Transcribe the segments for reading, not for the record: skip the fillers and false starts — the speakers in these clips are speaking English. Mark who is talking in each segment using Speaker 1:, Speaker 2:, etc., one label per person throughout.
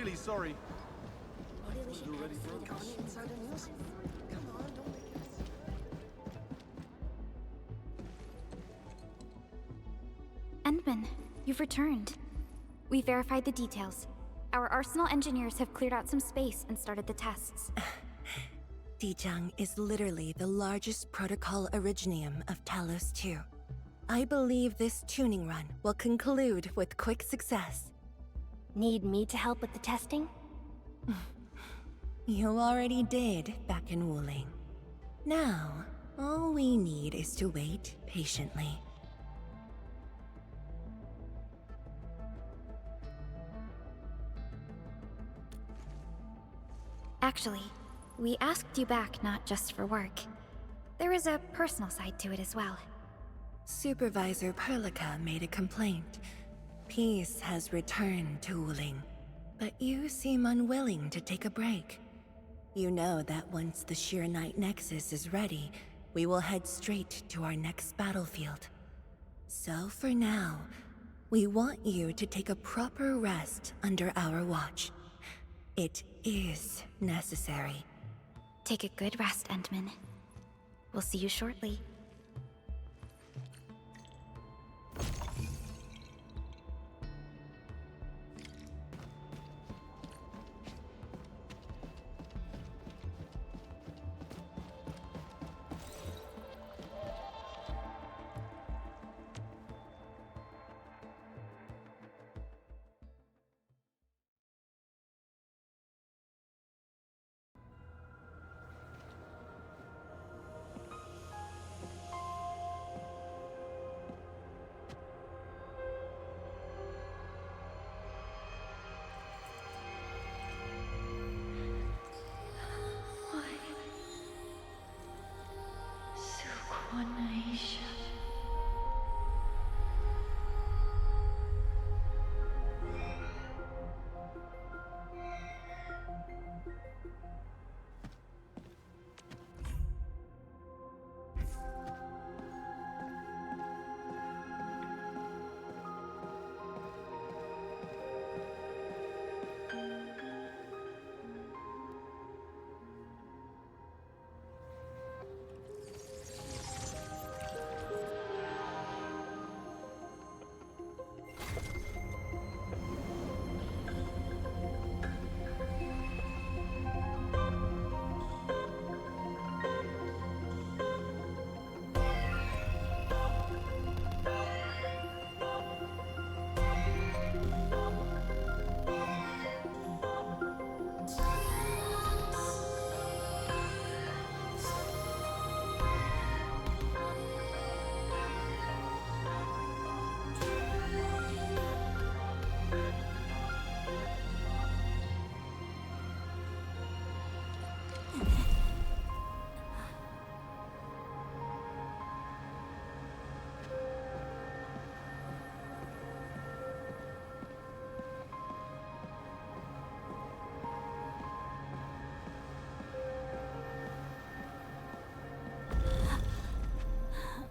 Speaker 1: really sorry.
Speaker 2: Maybe we should have gone inside the news. Come on, don't make us.
Speaker 3: Endman, you've returned. We verified the details. Our Arsenal engineers have cleared out some space and started the tests.
Speaker 4: Dijang is literally the largest protocol originium of Talos 2. I believe this tuning run will conclude with quick success.
Speaker 5: Need me to help with the testing?
Speaker 4: You already did back in Wuling. Now, all we need is to wait patiently.
Speaker 3: Actually, we asked you back not just for work. There is a personal side to it as well.
Speaker 4: Supervisor Perlica made a complaint. Peace has returned to Wuling, but you seem unwilling to take a break. You know that once the Arknight Nexus is ready, we will head straight to our next battlefield. So for now, we want you to take a proper rest under our watch. It is necessary.
Speaker 3: Take a good rest, Endman. We'll see you shortly.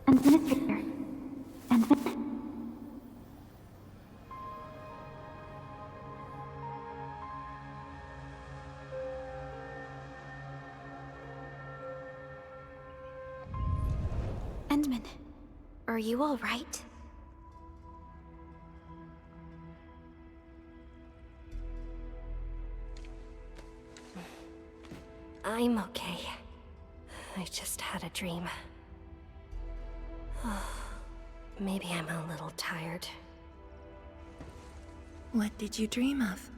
Speaker 3: Administrator. Endman, are you all right?
Speaker 5: I'm okay. I just had a dream. Maybe I'm a little tired.
Speaker 4: What did you dream of?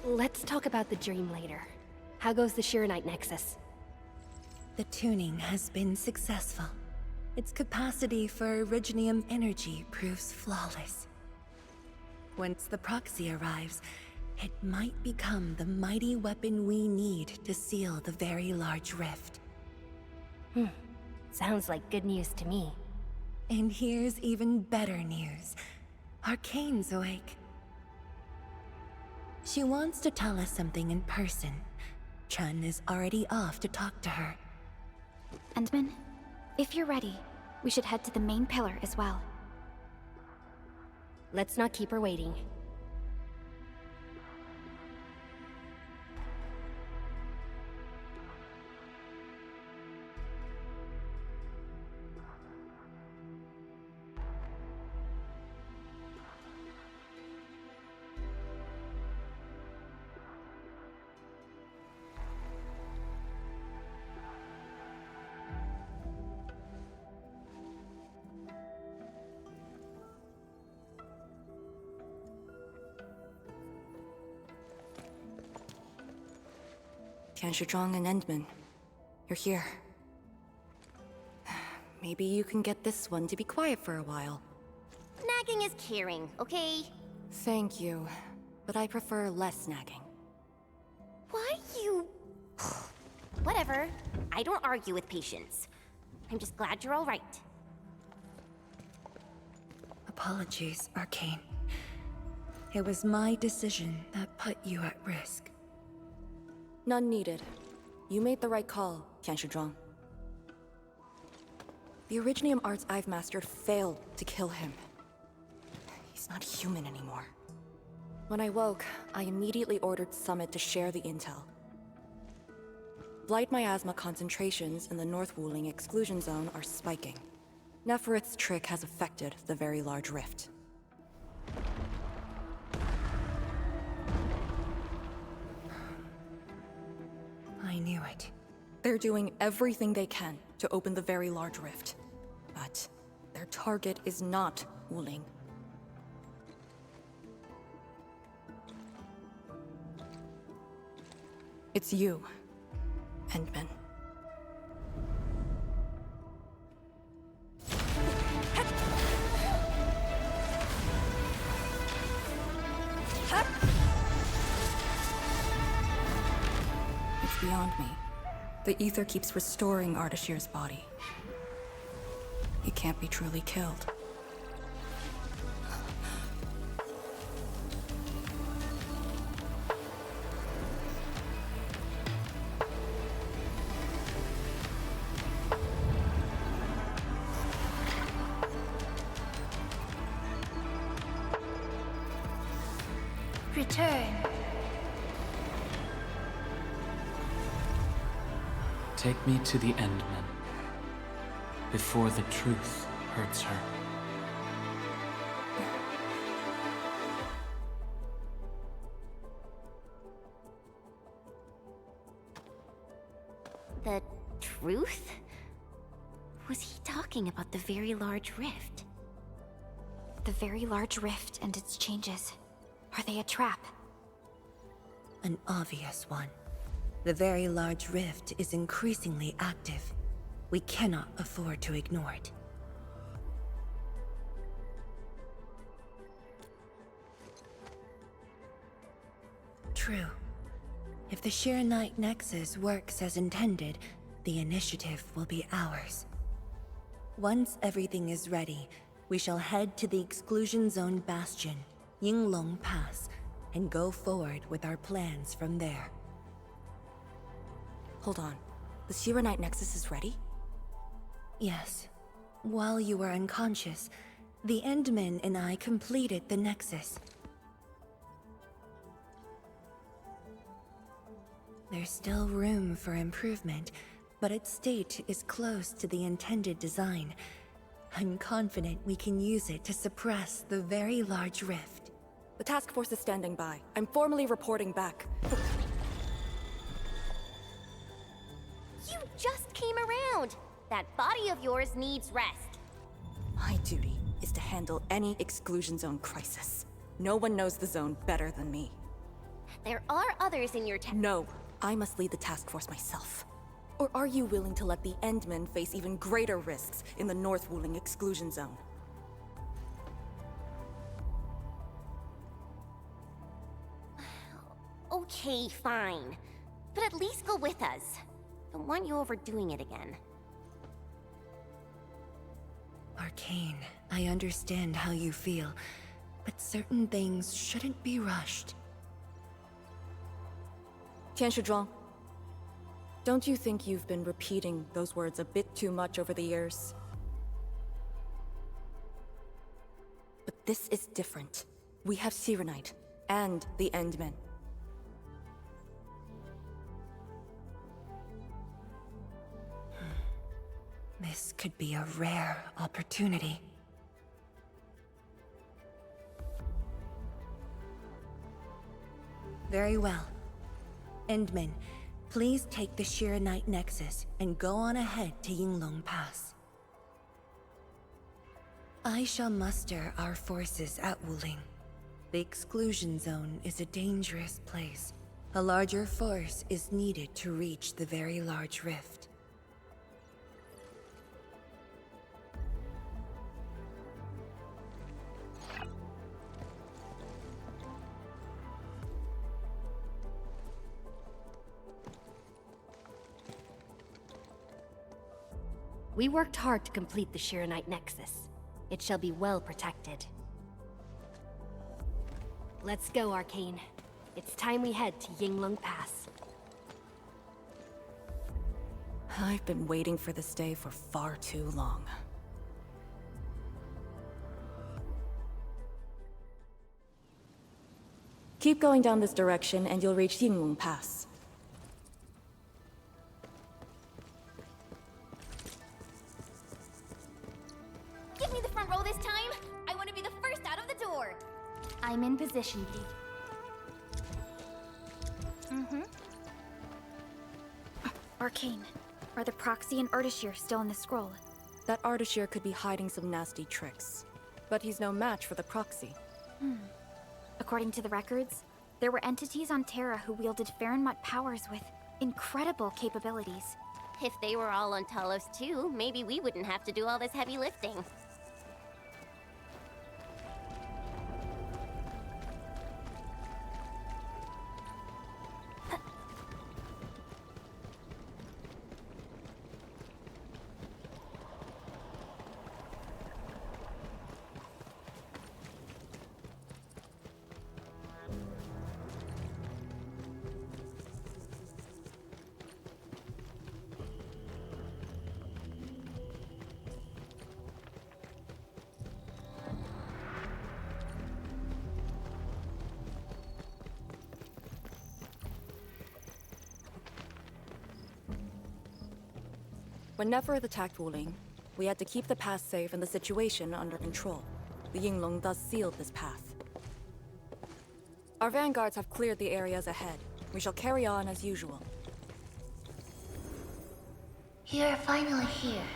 Speaker 5: Let's talk about the dream later. How goes the Arknight Nexus?
Speaker 4: The tuning has been successful. Its capacity for originium energy proves flawless. Once the proxy arrives, it might become the mighty weapon we need to seal the very large rift.
Speaker 5: Sounds like good news to me.
Speaker 4: And here's even better news. Arcane's awake. She wants to tell us something in person. Chun is already off to talk to her.
Speaker 3: Endman, if you're ready, we should head to the main pillar as well.
Speaker 5: Let's not keep her waiting.
Speaker 1: Tianshizhuang and Endman, you're here. Maybe you can get this one to be quiet for a while.
Speaker 6: Nagging is caring, okay?
Speaker 1: Thank you, but I prefer less nagging.
Speaker 6: Why you... Whatever. I don't argue with patience. I'm just glad you're all right.
Speaker 4: Apologies, Arcane. It was my decision that put you at risk.
Speaker 1: None needed. You made the right call, Tianshizhuang. The Originium arts I've mastered failed to kill him. He's not human anymore. When I woke, I immediately ordered Summit to share the intel. Blight miasma concentrations in the North Wuling exclusion zone are spiking. Neferith's trick has affected the Very Large Rift.
Speaker 4: I knew it.
Speaker 1: They're doing everything they can to open the Very Large Rift. But their target is not Wuling. It's you, Endman. It's beyond me. The ether keeps restoring Ardashir's body. He can't be truly killed.
Speaker 3: Return.
Speaker 7: Take me to the Endman, before the truth hurts her.
Speaker 6: The truth? Was he talking about the Very Large Rift?
Speaker 3: The Very Large Rift and its changes. Are they a trap?
Speaker 4: An obvious one. The Very Large Rift is increasingly active. We cannot afford to ignore it. True. If the Shiranite Nexus works as intended, the initiative will be ours. Once everything is ready, we shall head to the Exclusion Zone Bastion, Yinglong Pass, and go forward with our plans from there.
Speaker 1: Hold on. The Shiranite Nexus is ready?
Speaker 4: Yes. While you were unconscious, the Endmen and I completed the Nexus. There's still room for improvement, but its state is close to the intended design. I'm confident we can use it to suppress the Very Large Rift.
Speaker 1: The task force is standing by. I'm formally reporting back.
Speaker 6: You just came around! That body of yours needs rest.
Speaker 1: My duty is to handle any exclusion zone crisis. No one knows the zone better than me.
Speaker 6: There are others in your
Speaker 1: No, I must lead the task force myself. Or are you willing to let the Endmen face even greater risks in the North Wuling exclusion zone?
Speaker 6: Okay, fine. But at least go with us. Don't want you overdoing it again.
Speaker 4: Arcane, I understand how you feel, but certain things shouldn't be rushed.
Speaker 1: 天使庄, don't you think you've been repeating those words a bit too much over the years? But this is different. We have Sirenite and the Endmen.
Speaker 4: This could be a rare opportunity. Very well. Endman, please take the Shirenite Nexus and go on ahead to Yinglong Pass. I shall muster our forces at Wuling. The exclusion zone is a dangerous place. A larger force is needed to reach the very large rift.
Speaker 5: We worked hard to complete the Shirenite Nexus. It shall be well protected. Let's go, Arcane. It's time we head to Yinglong Pass.
Speaker 1: I've been waiting for this day for far too long. Keep going down this direction and you'll reach Yinglong Pass.
Speaker 6: Give me the front row this time! I want to be the first out of the door!
Speaker 3: I'm in position, V. Arcane. Are the Proxy and Ardashir still in the scroll?
Speaker 1: That Ardashir could be hiding some nasty tricks. But he's no match for the Proxy.
Speaker 3: According to the records, there were entities on Terra who wielded Farenmut powers with incredible capabilities.
Speaker 6: If they were all on Talos too, maybe we wouldn't have to do all this heavy lifting.
Speaker 1: When Neferth attacked Wuling, we had to keep the pass safe and the situation under control. The Yinglong thus sealed this path. Our vanguards have cleared the areas ahead. We shall carry on as usual.
Speaker 8: You're finally here.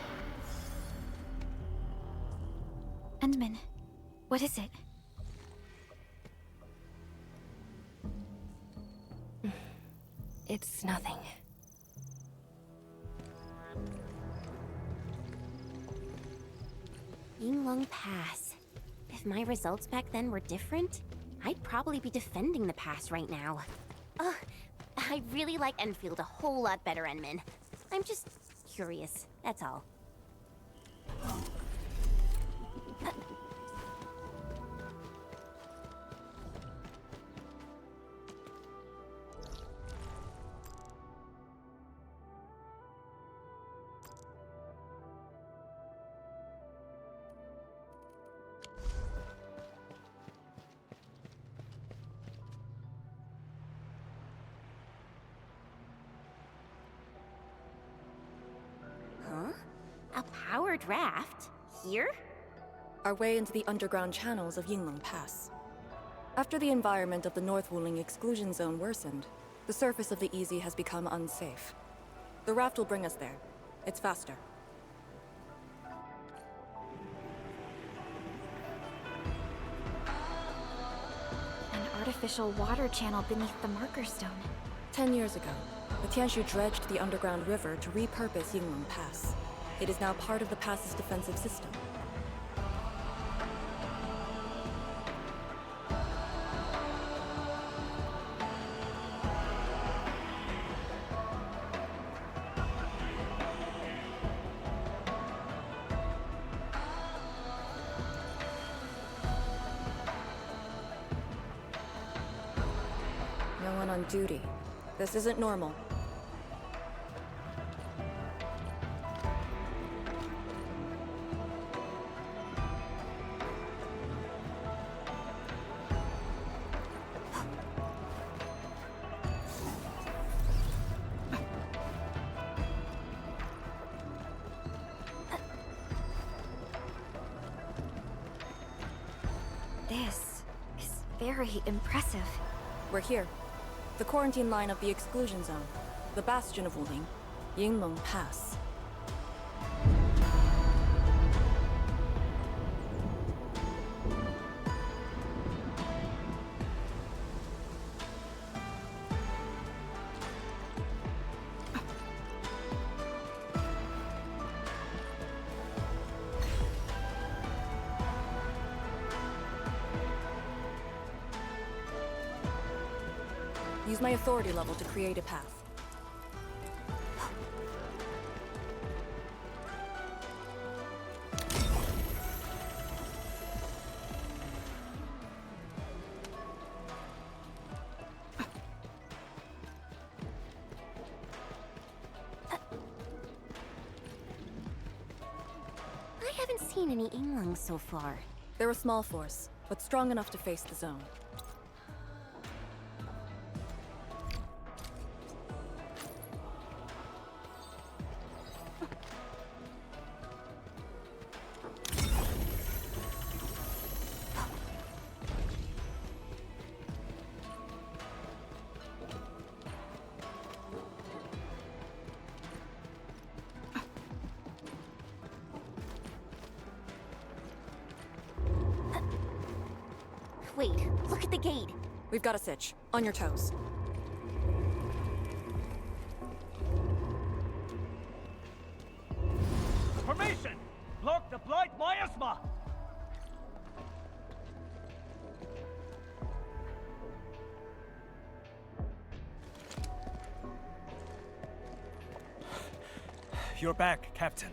Speaker 3: Endman, what is it?
Speaker 5: It's nothing.
Speaker 6: Yinglong Pass. If my results back then were different, I'd probably be defending the pass right now. Ugh, I really like Endfield a whole lot better, Enman. I'm just curious, that's all. A powered raft? Here?
Speaker 1: Our way into the underground channels of Yinglong Pass. After the environment of the North Wuling exclusion zone worsened, the surface of the Easy has become unsafe. The raft will bring us there. It's faster.
Speaker 3: An artificial water channel beneath the marker stone.
Speaker 1: 10 years ago, the Tianshu dredged the underground river to repurpose Yinglong Pass. It is now part of the pass's defensive system. No one on duty. This isn't normal.
Speaker 3: This is very impressive.
Speaker 1: We're here. The quarantine line of the exclusion zone. The bastion of Wuling. Yinglong Pass. Use my authority level to create a path.
Speaker 6: I haven't seen any Yinglongs so far.
Speaker 1: They're a small force, but strong enough to face the zone.
Speaker 6: Wait, look at the gate.
Speaker 1: We've got a sitch. On your toes.
Speaker 9: Formation! Block the blight miasma! You're back, Captain.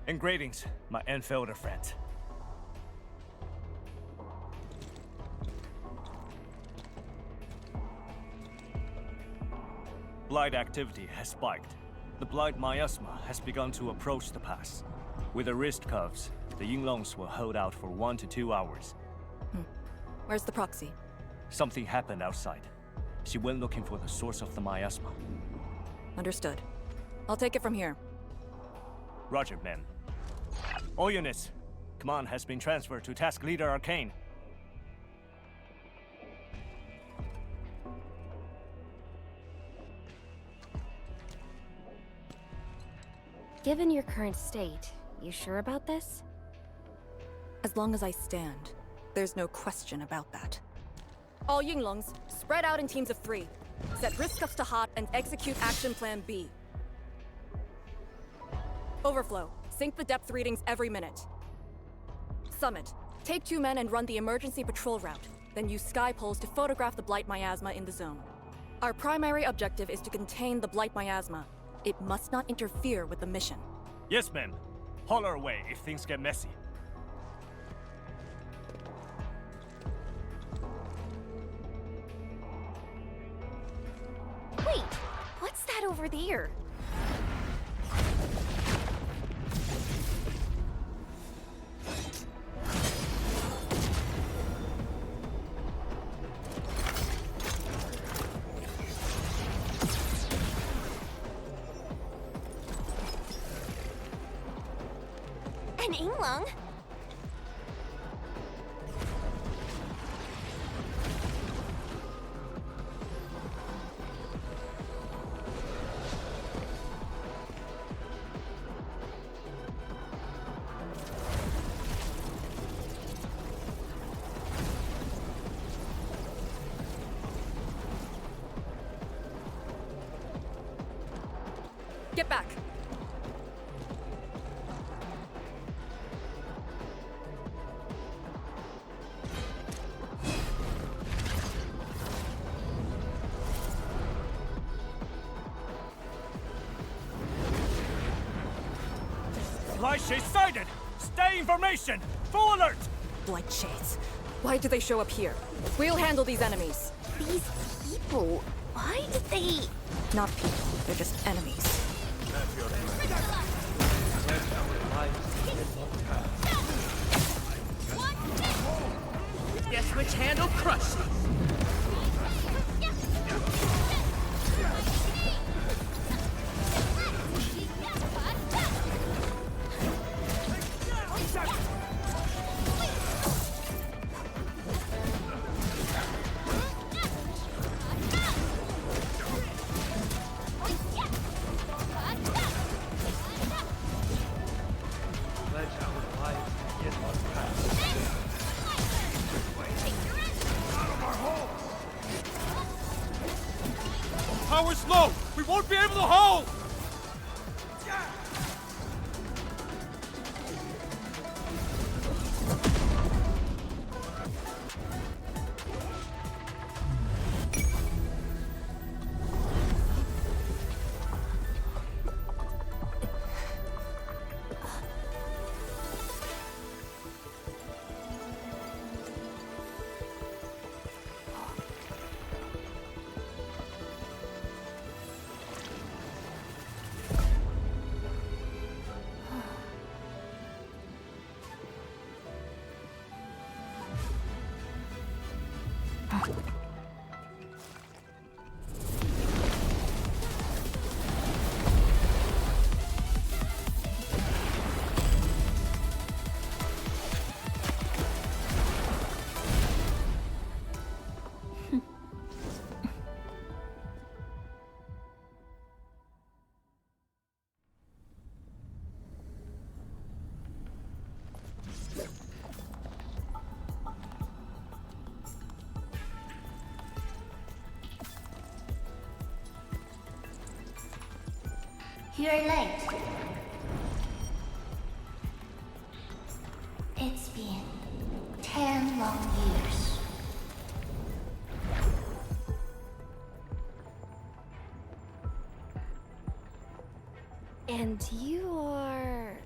Speaker 9: And greetings, my Endfielder friend. Blight activity has spiked. The blight miasma has begun to approach the pass. With the wrist cuffs, the Yinglongs will hold out for 1 to 2 hours.
Speaker 1: Where's the proxy?
Speaker 9: Something happened outside. She went looking for the source of the miasma.
Speaker 1: Understood. I'll take it from here.
Speaker 9: Roger, ma'am. All units, command has been transferred to Task Leader Arcane.
Speaker 5: Given your current state, you sure about this?
Speaker 1: As long as I stand, there's no question about that. All Yinglongs, spread out in teams of 3. Set wrist cuffs to hot and execute Action Plan B. Overflow, sync the depth readings every minute. Summit, take 2 men and run the emergency patrol route. Then use sky poles to photograph the blight miasma in the zone. Our primary objective is to contain the blight miasma. It must not interfere with the mission.
Speaker 9: Yes, ma'am. Holler away if things get messy.
Speaker 6: Wait, what's that over there? An Yinglong?
Speaker 1: Get back!
Speaker 9: Blight shade sighted! Stay in formation! Full alert!
Speaker 1: Blight shades. Why do they show up here? We'll handle these enemies.
Speaker 6: These people, why did they...
Speaker 1: Not people, they're just enemies.
Speaker 2: Guess which hand will crush you?
Speaker 9: Power's low! We won't be able to hold!
Speaker 8: You're late. It's been 10 long years.
Speaker 5: And you are...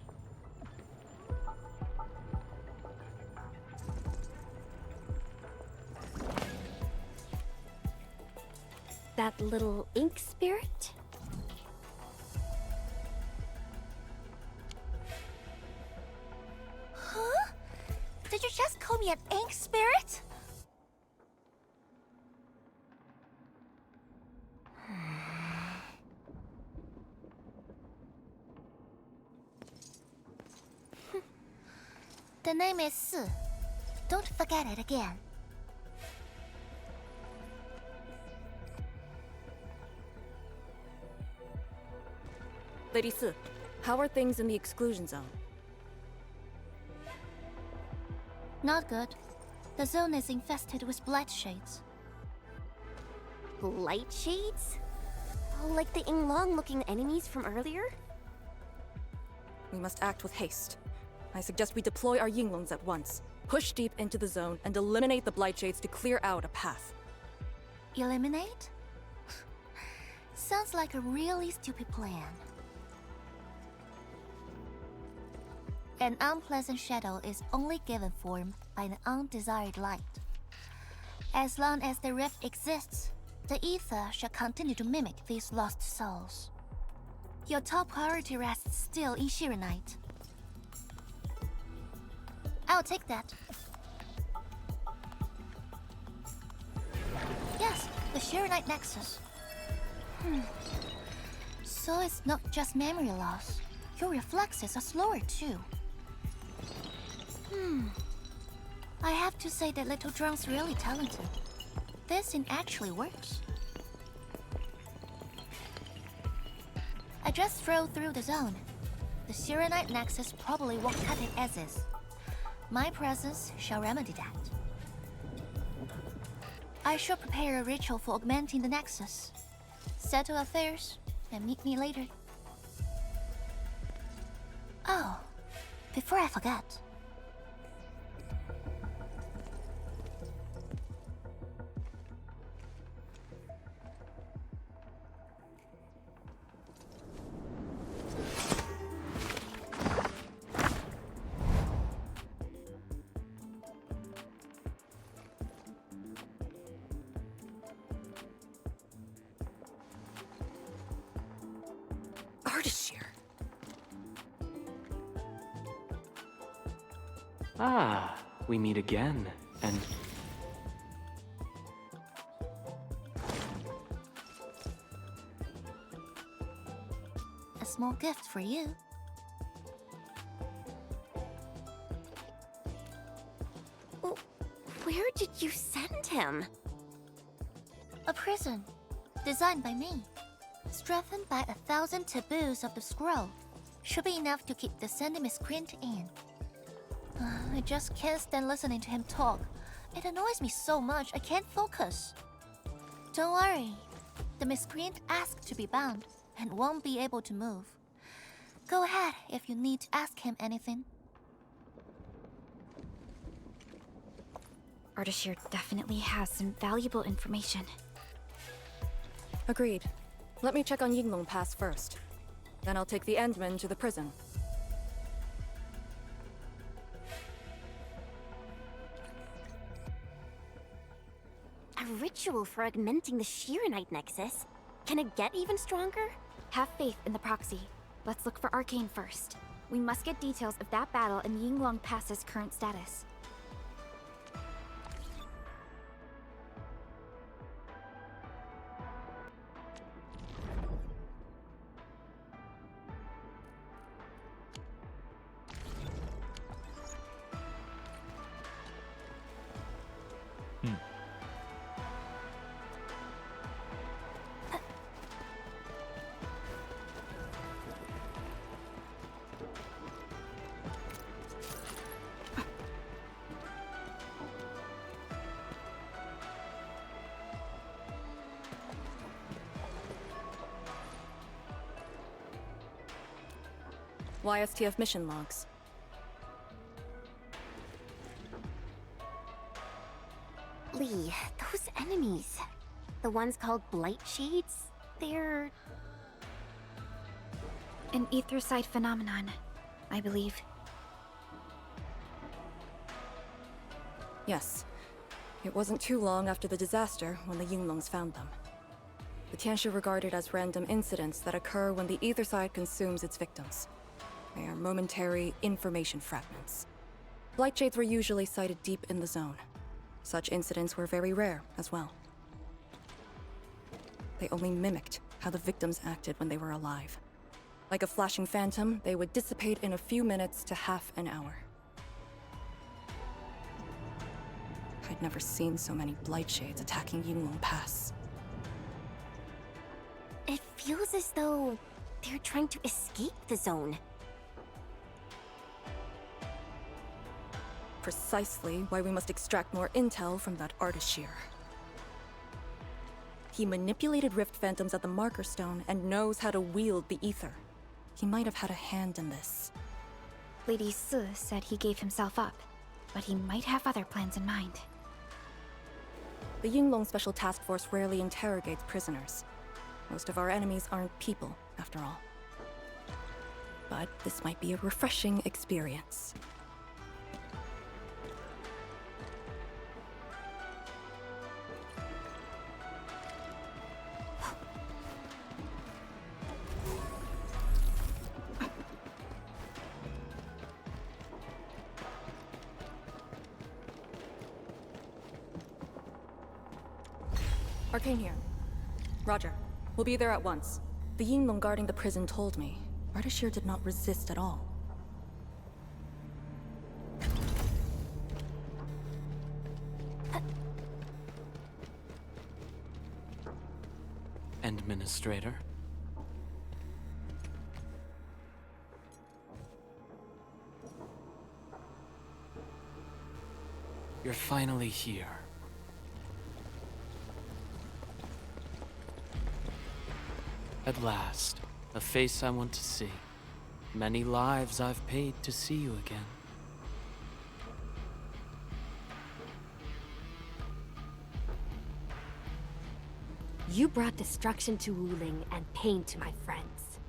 Speaker 5: that little ink spirit?
Speaker 8: Huh? Did you just call me an ink spirit? The name is Si. Don't forget it again.
Speaker 1: Lady Si, how are things in the exclusion zone?
Speaker 8: Not good. The zone is infested with blight shades.
Speaker 6: Light shades? Oh, like the Inglong-looking enemies from earlier?
Speaker 1: We must act with haste. I suggest we deploy our Yinglongs at once. Push deep into the zone and eliminate the blight shades to clear out a path.
Speaker 8: Eliminate? Sounds like a really stupid plan. An unpleasant shadow is only given form by an undesired light. As long as the rift exists, the ether shall continue to mimic these lost souls. Your top priority rests still in Shirenite. I'll take that. Yes, the Shirenite Nexus. So it's not just memory loss. Your reflexes are slower too. I have to say that little Drone's really talented. This thing actually works. I just rode through the zone. The Shirenite Nexus probably won't cut it as is. My presence shall remedy that. I shall prepare a ritual for augmenting the Nexus. Settle affairs, and meet me later. Oh, before I forget.
Speaker 1: Ardashir.
Speaker 7: Ah, we meet again, and
Speaker 8: A small gift for you.
Speaker 6: Where did you send him?
Speaker 8: A prison, designed by me. Strengthened by 1,000 taboos of the scroll. Should be enough to keep the sending miscreant in. I just can't stand listening to him talk. It annoys me so much I can't focus. Don't worry. The miscreant asked to be bound and won't be able to move. Go ahead if you need to ask him anything.
Speaker 3: Ardashir definitely has some valuable information.
Speaker 1: Agreed. Let me check on Yinglong Pass first. Then I'll take the Endmen to the prison.
Speaker 6: A ritual for augmenting the Shirenite Nexus? Can it get even stronger?
Speaker 3: Have faith in the proxy. Let's look for Arcane first. We must get details of that battle and Yinglong Pass's current status.
Speaker 1: YSTF mission logs.
Speaker 6: Lee, those enemies. The ones called Blight Shades? They're...
Speaker 3: An ether-side phenomenon, I believe.
Speaker 1: Yes. It wasn't too long after the disaster when the Yinglongs found them. The Tianshi regarded as random incidents that occur when the ether side consumes its victims. They are momentary information fragments. Blight shades were usually sighted deep in the zone. Such incidents were very rare as well. They only mimicked how the victims acted when they were alive. Like a flashing phantom, they would dissipate in a few minutes to half an hour. I'd never seen so many Blight shades attacking Yinglong Pass.
Speaker 6: It feels as though they're trying to escape the zone.
Speaker 1: Precisely why we must extract more intel from that Ardashir. He manipulated Rift Phantoms at the Marker Stone and knows how to wield the ether. He might have had a hand in this.
Speaker 3: Lady Su said he gave himself up, but he might have other plans in mind.
Speaker 1: The Yinglong Special Task Force rarely interrogates prisoners. Most of our enemies aren't people, after all. But this might be a refreshing experience. Arcane here. Roger. We'll be there at once. The Yinglong guarding the prison told me. Ardashir did not resist at all.
Speaker 7: Administrator. You're finally here. At last, a face I want to see. Many lives I've paid to see you again.
Speaker 5: You brought destruction to Wuling and pain to my friends.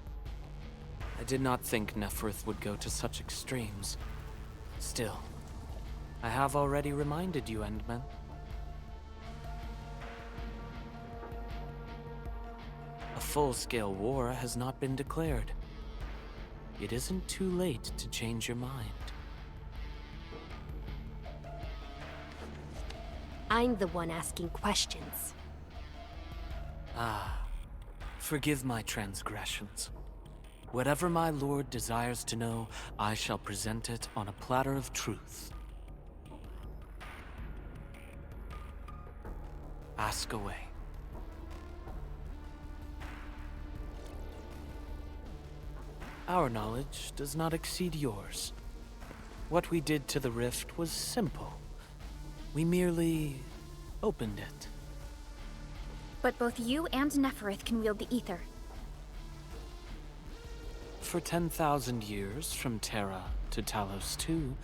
Speaker 7: I did not think Neferth would go to such extremes. Still, I have already reminded you, full-scale war has not been declared. It isn't too late to change your mind.
Speaker 5: I'm the one asking questions.
Speaker 7: Ah, forgive my transgressions. Whatever my lord desires to know, I shall present it on a platter of truth. Ask away. Our knowledge does not exceed yours. What we did to the rift was simple. We merely opened it.
Speaker 3: But both you and Neferith can wield the ether.
Speaker 7: For 10,000 years, from Terra to Talos II,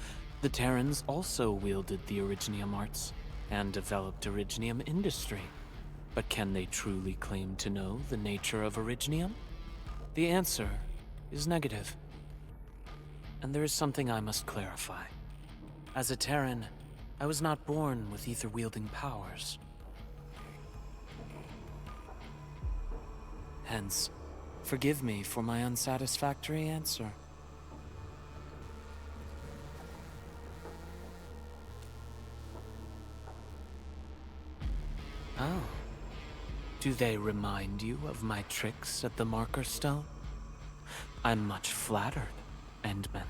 Speaker 7: the Terrans also wielded the Originium arts and developed Originium industry. But can they truly claim to know the nature of Originium? The answer is negative. And there is something I must clarify. As a Terran, I was not born with ether-wielding powers. Hence, forgive me for my unsatisfactory answer. Oh. Do they remind you of my tricks at the Marker Stone? I'm much flattered, Endman.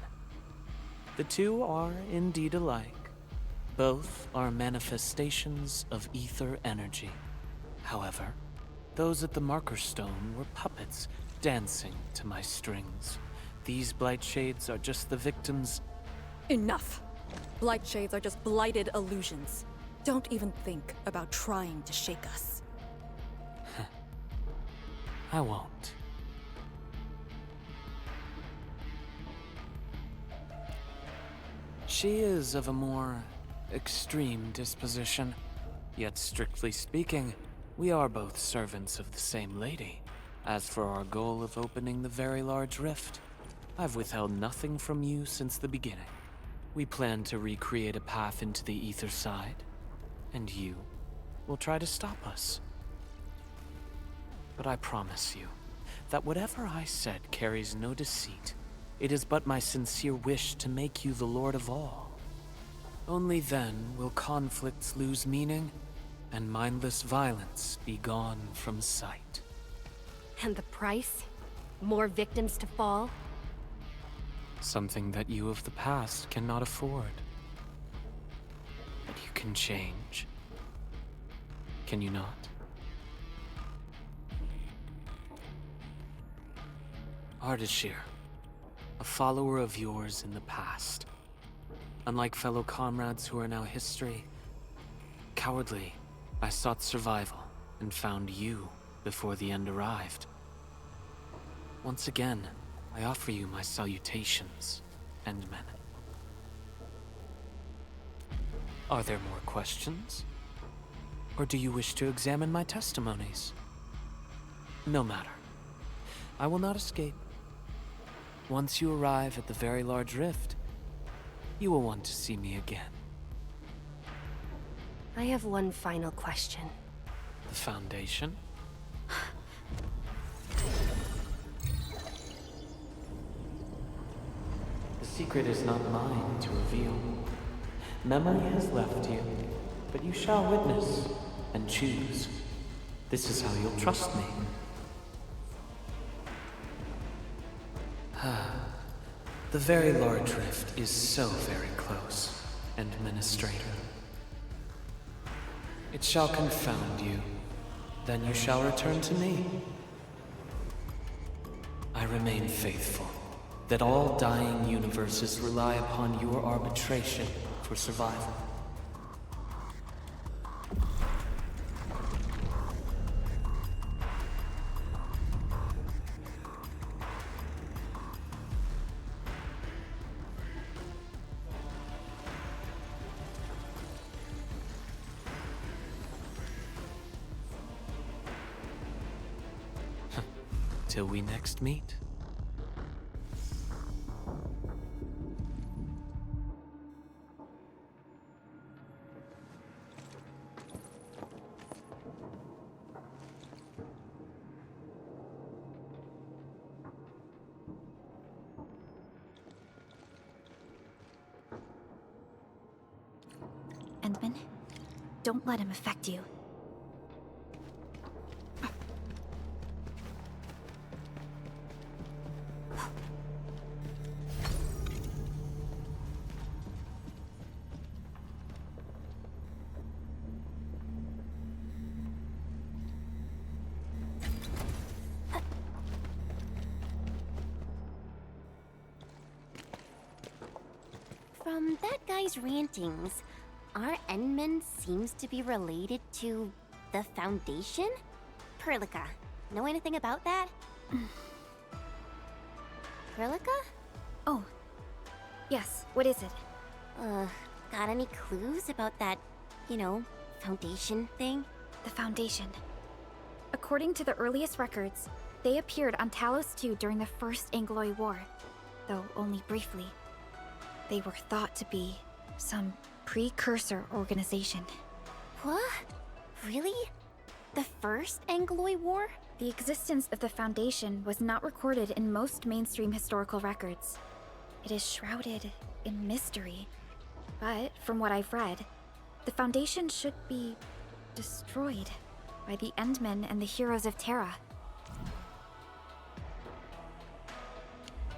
Speaker 7: The two are indeed alike. Both are manifestations of ether energy. However, those at the Marker Stone were puppets dancing to my strings. These blight shades are just the victims.
Speaker 1: Enough! Blight shades are just blighted illusions. Don't even think about trying to shake us.
Speaker 7: I won't. She is of a more extreme disposition. Yet strictly speaking, we are both servants of the same lady. As for our goal of opening the very large rift, I've withheld nothing from you since the beginning. We plan to recreate a path into the ether side, and you will try to stop us. But I promise you that whatever I said carries no deceit. It is but my sincere wish to make you the Lord of all. Only then will conflicts lose meaning and mindless violence be gone from sight.
Speaker 5: And the price? More victims to fall?
Speaker 7: Something that you of the past cannot afford. But you can change. Can you not? Ardashir, a follower of yours in the past. Unlike fellow comrades who are now history, cowardly, I sought survival and found you before the end arrived. Once again, I offer you my salutations, Endmen. Are there more questions? Or do you wish to examine my testimonies? No matter. I will not escape. Once you arrive at the very large rift, you will want to see me again.
Speaker 5: I have one final question.
Speaker 7: The Foundation? The secret is not mine to reveal. Memory has left you, but you shall witness and choose. This is how you'll trust me. The very large rift is so very close, Administrator. It shall confound you. Then you shall return to me. I remain faithful, that all dying universes rely upon your arbitration for survival. Till we next meet.
Speaker 3: Endman. Don't let him affect you.
Speaker 6: From that guy's rantings, our Endman seems to be related to the Foundation? Perlica, know anything about that? Perlica?
Speaker 3: Oh. Yes, what is it?
Speaker 6: Got any clues about that, Foundation thing?
Speaker 3: The Foundation. According to the earliest records, they appeared on Talos II during the First Angloy War, though only briefly. They were thought to be some precursor organization.
Speaker 6: What? Really? The First Angloy War?
Speaker 3: The existence of the Foundation was not recorded in most mainstream historical records. It is shrouded in mystery. But, from what I've read, the Foundation should be destroyed by the Endmen and the heroes of Terra.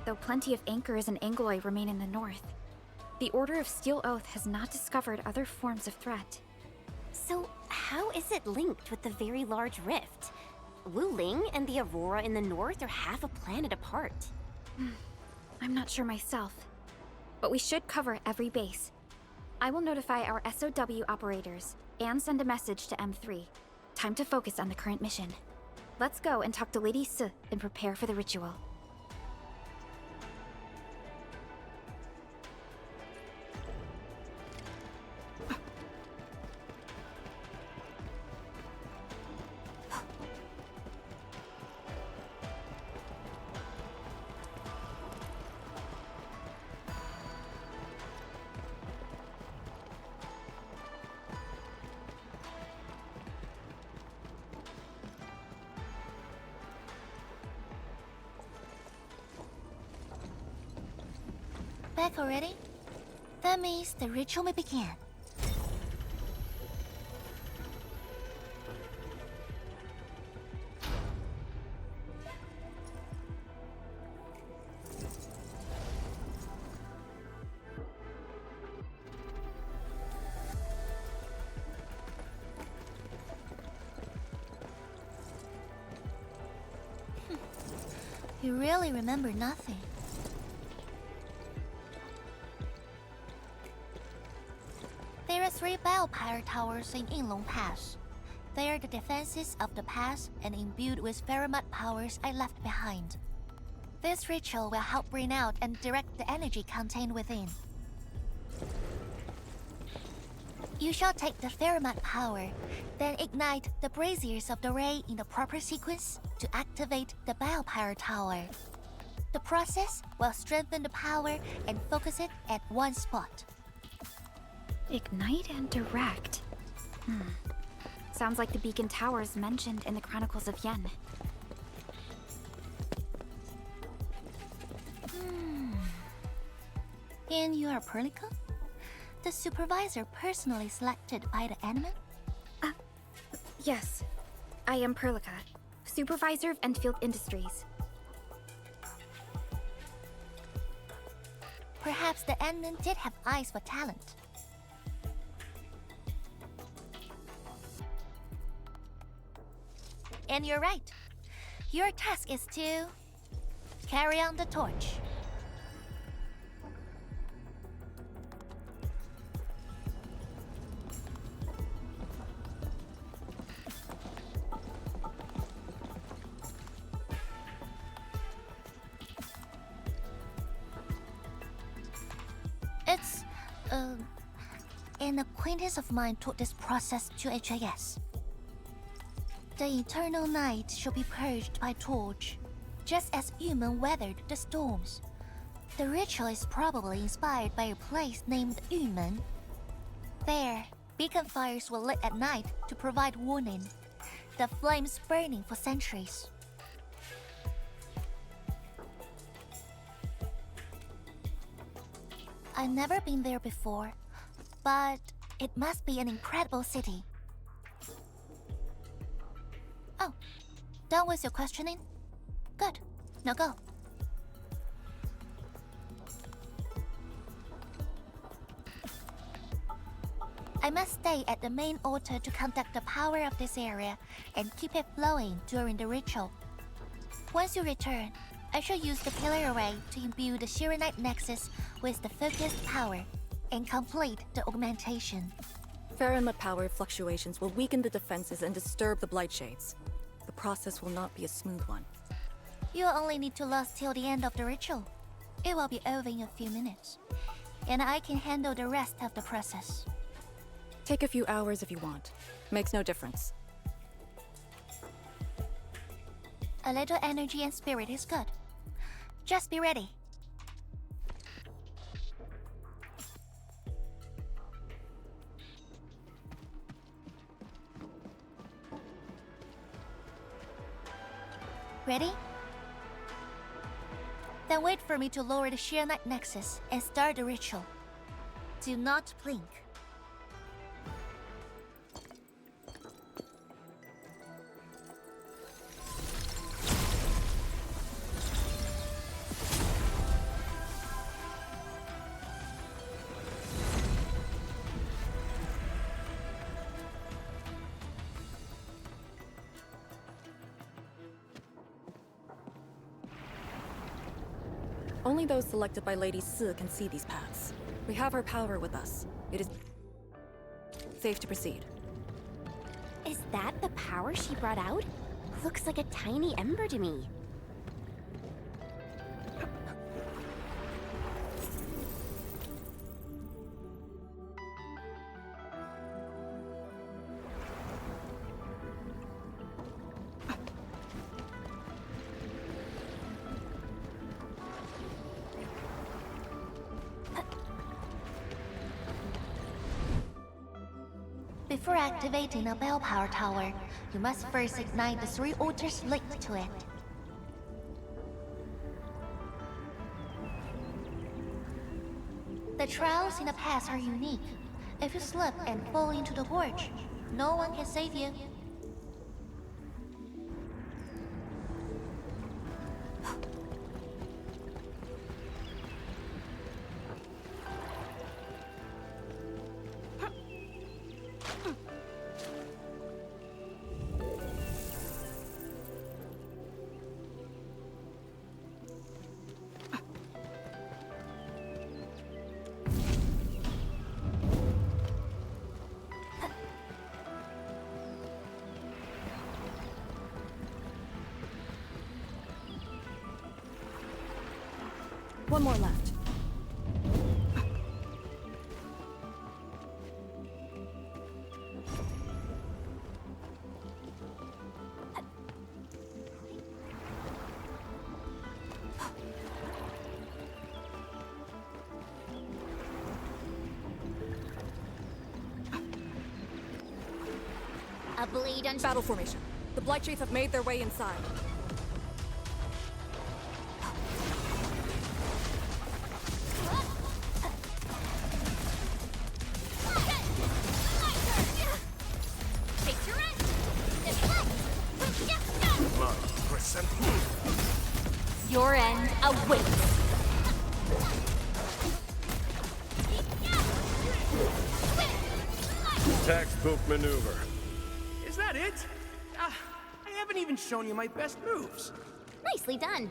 Speaker 3: Though plenty of anchors and Angloy remain in the north, the Order of Steel Oath has not discovered other forms of threat.
Speaker 6: So, how is it linked with the Very Large Rift? Wu Ling and the Aurora in the north are half a planet apart.
Speaker 3: I'm not sure myself, but we should cover every base. I will notify our SOW operators and send a message to M3. Time to focus on the current mission. Let's go and talk to Lady S and prepare for the ritual.
Speaker 8: Back already? That means the ritual may begin. You really remember nothing. There are 3 biopower towers in Yinglong Pass. They are the defenses of the pass and imbued with Ferromat powers I left behind. This ritual will help bring out and direct the energy contained within. You shall take the Ferromat power, then ignite the braziers of the ray in the proper sequence to activate the biopower tower. The process will strengthen the power and focus it at one spot.
Speaker 3: Ignite and direct. Sounds like the beacon towers mentioned in the Chronicles of Yen.
Speaker 8: And you are Perlica? The supervisor personally selected by the Endman?
Speaker 3: Yes. I am Perlica, supervisor of Endfield Industries.
Speaker 8: Perhaps the Endman did have eyes for talent. And you're right. Your task is to carry on the torch. It's, an acquaintance of mine taught this process to HIS. The eternal night shall be purged by torch, just as Yumen weathered the storms. The ritual is probably inspired by a place named Yumen. There, beacon fires were lit at night to provide warning, the flames burning for centuries. I've never been there before, but It must be an incredible city. Oh, done with your questioning? Good. Now go. I must stay at the main altar to conduct the power of this area and keep it flowing during the ritual. Once you return, I shall use the pillar array to imbue the Shirenite Nexus with the focused power and complete the augmentation.
Speaker 1: Farinmut power fluctuations will weaken the defenses and disturb the Blight Shades. The process will not be a smooth one.
Speaker 8: You'll only need to last till the end of the ritual. It will be over in a few minutes, and I can handle the rest of the process.
Speaker 1: Take a few hours if you want. Makes no difference.
Speaker 8: A little energy and spirit is good. Just be ready. Ready? Then wait for me to lower the Shirenite Nexus and start the ritual. Do not blink.
Speaker 1: Only those selected by Lady Si can see these paths. We have her power with us. It is safe to proceed.
Speaker 6: Is that the power she brought out? Looks like a tiny ember to me.
Speaker 8: Before activating a bell power tower, you must first ignite the 3 altars linked to it. The trials in the past are unique. If you slip and fall into the gorge, no one can save you.
Speaker 1: One more left.
Speaker 6: A bleed on
Speaker 1: Battle formation. The Blight Shades have made their way inside.
Speaker 6: Your end awaits.
Speaker 10: Textbook maneuver.
Speaker 11: Is that it? I haven't even shown you my best moves.
Speaker 6: Nicely done.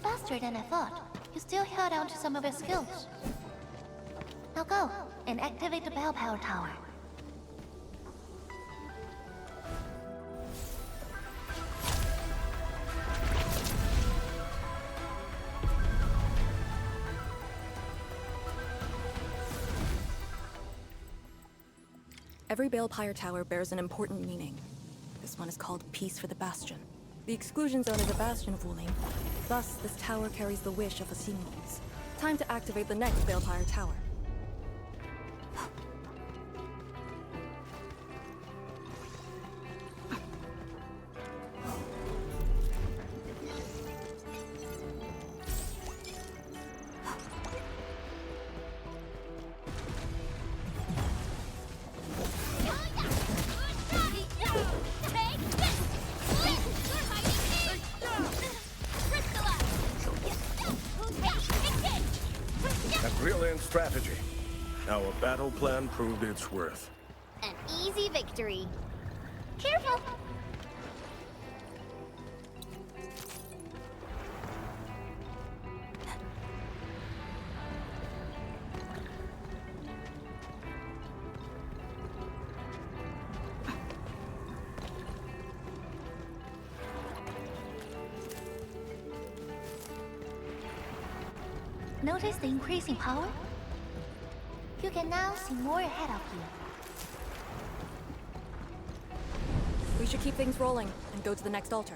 Speaker 8: Faster than I thought. You still held on to some of your skills. Now go and activate the bell power tower.
Speaker 1: Every Balefire Tower bears an important meaning. This one is called Peace for the Bastion. The exclusion zone is a bastion of Wuling. Thus, this tower carries the wish of a Xinlongs. Time to activate the next Balefire Tower.
Speaker 10: Brilliant strategy. Our battle plan proved its worth.
Speaker 6: An easy victory. Careful!
Speaker 8: Notice the increase in power? You can now see more ahead of you.
Speaker 1: We should keep things rolling and go to the next altar.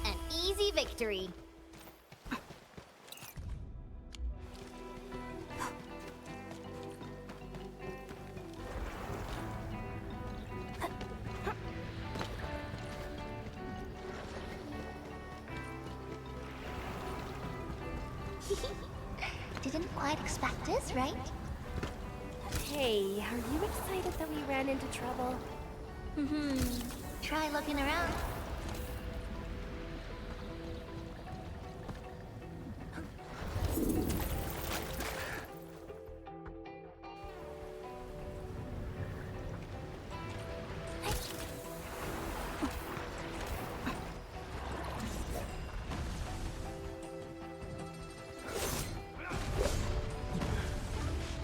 Speaker 6: An easy victory.
Speaker 8: Didn't quite expect this, right?
Speaker 5: Hey, are you excited that we ran into trouble?
Speaker 8: Try looking around.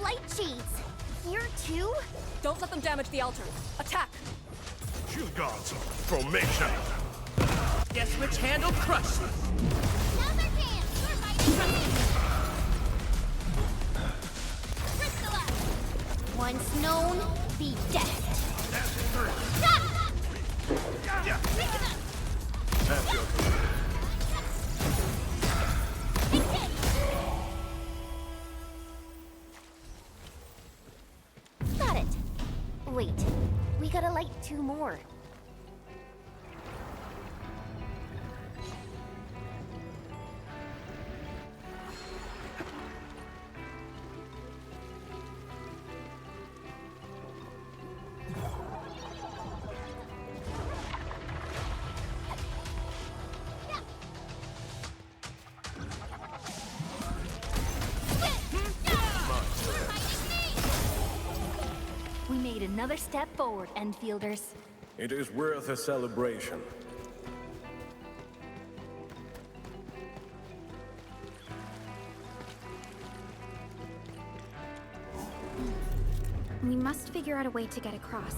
Speaker 6: Light shades! Here too?
Speaker 1: Don't let them damage the altar. Attack!
Speaker 10: Shield guards, formation!
Speaker 11: Guess which hand will crush you?
Speaker 6: Now's our chance! You're fighting Crystalla! Once known, be dead.
Speaker 10: That's your command.
Speaker 6: Got it. Wait, we gotta light 2 more. We made another step forward, Endfielders.
Speaker 10: It is worth a celebration.
Speaker 3: We must figure out a way to get across.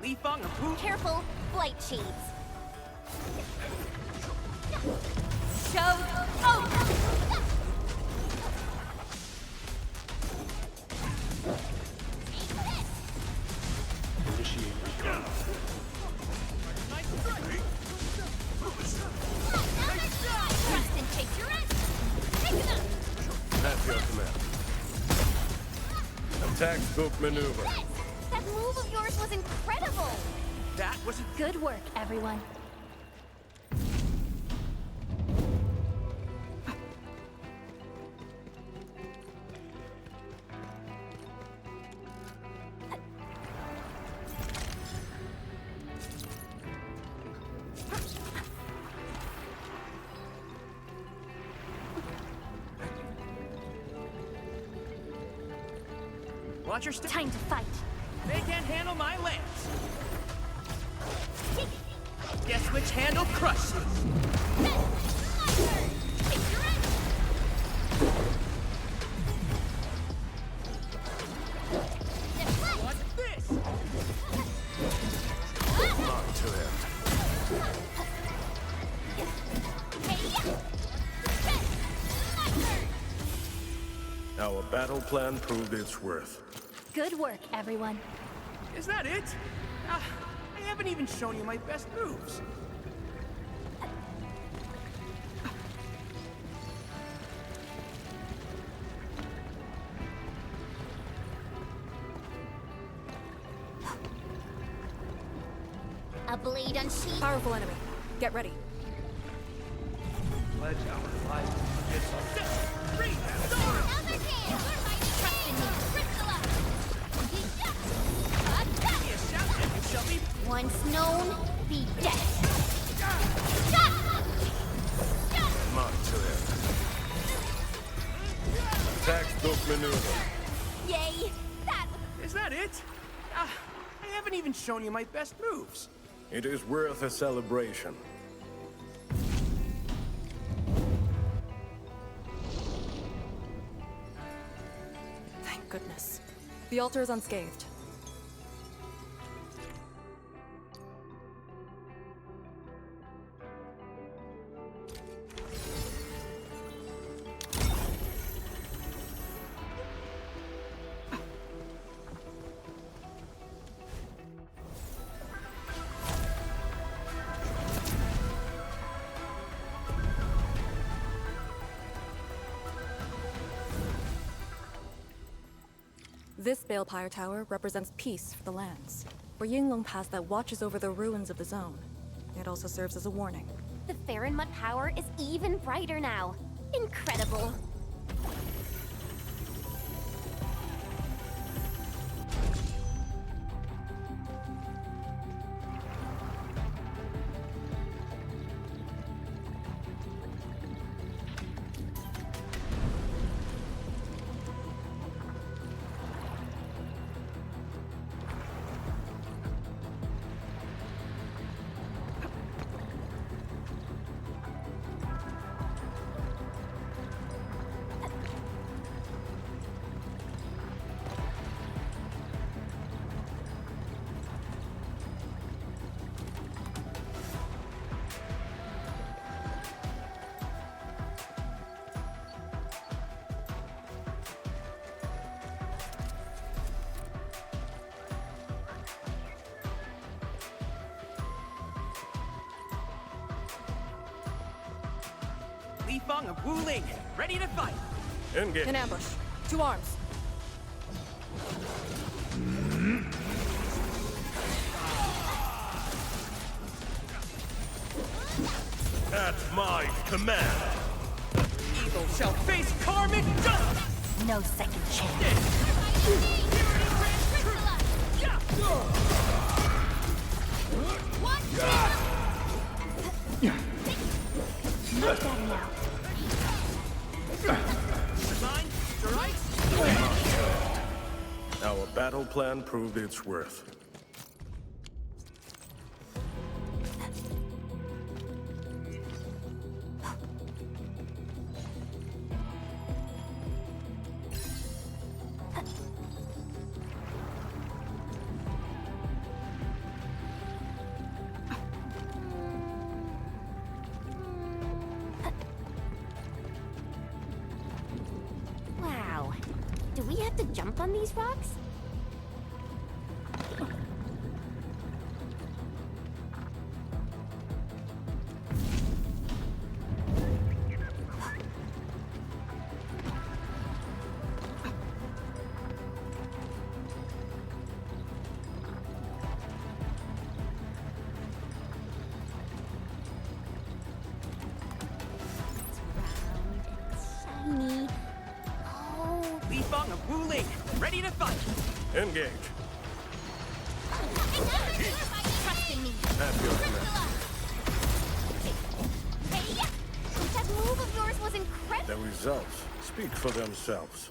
Speaker 11: Leafong or Pooh?
Speaker 6: Careful, light shades.
Speaker 1: Show over!
Speaker 6: Preston, take your rest. Take it up.
Speaker 10: That's your command. Attack spook maneuver.
Speaker 6: That move of yours was incredible.
Speaker 11: That was a
Speaker 5: Good work, everyone.
Speaker 11: Watch your step.
Speaker 5: Time to fight.
Speaker 11: They can't handle my lance. Guess which sandwich hand will crush you. What's this?
Speaker 10: Not to him. Our battle plan proved its worth.
Speaker 5: Good work, everyone.
Speaker 11: Is that it? I haven't even shown you my best moves.
Speaker 6: A blade unsheathed.
Speaker 1: Powerful enemy. Get ready.
Speaker 11: Pledge our lives to this. Free
Speaker 6: Another hand! Trust in me. Crystal up!
Speaker 11: shall be.
Speaker 6: Once known, be dead.
Speaker 10: Not to him. Textbook maneuver.
Speaker 6: Yay! That
Speaker 11: Is that it? I haven't even shown you my best moves.
Speaker 10: It is worth a celebration.
Speaker 1: Thank goodness. The altar is unscathed. This Balepire Tower represents peace for the lands. For Yinglong Pass that watches over the ruins of the zone. It also serves as a warning.
Speaker 6: the Farinmut power is even brighter now. Incredible.
Speaker 11: Lifeng of Wuling, ready to fight.
Speaker 10: Engage.
Speaker 1: In ambush. 2 arms.
Speaker 10: At my command.
Speaker 11: Evil shall face karmic justice!
Speaker 6: No second chance. Much better now.
Speaker 11: Design, strikes.
Speaker 10: Our battle plan proved its worth.
Speaker 6: Wow. Do we have to jump on these rocks? Shiny. Oh,
Speaker 11: Lifeng of Wuling, ready to fight.
Speaker 10: Engage.
Speaker 6: trust in me.
Speaker 10: At your command.
Speaker 6: Hey, that move of yours was
Speaker 10: The
Speaker 6: incredible.
Speaker 10: results speak for themselves.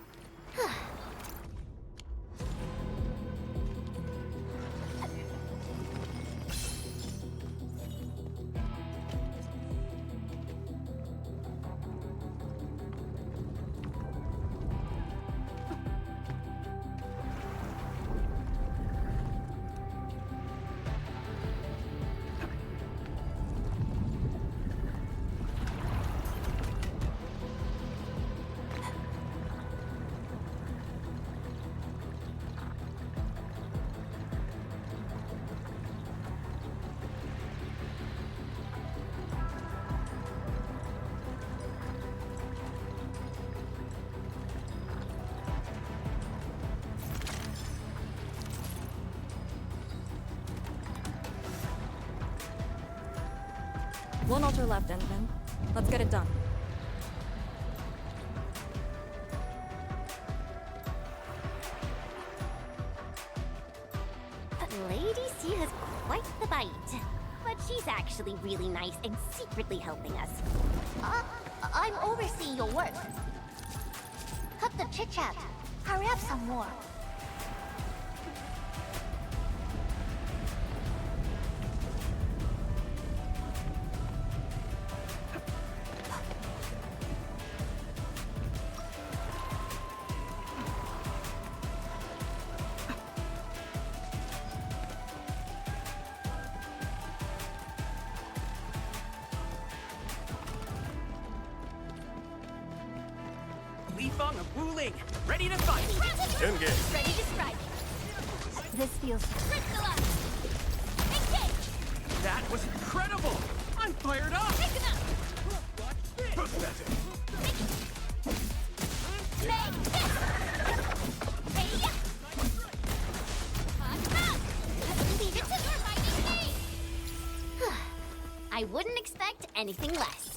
Speaker 1: One altar left, Endman. Let's get it done.
Speaker 6: Lady C has quite the bite. But she's actually really nice and secretly helping us.
Speaker 8: I'm overseeing your work. Cut the chit-chat. Hurry up some more.
Speaker 11: Leafong of Wuling, ready to fight.
Speaker 10: Engage.
Speaker 6: Ready to strike. This feels...
Speaker 11: That was incredible. I'm fired up.
Speaker 6: I wouldn't expect anything less.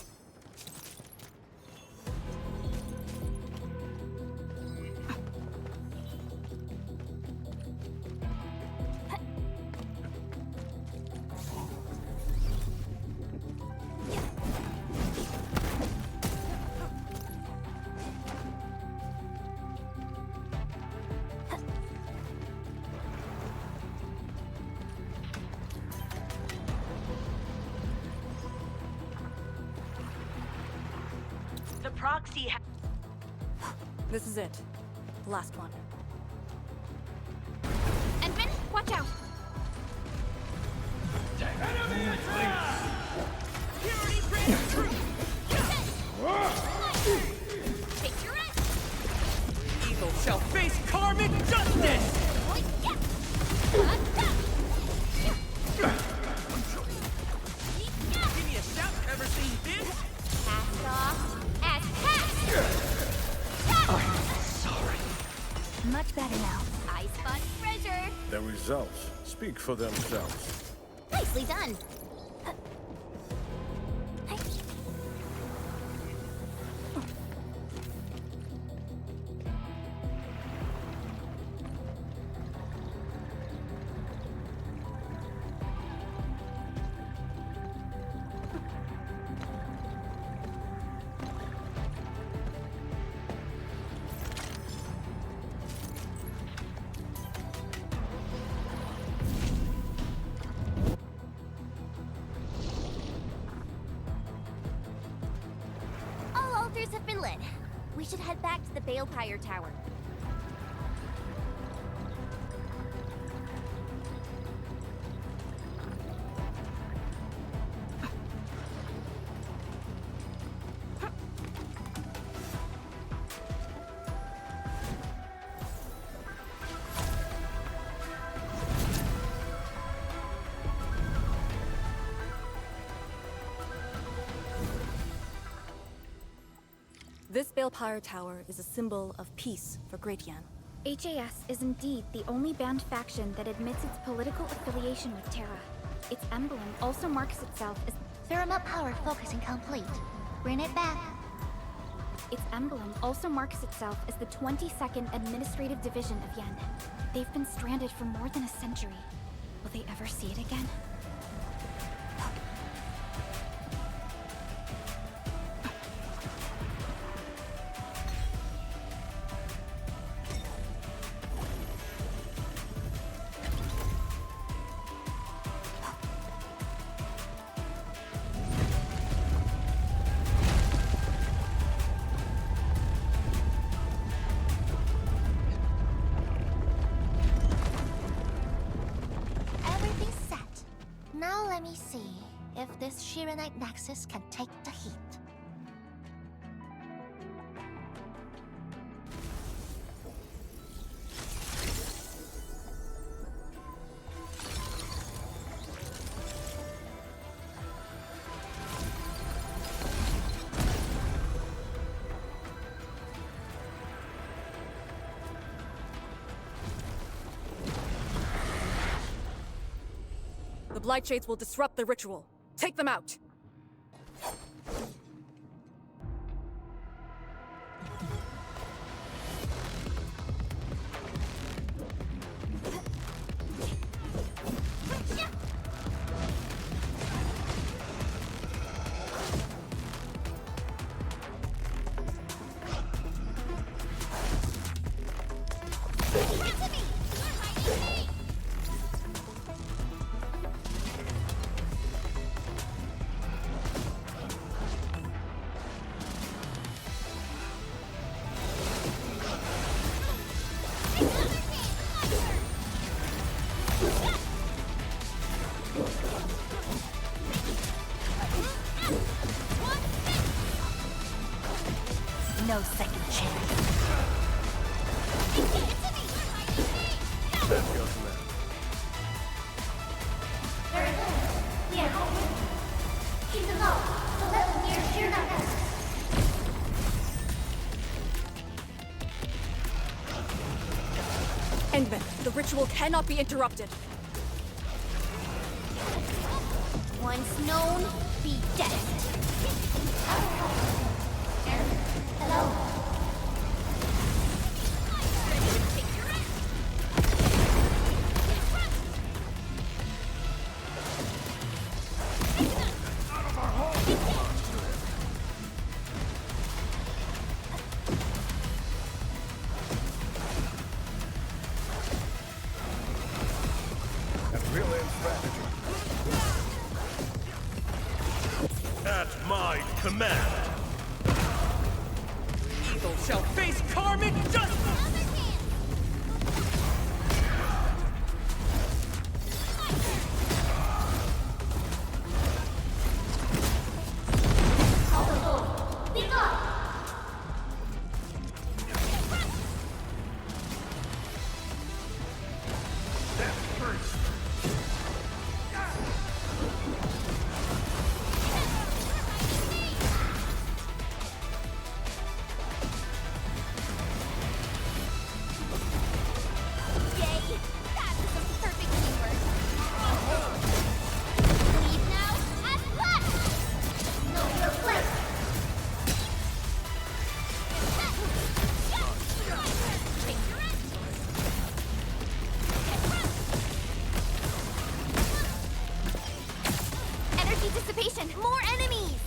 Speaker 2: The proxy
Speaker 1: This is it. The last one.
Speaker 3: Endman, watch out!
Speaker 11: Purity brings truth. Evil shall face karmic justice. Give me a shout. Ever seen this?
Speaker 6: Cast off as cast!
Speaker 8: Much better now.
Speaker 6: I spot treasure.
Speaker 10: The results speak for themselves.
Speaker 6: Nicely done. All altars have been lit. We should head back to the Balepire Tower.
Speaker 1: This Balepire Tower is a symbol of peace for Great Yan.
Speaker 3: HAS is indeed the only banned faction that admits its political affiliation with Terra. Its emblem also marks itself as...
Speaker 8: Thermal power focusing complete. Bring it back.
Speaker 3: Its emblem also marks itself as the 22nd Administrative Division of Yen. They've been stranded for more than a century. Will they ever see it again?
Speaker 8: Everything's set. Now let me see if this Shiranite Nexus can take the heat.
Speaker 1: The Blight Shades will disrupt the ritual. Take them out!
Speaker 8: No second chance.
Speaker 10: That's your command.
Speaker 2: Very good. Yeah. Keep them low. The level near Sheer Night Nexus.
Speaker 1: Endman, the ritual cannot be interrupted.
Speaker 6: Once known, be dead.
Speaker 2: Hello.
Speaker 10: At real-end strategy. At my command.
Speaker 11: Evil shall face karmic justice!
Speaker 6: Yay! That was some perfect teamwork. Leave now and left!
Speaker 2: Know your place.
Speaker 6: Take your rest! Energy dissipation! More enemies!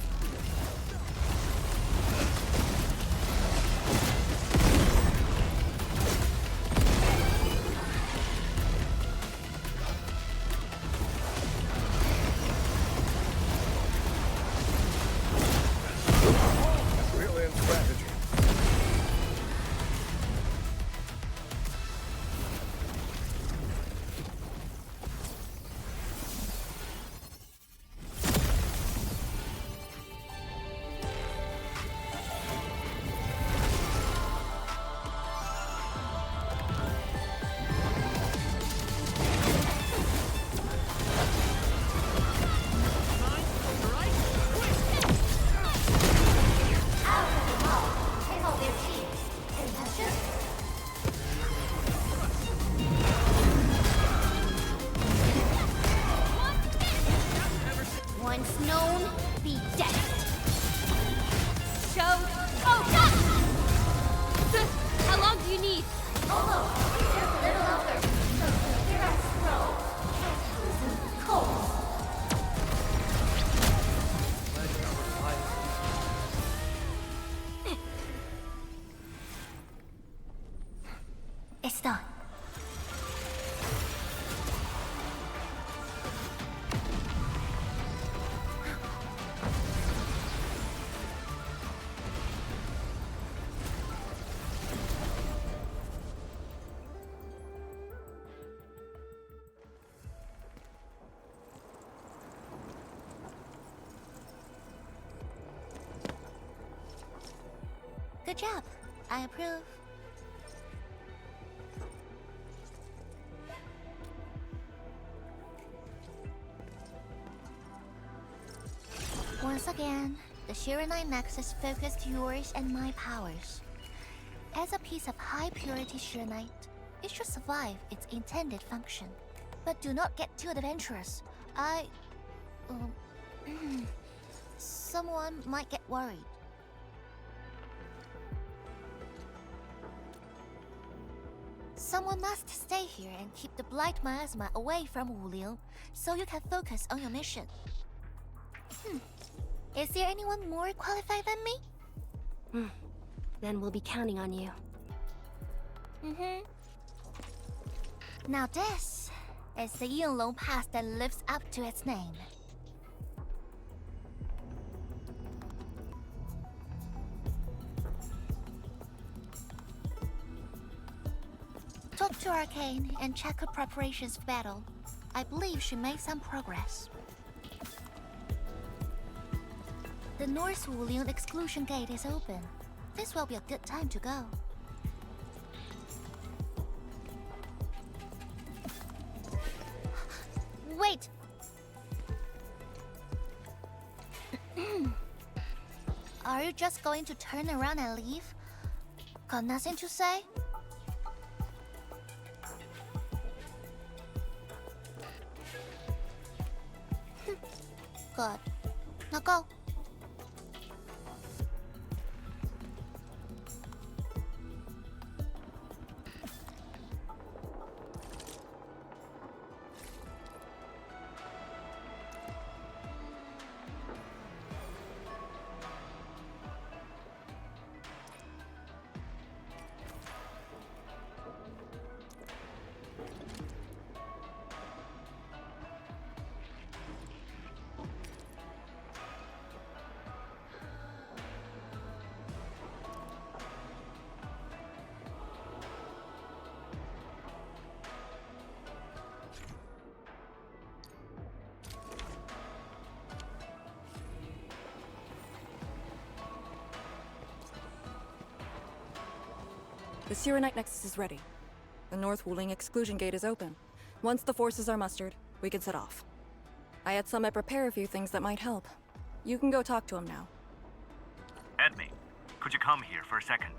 Speaker 10: Real-end strategy.
Speaker 2: Take all their cheeks. And that's just
Speaker 6: Once known, be dead. Show. Oh, God! How long do you need?
Speaker 2: although there's a little longer. So here I scroll. Cold. It's done.
Speaker 8: Good job. I approve. Once again, the Shiranite Nexus focused yours and my powers. As a piece of high-purity Shiranite, it should survive its intended function. But do not get too adventurous. So someone might get worried. Someone must stay here and keep the Blight Miasma away from Wuliu, so you can focus on your mission. Is there anyone more qualified than me?
Speaker 5: Then we'll be counting on you.
Speaker 8: Now this is the Yinglong Pass that lives up to its name. Talk to Arcane and check her preparations for battle. I believe she made some progress. The North Wulian exclusion gate is open. This will be a good time to go. Wait! Are you just going to turn around and leave? Got nothing to say? Good. Now go.
Speaker 1: The Syrenite Nexus is ready. The North Wuling exclusion gate is open. Once the forces are mustered, we can set off. I had Summit prepare a few things that might help. You can go talk to him now.
Speaker 9: Edme, could you come here for a second?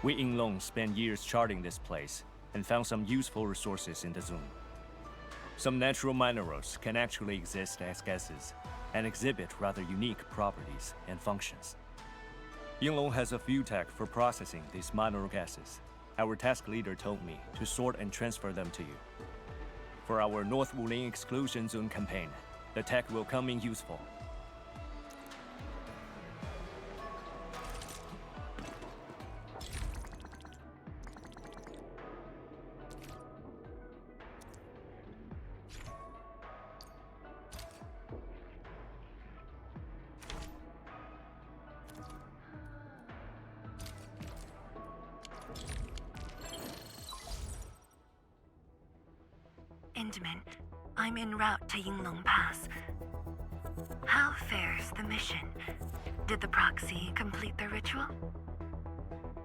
Speaker 9: We Yinglong spent years charting this place and found some useful resources in the zone. Some natural minerals can actually exist as gases and exhibit rather unique properties and functions. Yinglong has a few tech for processing these mineral gases. Our task leader told me to sort and transfer them to you. For our North Wuling Exclusion Zone campaign, the tech will come in useful.
Speaker 4: Indman, I'm en route to Yinglong Pass. How fares the mission? Did the proxy complete their ritual?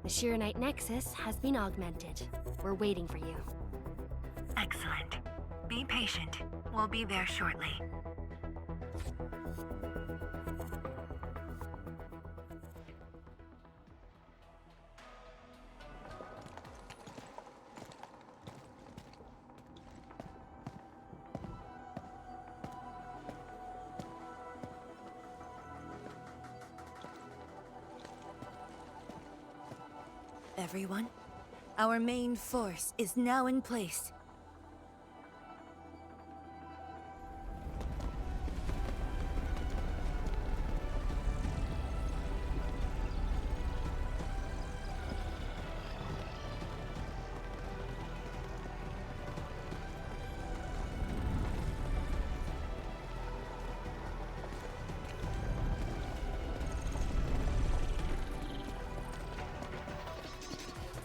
Speaker 5: The Shirenite Nexus has been augmented. We're waiting for you.
Speaker 4: Excellent. Be patient. We'll be there shortly. Everyone, our main force is now in place.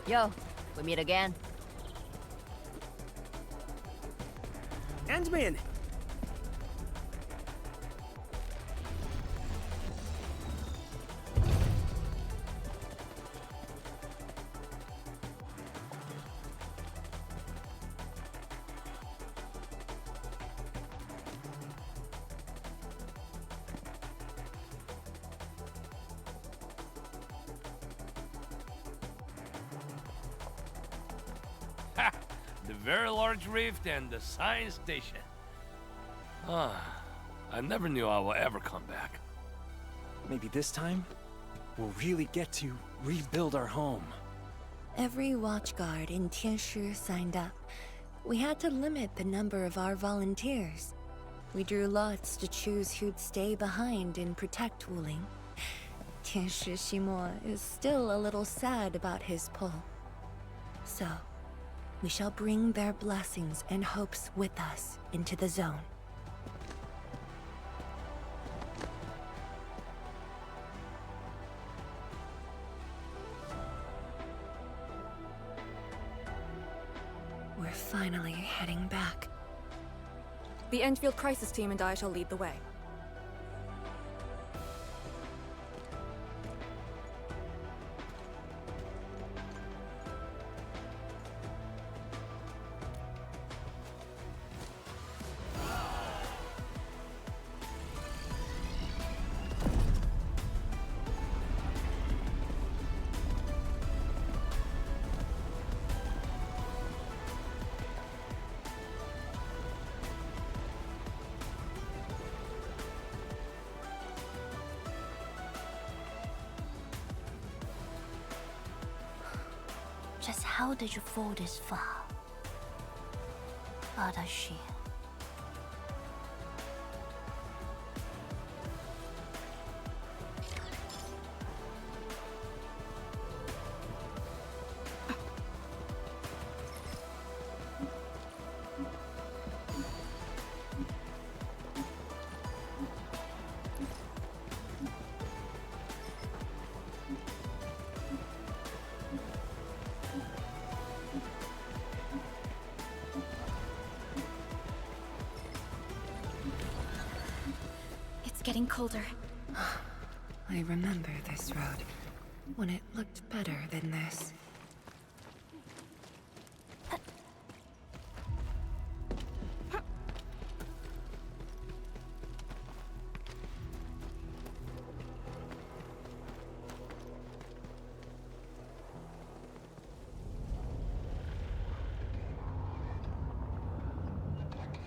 Speaker 12: Yo, we meet again.
Speaker 11: Endman!
Speaker 13: very large rift and the science station. I never knew I would ever come back.
Speaker 11: Maybe this time, we'll really get to rebuild our home.
Speaker 4: Every watchguard in Tianshi signed up. We had to limit the number of our volunteers. We drew lots to choose who'd stay behind and protect Wuling. Tianshi Ximo is still a little sad about his pull. So, we shall bring their blessings and hopes with us into the zone. We're finally heading back.
Speaker 1: The Endfield crisis team and I shall lead the way.
Speaker 8: Just how did you fall this far? Adashi.
Speaker 3: It's getting colder.
Speaker 4: I remember this road, when it looked better than this.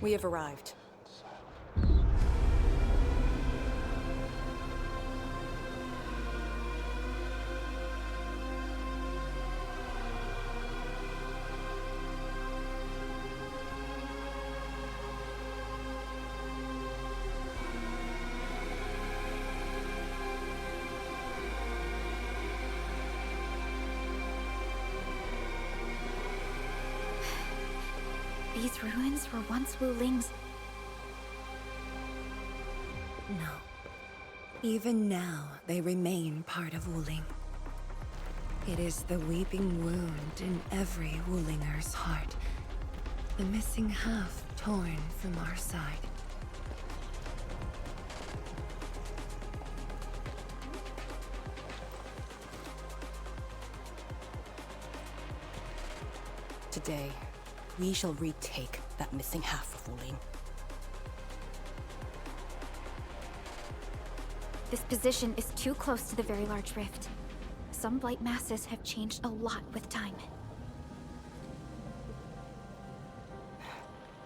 Speaker 1: We have arrived.
Speaker 3: These ruins were once Wuling's.
Speaker 4: No. Even now, they remain part of Wuling. It is the weeping wound in every Wulinger's heart. The missing half torn from our side.
Speaker 1: Today, we shall retake that missing half of Wuling.
Speaker 3: This position is too close to the very large rift. Some blight masses have changed a lot with time.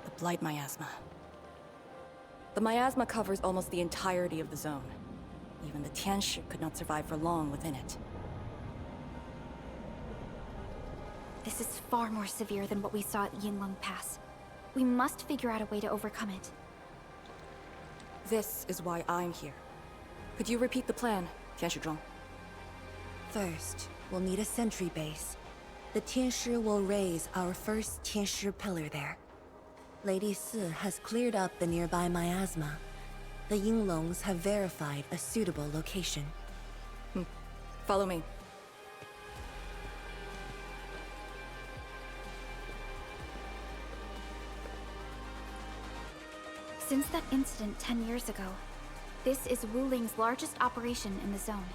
Speaker 1: The Blight Miasma. The miasma covers almost the entirety of the zone. Even the Tianshi could not survive for long within it.
Speaker 3: This is far more severe than what we saw at Yinlong Pass. We must figure out a way to overcome it.
Speaker 1: This is why I'm here. Could you repeat the plan, Tianshi?
Speaker 4: First, we'll need a sentry base. The Tianshi will raise our first Tianshi pillar there. Lady Si has cleared up the nearby miasma. The Yinglongs have verified a suitable location.
Speaker 1: Follow me.
Speaker 3: Since that incident 10 years ago, this is Wuling's largest operation in the zone.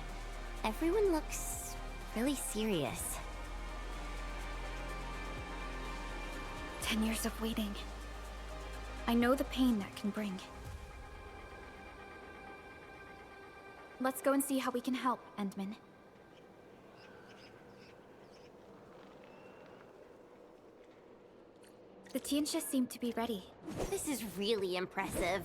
Speaker 6: Everyone looks really serious.
Speaker 3: 10 years of waiting. I know the pain that can bring. Let's go and see how we can help, Endman. The Tianxia seem to be ready.
Speaker 6: This is really impressive.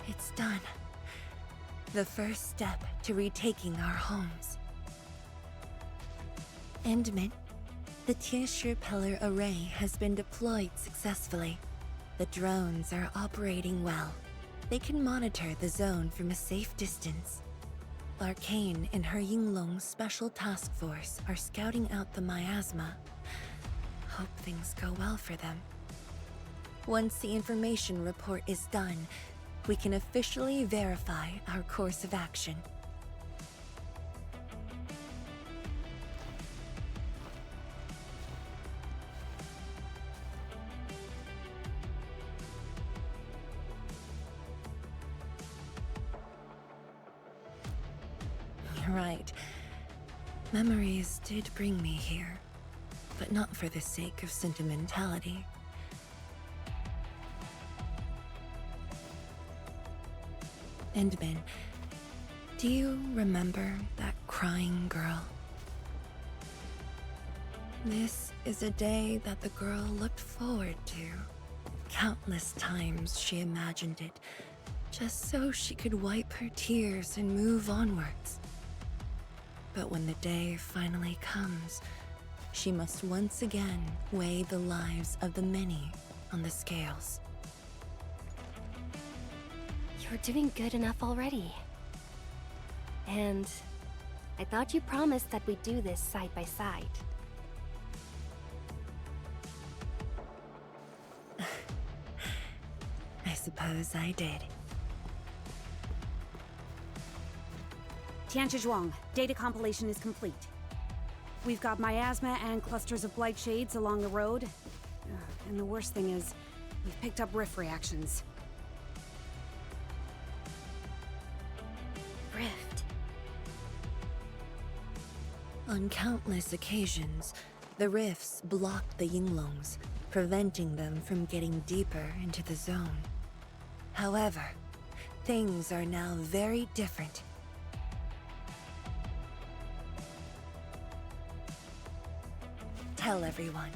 Speaker 4: It's done. The first step to retaking our homes. Endman, the Tianxia Pillar Array has been deployed successfully. The drones are operating well. They can monitor the zone from a safe distance. Arcane and her Yinglong Special Task Force are scouting out the miasma. Hope things go well for them. Once the information report is done, we can officially verify our course of action. You're right. Memories did bring me here, but not for the sake of sentimentality. Endman, do you remember that crying girl? This is a day that the girl looked forward to. Countless times she imagined it, just so she could wipe her tears and move onwards. But when the day finally comes, she must once again weigh the lives of the many on the scales.
Speaker 5: You're doing good enough already. And I thought you promised that we'd do this side by side.
Speaker 4: I suppose I did.
Speaker 14: Tianxia Zhuang, data compilation is complete. We've got miasma and clusters of blight shades along the road. And the worst thing is, we've picked up rift reactions.
Speaker 3: Rift.
Speaker 4: On countless occasions, the rifts blocked the Yinglongs, preventing them from getting deeper into the zone. However, things are now very different. Tell everyone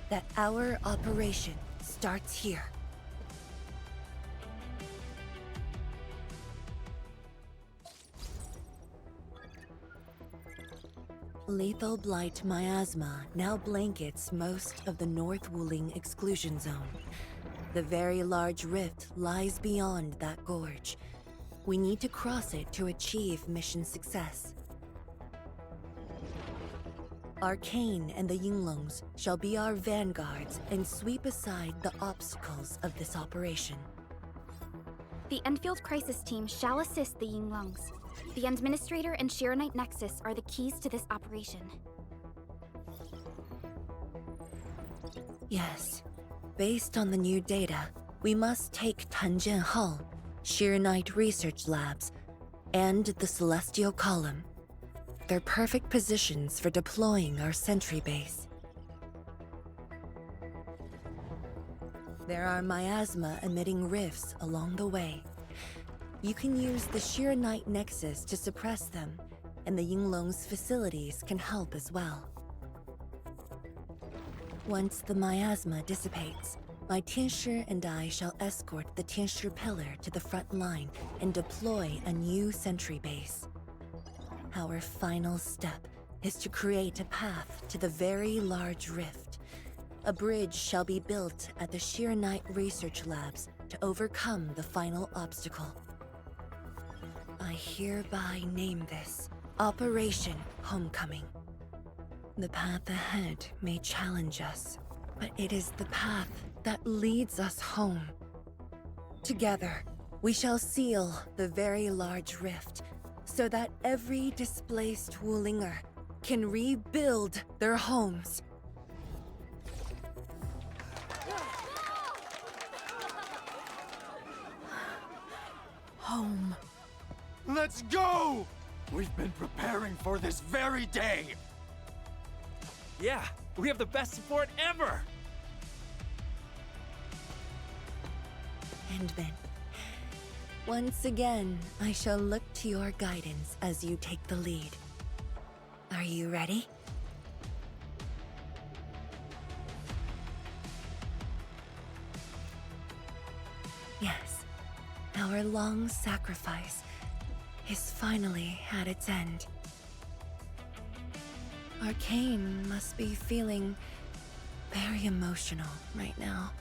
Speaker 4: that our operation starts here. Lethal blight miasma now blankets most of the North Wuling exclusion zone. The very large rift lies beyond that gorge. We need to cross it to achieve mission success. Arcane and the Yinglongs shall be our vanguards and sweep aside the obstacles of this operation.
Speaker 3: The Endfield Crisis Team shall assist the Yinglongs. The Administrator and Shiranite Nexus are the keys to this operation.
Speaker 4: Yes. Based on the new data, we must take Tanjian Hall, Shiranite Research Labs, and the Celestial Column. They're perfect positions for deploying our sentry base. There are miasma-emitting rifts along the way. You can use the Shiranite Nexus to suppress them, and the Yinglong's facilities can help as well. Once the miasma dissipates, my Tianxia and I shall escort the Tianxia Pillar to the front line and deploy a new sentry base. Our final step is to create a path to the very large rift. A bridge shall be built at the Shiranite Research Labs to overcome the final obstacle. I hereby name this Operation Homecoming. The path ahead may challenge us, but it is the path that leads us home. Together, We shall seal the very large rift so that every displaced Wulinger can rebuild their homes.
Speaker 15: Home. Let's go! We've been preparing for this very day!
Speaker 11: Yeah, we have the best support ever!
Speaker 4: And then, once again, I shall look to your guidance as you take the lead. Are you ready? Yes, our long sacrifice is finally at its end. Arcane must be feeling very emotional right now.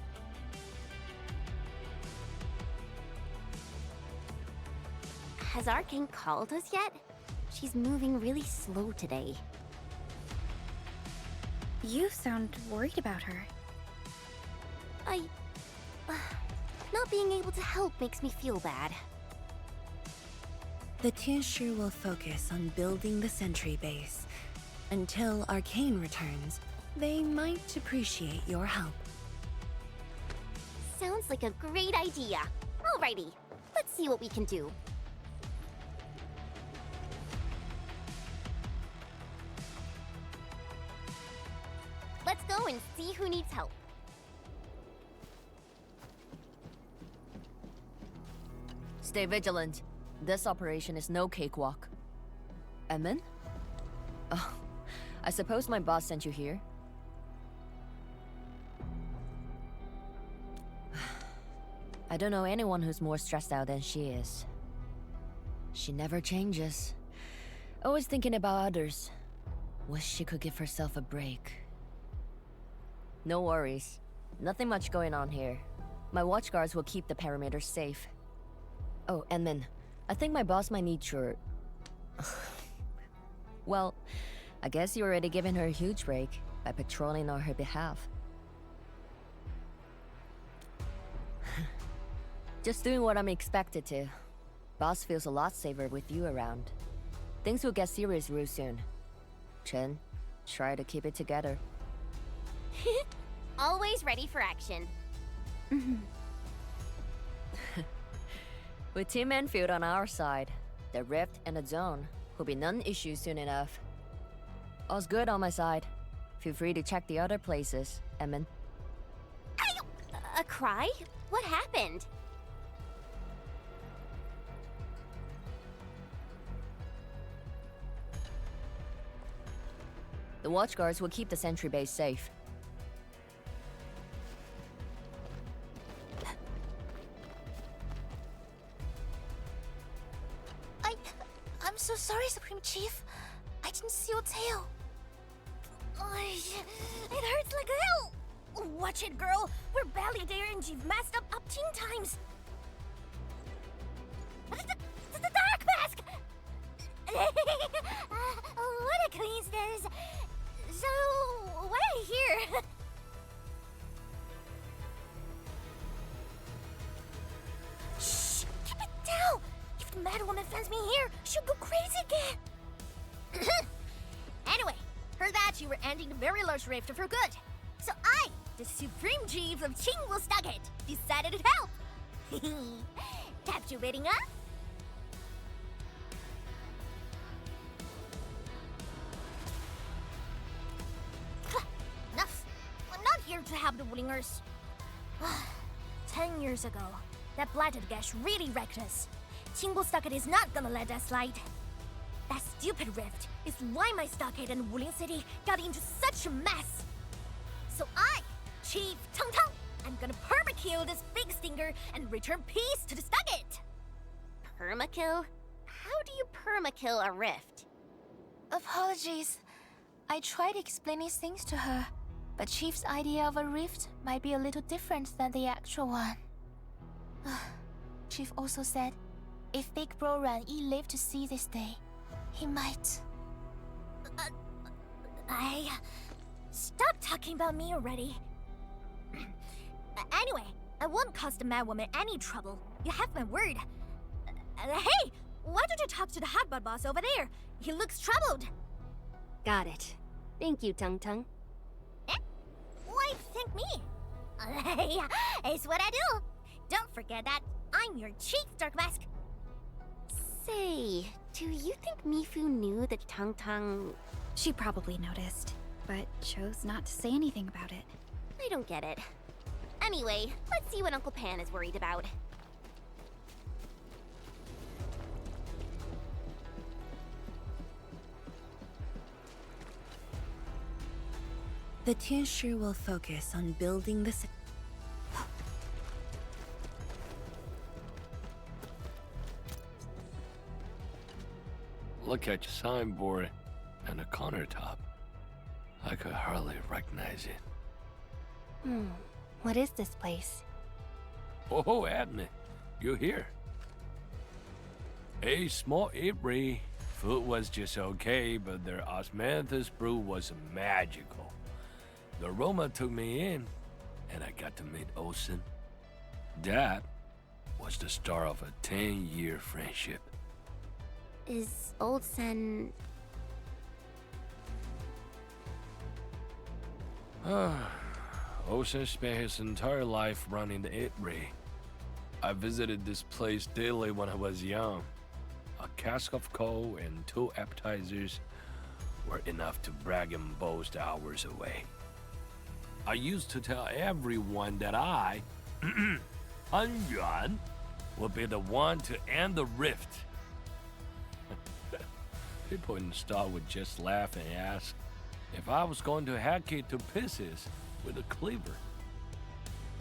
Speaker 6: Has Arkane called us yet? She's moving really slow today.
Speaker 3: You sound worried about her.
Speaker 6: Not being able to help makes me feel bad.
Speaker 4: The Tinshu will focus on building the sentry base. Until Arcane returns, they might appreciate your help.
Speaker 6: Sounds like a great idea. Alrighty, let's see what we can do. Let's go and see who needs help.
Speaker 12: Stay vigilant. This operation is no cakewalk. Emin? Oh, I suppose my boss sent you here? I don't know anyone who's more stressed out than she is. She never changes. Always thinking about others. Wish she could give herself a break. No worries. Nothing much going on here. My watchguards will keep the perimeter safe. Oh, and then, I think my boss might need your... Well, I guess you're already giving her a huge break by patrolling on her behalf. Just doing what I'm expected to. Boss feels a lot safer with you around. Things will get serious real soon. Chen, try to keep it together.
Speaker 6: Always ready for action.
Speaker 12: With Team Endfield on our side, the rift and the zone will be non-issue soon enough. All's good on my side. Feel free to check the other places, Emin.
Speaker 6: A cry? What happened?
Speaker 12: The watchguards will keep the sentry base safe.
Speaker 8: I'm so sorry, Supreme Chief. I didn't see your tail. It hurts like hell. Watch it, girl. We're barely there and you've messed up 10 times. The dark mask! What a coincidence. So, why are you here? Shh! Keep it down! If the Mad Woman finds me here, she'll go crazy again! Anyway, heard that you were ending the very large rift for good. So I, the Supreme Chief of Chingwell-Stucket, decided to help! Captivating us? Enough! I'm not here to help the Wulingers. 10 years ago, that blighted gash really wrecked us. Chingwell-Stucket is not gonna let that slide. That stupid rift is why my stockade and Wuling City got into such a mess. So I, Chief Tong Tong, I'm gonna permakill this big stinker and return peace to the stockade.
Speaker 6: Permakill? How do you permakill a rift?
Speaker 8: Apologies. I tried explaining things to her, but Chief's idea of a rift might be a little different than the actual one. Chief also said, if Big Bro Ran Yi lived to see this day, he might... Stop talking about me already. Anyway, I won't cause the Mad Woman any trouble.
Speaker 2: You have my word. Hey! Why don't you talk to the hotbot boss over there? He looks troubled.
Speaker 5: Got it. Thank you, Tung Tung.
Speaker 8: Why thank me? It's what I do. Don't forget that I'm your chief, Dark Mask.
Speaker 6: Say, do you think Mifu knew that Tung Tung...
Speaker 3: She probably noticed, but chose not to say anything about it.
Speaker 6: I don't get it. Anyway, let's see what Uncle Pan is worried about.
Speaker 4: The Tinshu will focus on building the...
Speaker 13: Look at your signboard and the countertop. I could hardly recognize it.
Speaker 5: What is this place?
Speaker 13: Oh, Admin, you're here. A small apiary. Food was just okay, but their osmanthus brew was magical. The aroma took me in, and I got to meet Olsen. That was the start of a 10-year friendship.
Speaker 6: Is Old Sen...
Speaker 13: Olsen spent his entire life running the apiary. I visited this place daily when I was young. A cask of coal and 2 appetizers were enough to brag and boast hours away. I used to tell everyone that I, Han Yuan, would be the one to end the rift. People in the store would just laugh and ask if I was going to hack it to pieces with a cleaver.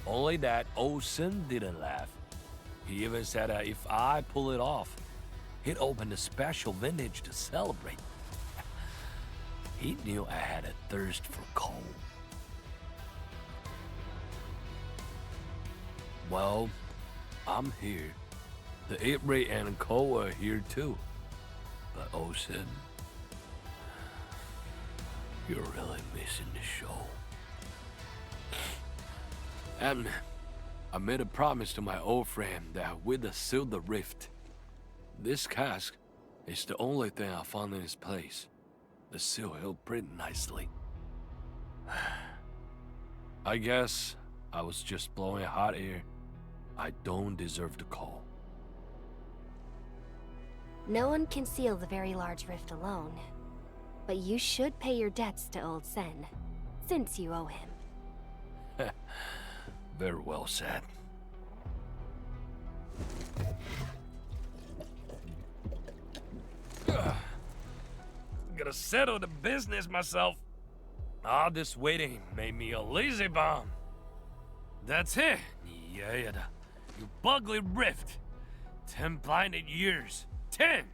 Speaker 13: Only that Olsen didn't laugh. He even said that if I pull it off, he'd open a special vintage to celebrate. He knew I had a thirst for coal. Well, I'm here. The apiary and coal are here too. But Olsen, you're really missing the show. And I made a promise to my old friend that we'd seal the rift. This cask is the only thing I found in this place. The seal held pretty nicely. I guess I was just blowing hot air. I don't deserve the coal.
Speaker 5: No one can seal the very large rift alone. But you should pay your debts to Old Sen, since you owe him.
Speaker 13: Very well said. Gotta settle the business myself. All this waiting made me a lazy bum. That's it. Yeah, you ugly rift. 10 blinded years. 10.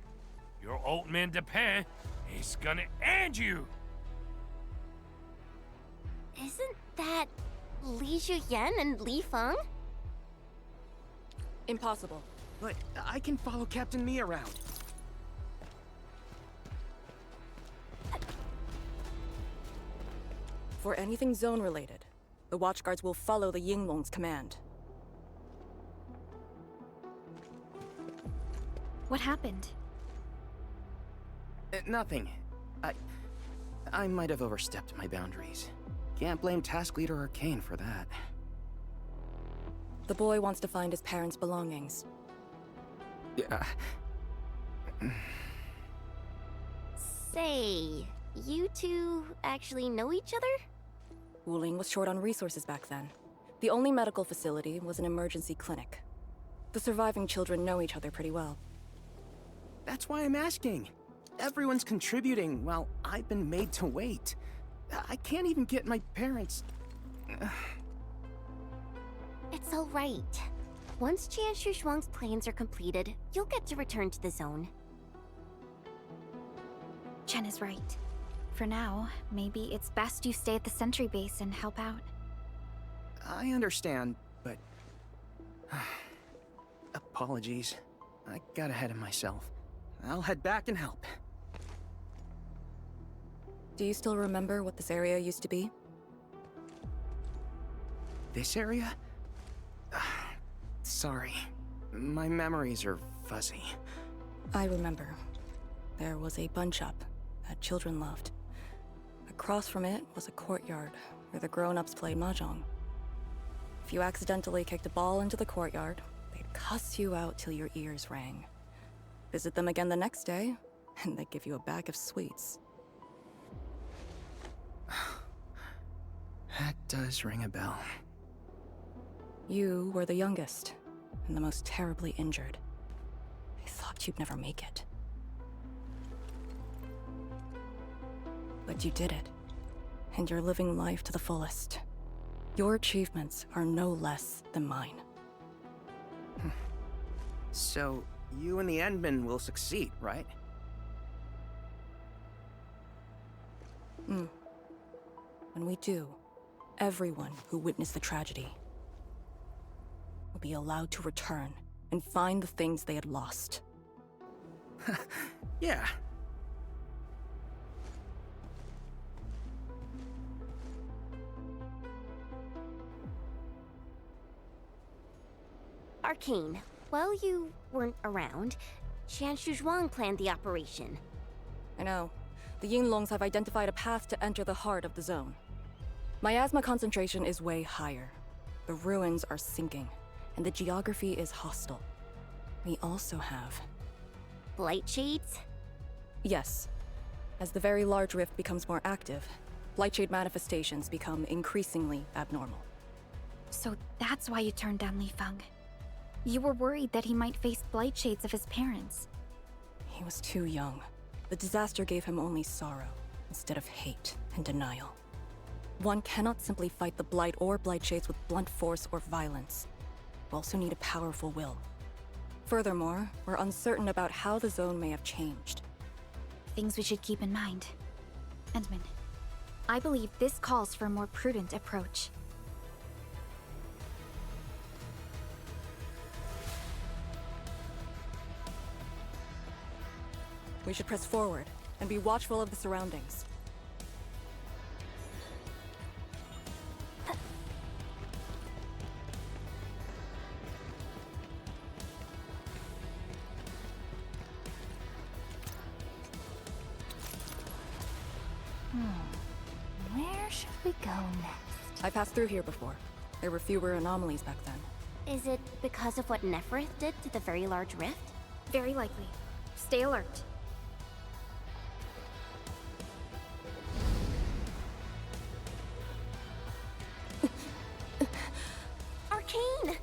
Speaker 13: Your old man Japan is gonna end you.
Speaker 6: Isn't that Li Juyen and Li Feng?
Speaker 11: Impossible. But I can follow Captain Mi around.
Speaker 1: For anything zone-related, the Watchguards will follow the Yinglong's command.
Speaker 3: What happened?
Speaker 11: Nothing. I might have overstepped my boundaries. Can't blame Task Leader Arcane for that.
Speaker 1: The boy wants to find his parents' belongings.
Speaker 11: Yeah.
Speaker 6: Say, you two actually know each other?
Speaker 1: Wuling was short on resources back then. The only medical facility was an emergency clinic. The surviving children know each other pretty well.
Speaker 11: That's why I'm asking. Everyone's contributing while I've been made to wait. I can't even get my parents...
Speaker 6: It's all right. Once Jian Shuxuang's plans are completed, you'll get to return to the zone.
Speaker 3: Chen is right. For now, maybe it's best you stay at the sentry base and help out.
Speaker 11: I understand, but... Apologies. I got ahead of myself. I'll head back and help.
Speaker 1: Do you still remember what this area used to be?
Speaker 11: This area? Sorry. My memories are fuzzy.
Speaker 1: I remember. There was a bun shop that children loved. Across from it was a courtyard where the grown-ups played mahjong. If you accidentally kicked a ball into the courtyard, they'd cuss you out till your ears rang. Visit them again the next day, and they'd give you a bag of sweets.
Speaker 11: That does ring a bell.
Speaker 1: You were the youngest, and the most terribly injured. I thought you'd never make it. But you did it, and you're living life to the fullest. Your achievements are no less than mine.
Speaker 11: So, you and the Endmen will succeed, right?
Speaker 1: When we do, everyone who witnessed the tragedy will be allowed to return and find the things they had lost.
Speaker 11: Yeah.
Speaker 6: Arcane, while you weren't around, Qian Shuzhuang planned the operation.
Speaker 1: I know. The Yinglongs have identified a path to enter the heart of the zone. Miasma concentration is way higher. The ruins are sinking, and the geography is hostile. We also have...
Speaker 6: Blight shades?
Speaker 1: Yes. As the very large rift becomes more active, Blightshade manifestations become increasingly abnormal.
Speaker 3: So that's why you turned down Li Feng. You were worried that he might face blight shades of his parents.
Speaker 1: He was too young. The disaster gave him only sorrow, instead of hate and denial. One cannot simply fight the Blight or Blightshades with blunt force or violence. You also need a powerful will. Furthermore, we're uncertain about how the zone may have changed.
Speaker 3: Things we should keep in mind. Endman, I believe this calls for a more prudent approach.
Speaker 1: We should press forward and be watchful of the surroundings.
Speaker 8: Where should we go next?
Speaker 1: I passed through here before. There were fewer anomalies back then.
Speaker 6: Is it because of what Neferith did to the very large rift?
Speaker 3: Very likely. Stay alert.
Speaker 6: Arcane!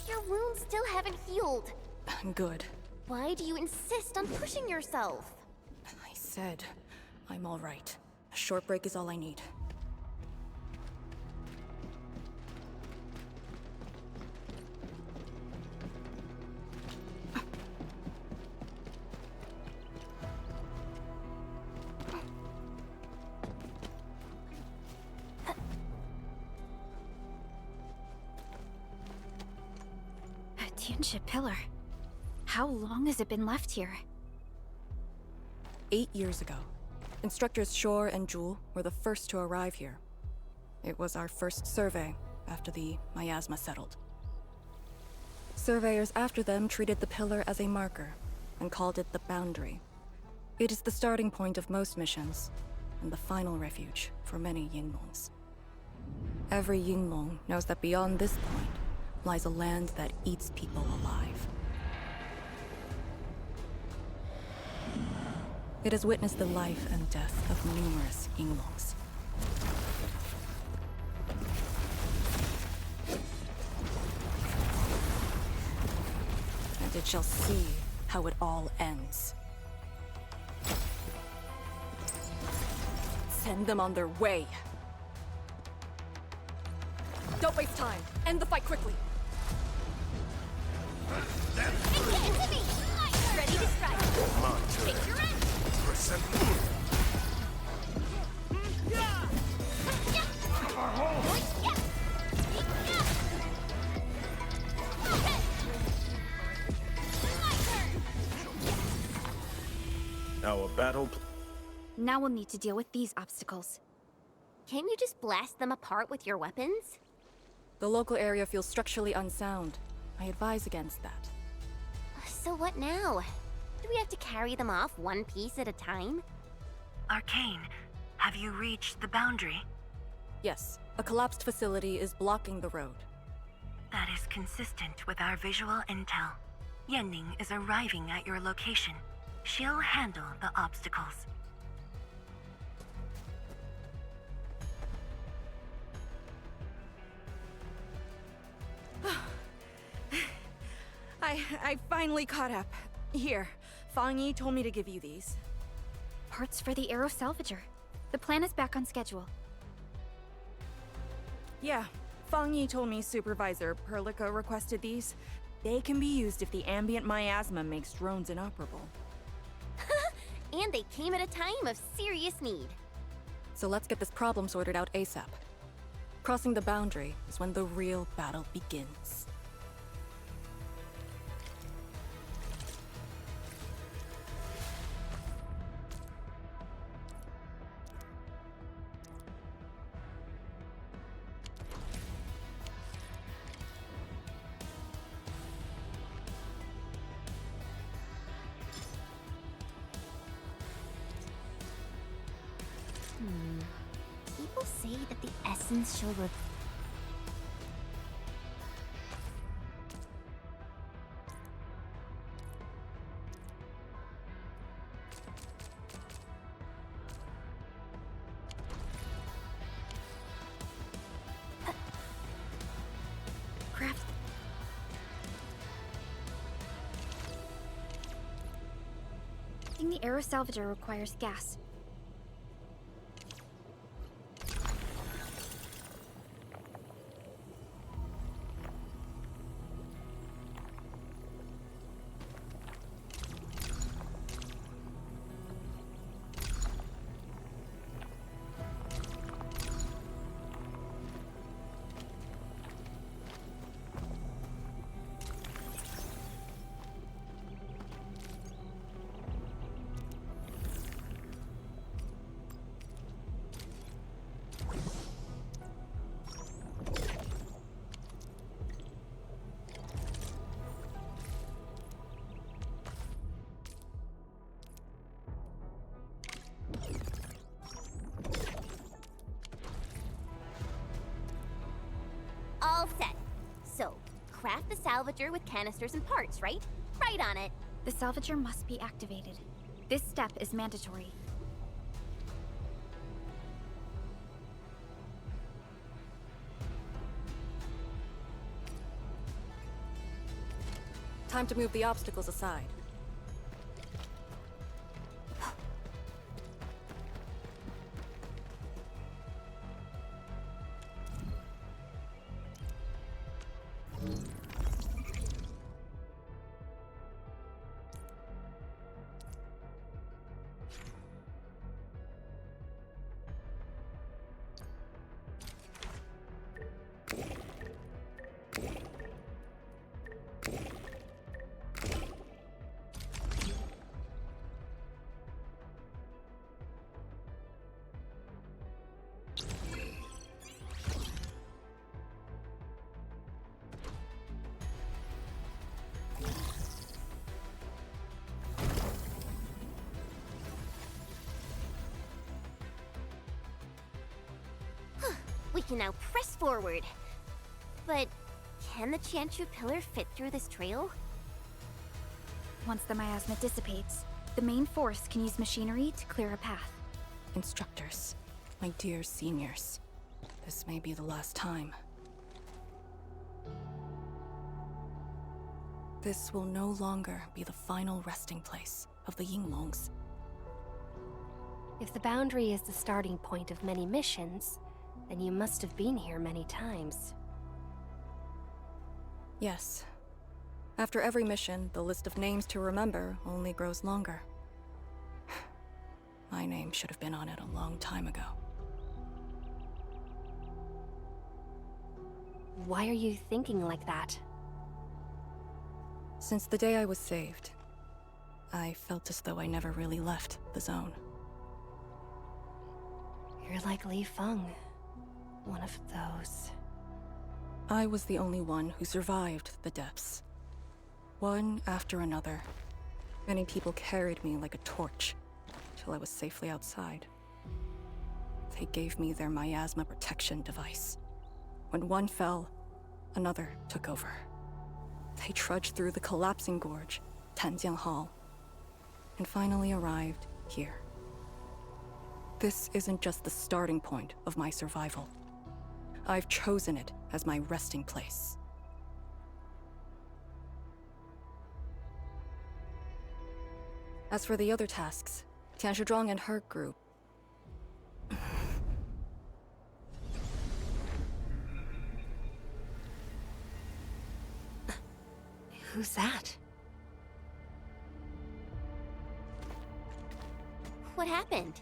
Speaker 6: Your wounds still haven't healed.
Speaker 1: I'm good.
Speaker 6: Why do you insist on pushing yourself?
Speaker 1: I said, I'm all right. A short break is all I need.
Speaker 3: A Tianxia pillar. How long has it been left here?
Speaker 1: 8 years ago. Instructors Shore and Jewel were the first to arrive here. It was our first survey after the miasma settled. Surveyors after them treated the pillar as a marker and called it the boundary. It is the starting point of most missions and the final refuge for many Yinglongs. Every Yinglong knows that beyond this point lies a land that eats people alive. It has witnessed the life and death of numerous Yinglongs. And it shall see how it all ends. Send them on their way. Don't waste time. End the fight quickly.
Speaker 6: Ready to strike. Take your end.
Speaker 10: Our battle...
Speaker 3: Now we'll need to deal with these obstacles.
Speaker 6: Can't you just blast them apart with your weapons?
Speaker 1: The local area feels structurally unsound. I advise against that.
Speaker 6: So what now? Do we have to carry them off one piece at a time?
Speaker 4: Arcane, have you reached the boundary?
Speaker 1: Yes, a collapsed facility is blocking the road.
Speaker 4: That is consistent with our visual intel. Yenning is arriving at your location. She'll handle the obstacles.
Speaker 14: I finally caught up. Here, Fang Yi told me to give you these.
Speaker 3: Parts for the Aero Salvager. The plan is back on schedule.
Speaker 14: Yeah, Fang Yi told me Supervisor Perlica requested these. They can be used if the ambient miasma makes drones inoperable.
Speaker 6: And they came at a time of serious need.
Speaker 1: So let's get this problem sorted out ASAP. Crossing the boundary is when the real battle begins.
Speaker 6: People say that the essence shall
Speaker 3: Craft. Crafting the Aero Salvager requires gas.
Speaker 6: all set. So, craft the salvager with canisters and parts, right? Right on it.
Speaker 3: The salvager must be activated. This step is mandatory.
Speaker 1: Time to move the obstacles aside.
Speaker 6: We can now press forward. But can the Chantru pillar fit through this trail?
Speaker 3: Once the miasma dissipates, the main force can use machinery to clear a path.
Speaker 1: Instructors, my dear seniors, this may be the last time. This will no longer be the final resting place of the Yinglongs.
Speaker 5: If the boundary is the starting point of many missions, then you must have been here many times.
Speaker 1: Yes. After every mission, the list of names to remember only grows longer. My name should have been on it a long time ago.
Speaker 5: Why are you thinking like that?
Speaker 1: Since the day I was saved, I felt as though I never really left the zone.
Speaker 5: You're like Li Feng. One of those.
Speaker 1: I was the only one who survived the depths. one after another. Many people carried me like a torch, till I was safely outside. They gave me their miasma protection device. When one fell, another took over. They trudged through the collapsing gorge, Tanjiang Hall, and finally arrived here. This isn't just the starting point of my survival. I've chosen it as my resting place. As for the other tasks, Tian Shizhuang and her group...
Speaker 5: Who's that?
Speaker 6: What happened?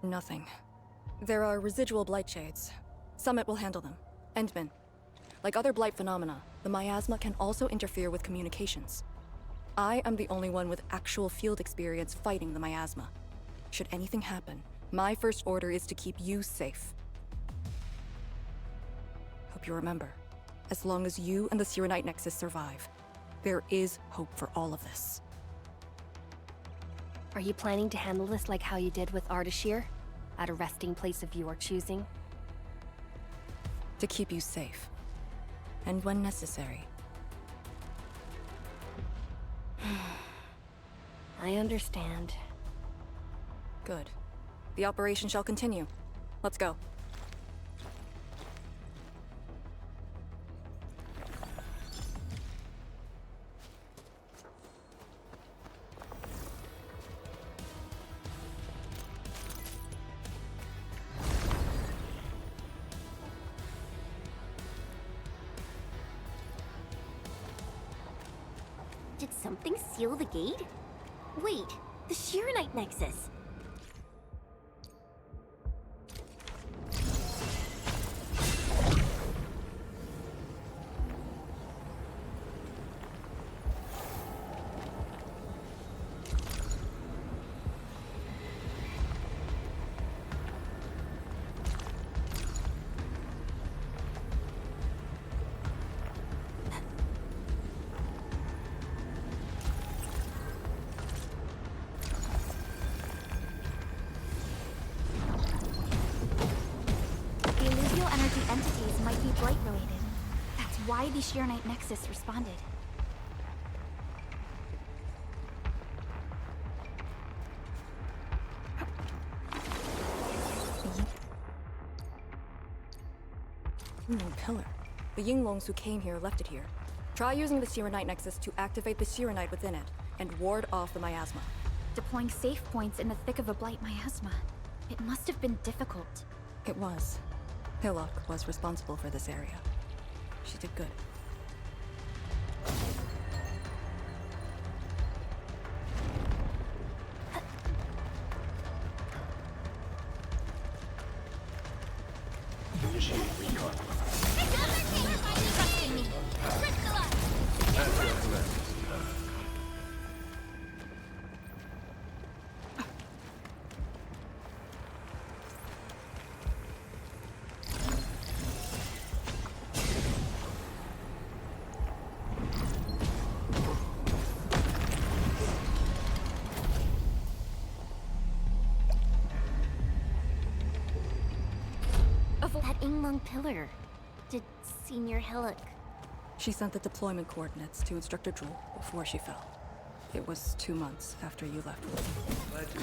Speaker 1: Nothing. There are residual blight shades. Summit will handle them. Endman. Like other blight phenomena, the miasma can also interfere with communications. I am the only one with actual field experience fighting the miasma. Should anything happen, my first order is to keep you safe. Hope you remember, as long as you and the Sirenite Nexus survive, there is hope for all of this.
Speaker 5: Are you planning to handle this like how you did with Ardashir? At a resting place of your choosing?
Speaker 1: To keep you safe. And when necessary.
Speaker 5: I understand.
Speaker 1: Good. The operation shall continue. Let's go.
Speaker 6: Did something seal the gate? Wait, the Shirenite Nexus.
Speaker 3: Entities might be blight-related. That's why the Shirenite Nexus responded.
Speaker 1: Pillar. The Yinglongs who came here left it here. Try using the Sirenite Nexus to activate the Sirenite within it and ward off the miasma.
Speaker 3: Deploying safe points in the thick of a blight miasma. It must have been difficult.
Speaker 1: It was. Hillock was responsible for this area. She did good.
Speaker 2: Initiate recon. Trusting me.
Speaker 6: That Inglong pillar. Did Senior Hillock...
Speaker 1: She sent the deployment coordinates to Instructor Drool before she fell. It was 2 months after you left with me.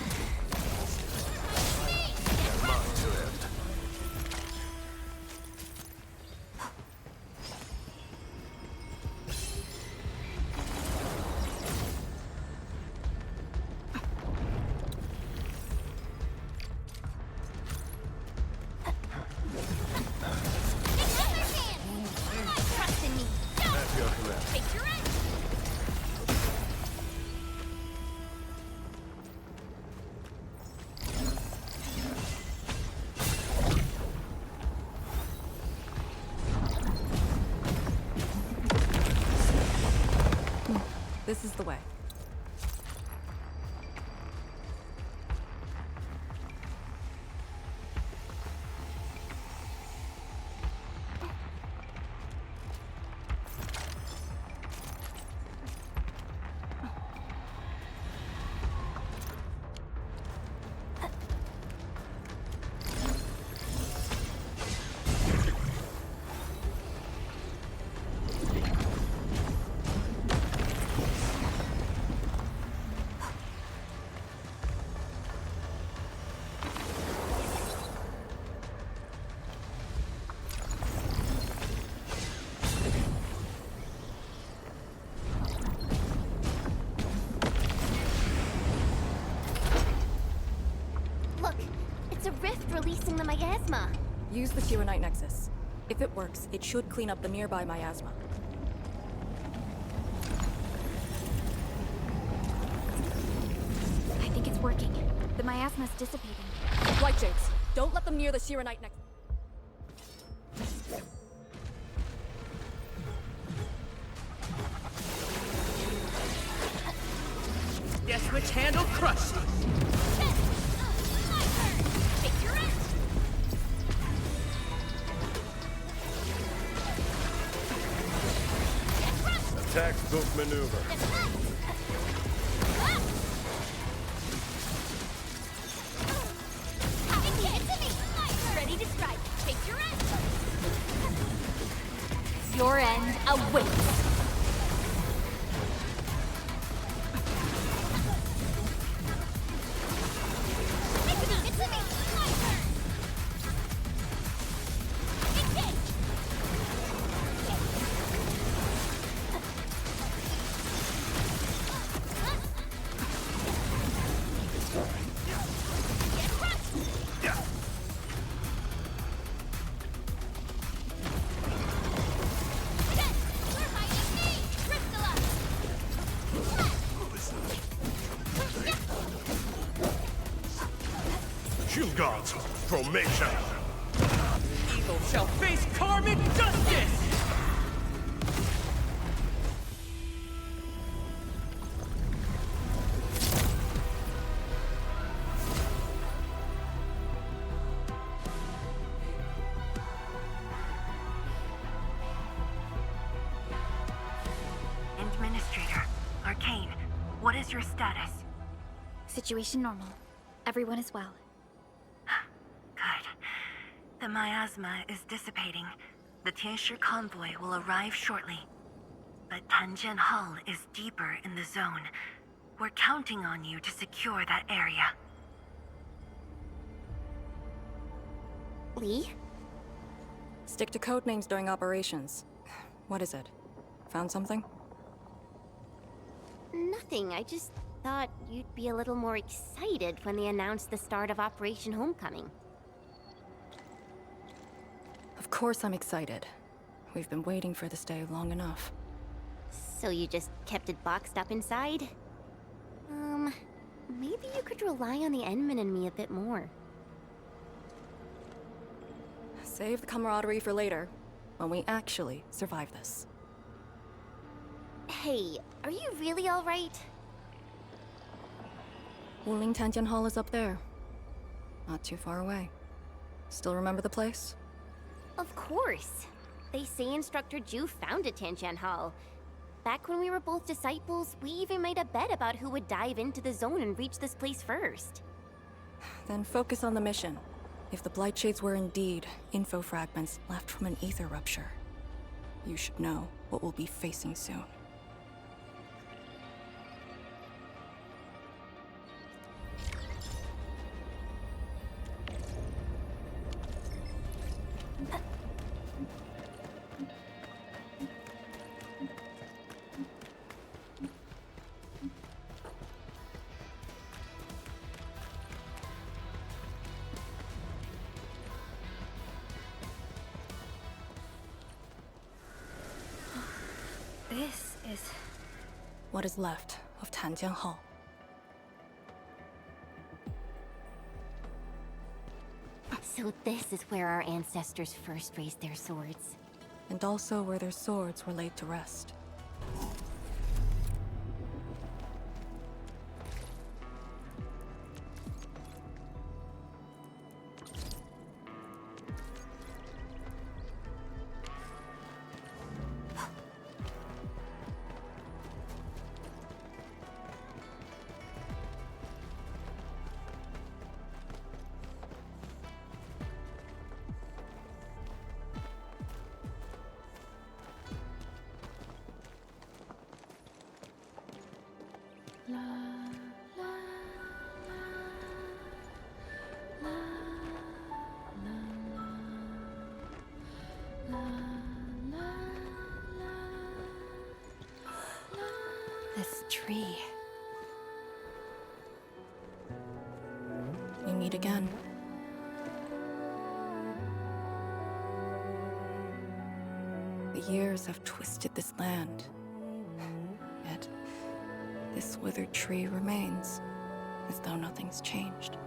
Speaker 1: This is the way.
Speaker 6: releasing the miasma.
Speaker 1: Use the Sirenite Nexus. If it works, it should clean up the nearby miasma.
Speaker 3: I think it's working. The miasma's dissipating.
Speaker 1: Light Shades, don't let them near the Sirenite Nexus.
Speaker 11: Guess which hand'll crush you?
Speaker 10: Textbook maneuver.
Speaker 6: Ready to strike. Take your end. Your end awaits.
Speaker 10: Shield guards, formation.
Speaker 11: Evil shall face karmic justice!
Speaker 4: Administrator, Arcane, what is your status?
Speaker 3: Situation normal. Everyone is well.
Speaker 4: Good. The miasma is dissipating. The Tianshi convoy will arrive shortly. But Tanjian Hall is deeper in the zone. We're counting on you to secure that area.
Speaker 6: Lee?
Speaker 1: Stick to code names during operations. What is it? Found something?
Speaker 6: Nothing. I just thought you'd be a little more excited when they announced the start of Operation Homecoming.
Speaker 1: Of course I'm excited. We've been waiting for this day long enough.
Speaker 6: So you just kept it boxed up inside? Maybe you could rely on the Endman and me a bit more.
Speaker 1: Save the camaraderie for later, when we actually survive this.
Speaker 6: Hey, are you really alright?
Speaker 1: Wuling Tanjian Hall is up there. Not too far away. Still remember the place?
Speaker 6: Of course. They say Instructor Ju founded Tanjian Hall. Back when we were both disciples, we even made a bet about who would dive into the zone and reach this place first.
Speaker 1: Then focus on the mission. If the Blight Shades were indeed info fragments left from an ether rupture, you should know what we'll be facing soon.
Speaker 3: This is...
Speaker 1: what is left of Tanjian Hall.
Speaker 6: So this is where our ancestors first raised their swords.
Speaker 1: And also where their swords were laid to rest. This tree. You meet again. years have twisted this land. Yet, this withered tree remains, as though nothing's changed.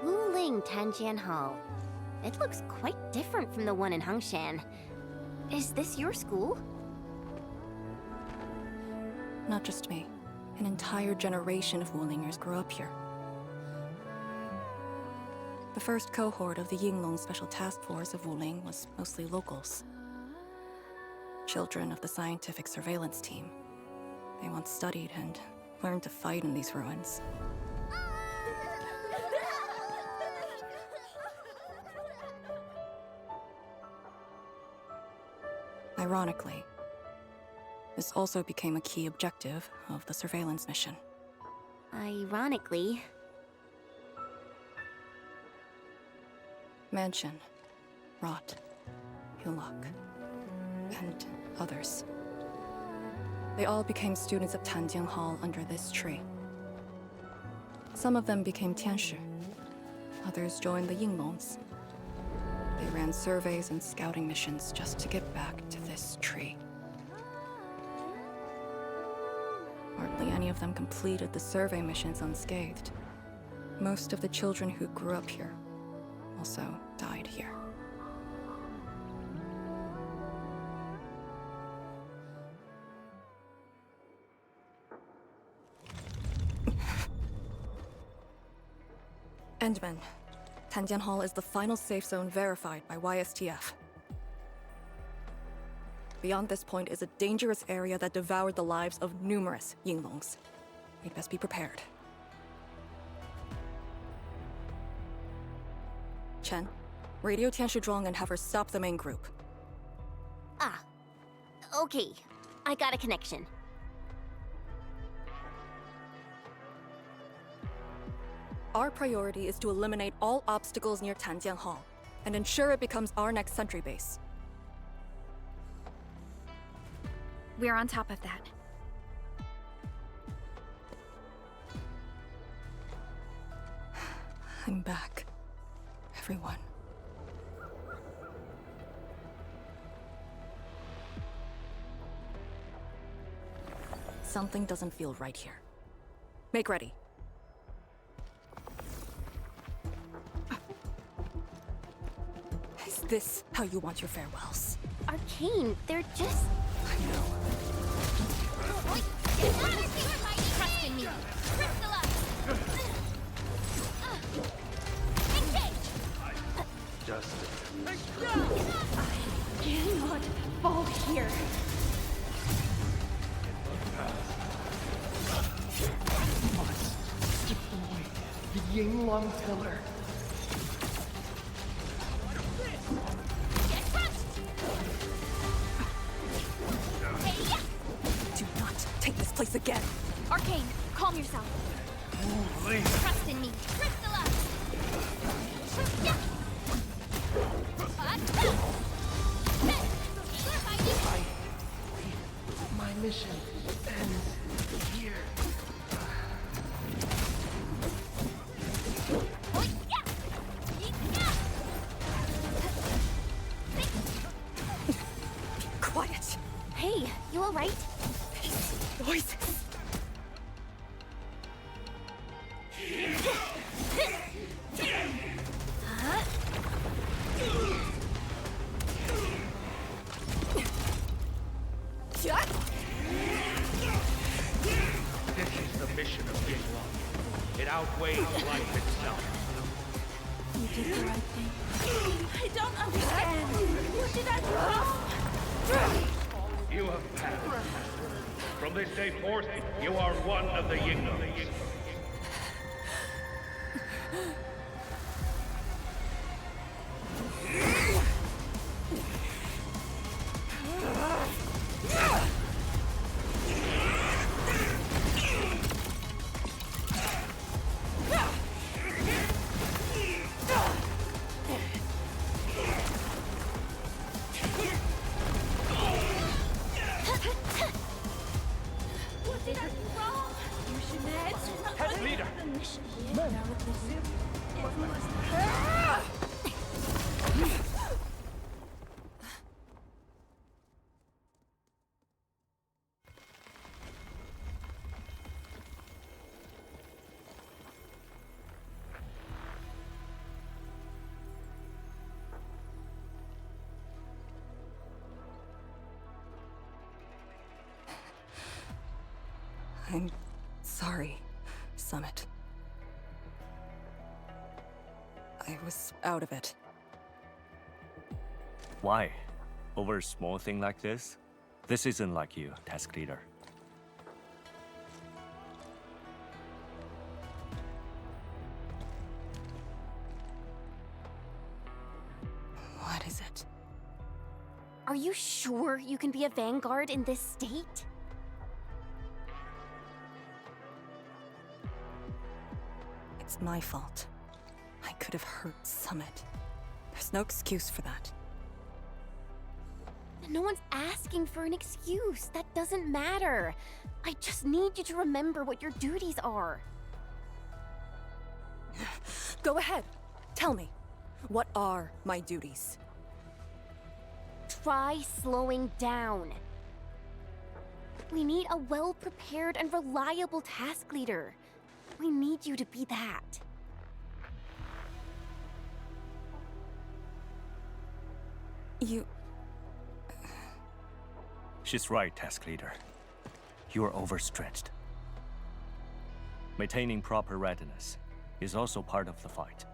Speaker 6: Wuling Tanjian Hall. It looks quite different from the one in Hangshan. Is this your school?
Speaker 1: Not just me. An entire generation of Wulingers grew up here. The first cohort of the Yinglong Special Task Force of Wuling was mostly locals. Children of the scientific surveillance team. They once studied and learned to fight in these ruins. Ironically, this also became a key objective of the surveillance mission.
Speaker 6: Ironically.
Speaker 1: Mansion, Rot, Hillock, and others. They all became students of Tanjian Hall under this tree. Some of them became Tianshi. Others joined the Yinglongs. They ran surveys and scouting missions just to get back to this tree. Hardly any of them completed the survey missions unscathed. Most of the children who grew up here also died here. Endman, Tanjian Hall is the final safe zone verified by YSTF. Beyond this point is a dangerous area that devoured the lives of numerous Yinglongs. We'd best be prepared. Chen, radio Tianshi Zhuang and have her stop the main group.
Speaker 6: Ah. Okay. I got a connection.
Speaker 1: Our priority is to eliminate all obstacles near Tanjian Hall and ensure it becomes our next sentry base.
Speaker 3: We're on top of that.
Speaker 1: I'm back. Everyone. Something doesn't feel right here. Make ready. Is this how you want your farewells?
Speaker 6: Arcane, they're just...
Speaker 1: I know.
Speaker 2: Trust in me. Crystallize. Engage.
Speaker 15: Justice.
Speaker 2: I cannot fall here.
Speaker 15: Must destroy the Yinglong pillar.
Speaker 1: Do not take this place again.
Speaker 2: Arcane, calm yourself.
Speaker 15: Holy.
Speaker 2: Trust in me. Crystallize. Yeah.
Speaker 15: My mission ends here.
Speaker 1: Quiet.
Speaker 6: Hey, you alright?
Speaker 1: Voices.
Speaker 16: This is the mission of Yinglong. It outweighs life itself.
Speaker 2: You did the right thing. I don't understand. What did I do?
Speaker 16: You have passed. From this day forth, you are one of the Yinglongs.
Speaker 2: What did I do wrong? You should answer
Speaker 16: Head leader!
Speaker 2: the mission.
Speaker 1: I'm sorry, Summit. I was out of it.
Speaker 9: Why? Over a small thing like this? This isn't like you, task leader.
Speaker 1: What is it?
Speaker 6: Are you sure you can be a vanguard in this state?
Speaker 1: It's my fault. I could have hurt Summit. There's no excuse for that.
Speaker 6: No one's asking for an excuse. That doesn't matter. I just need you to remember what your duties are.
Speaker 1: Go ahead. Tell me. What are my duties?
Speaker 6: Try slowing down. We need a well-prepared and reliable task leader. We need you to be that.
Speaker 1: You...
Speaker 9: She's right, task leader. You are overstretched. Maintaining proper readiness is also part of the fight.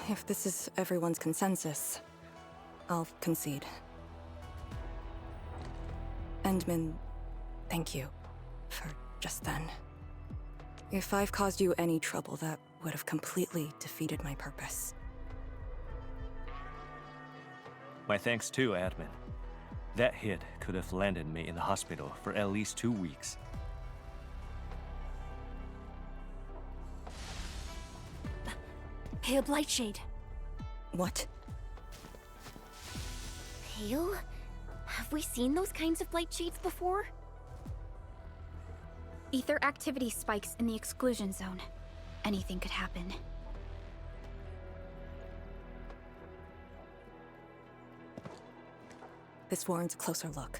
Speaker 1: If this is everyone's consensus, I'll concede. Endman, thank you for just then. If I've caused you any trouble, that would have completely defeated my purpose.
Speaker 9: My thanks too, admin. That hit could have landed me in the hospital for at least 2 weeks.
Speaker 6: Pale Blightshade.
Speaker 1: What?
Speaker 6: Pale? Have we seen those kinds of Blightshades before?
Speaker 3: Ether activity spikes in the exclusion zone. Anything could happen.
Speaker 1: This warrants a closer look.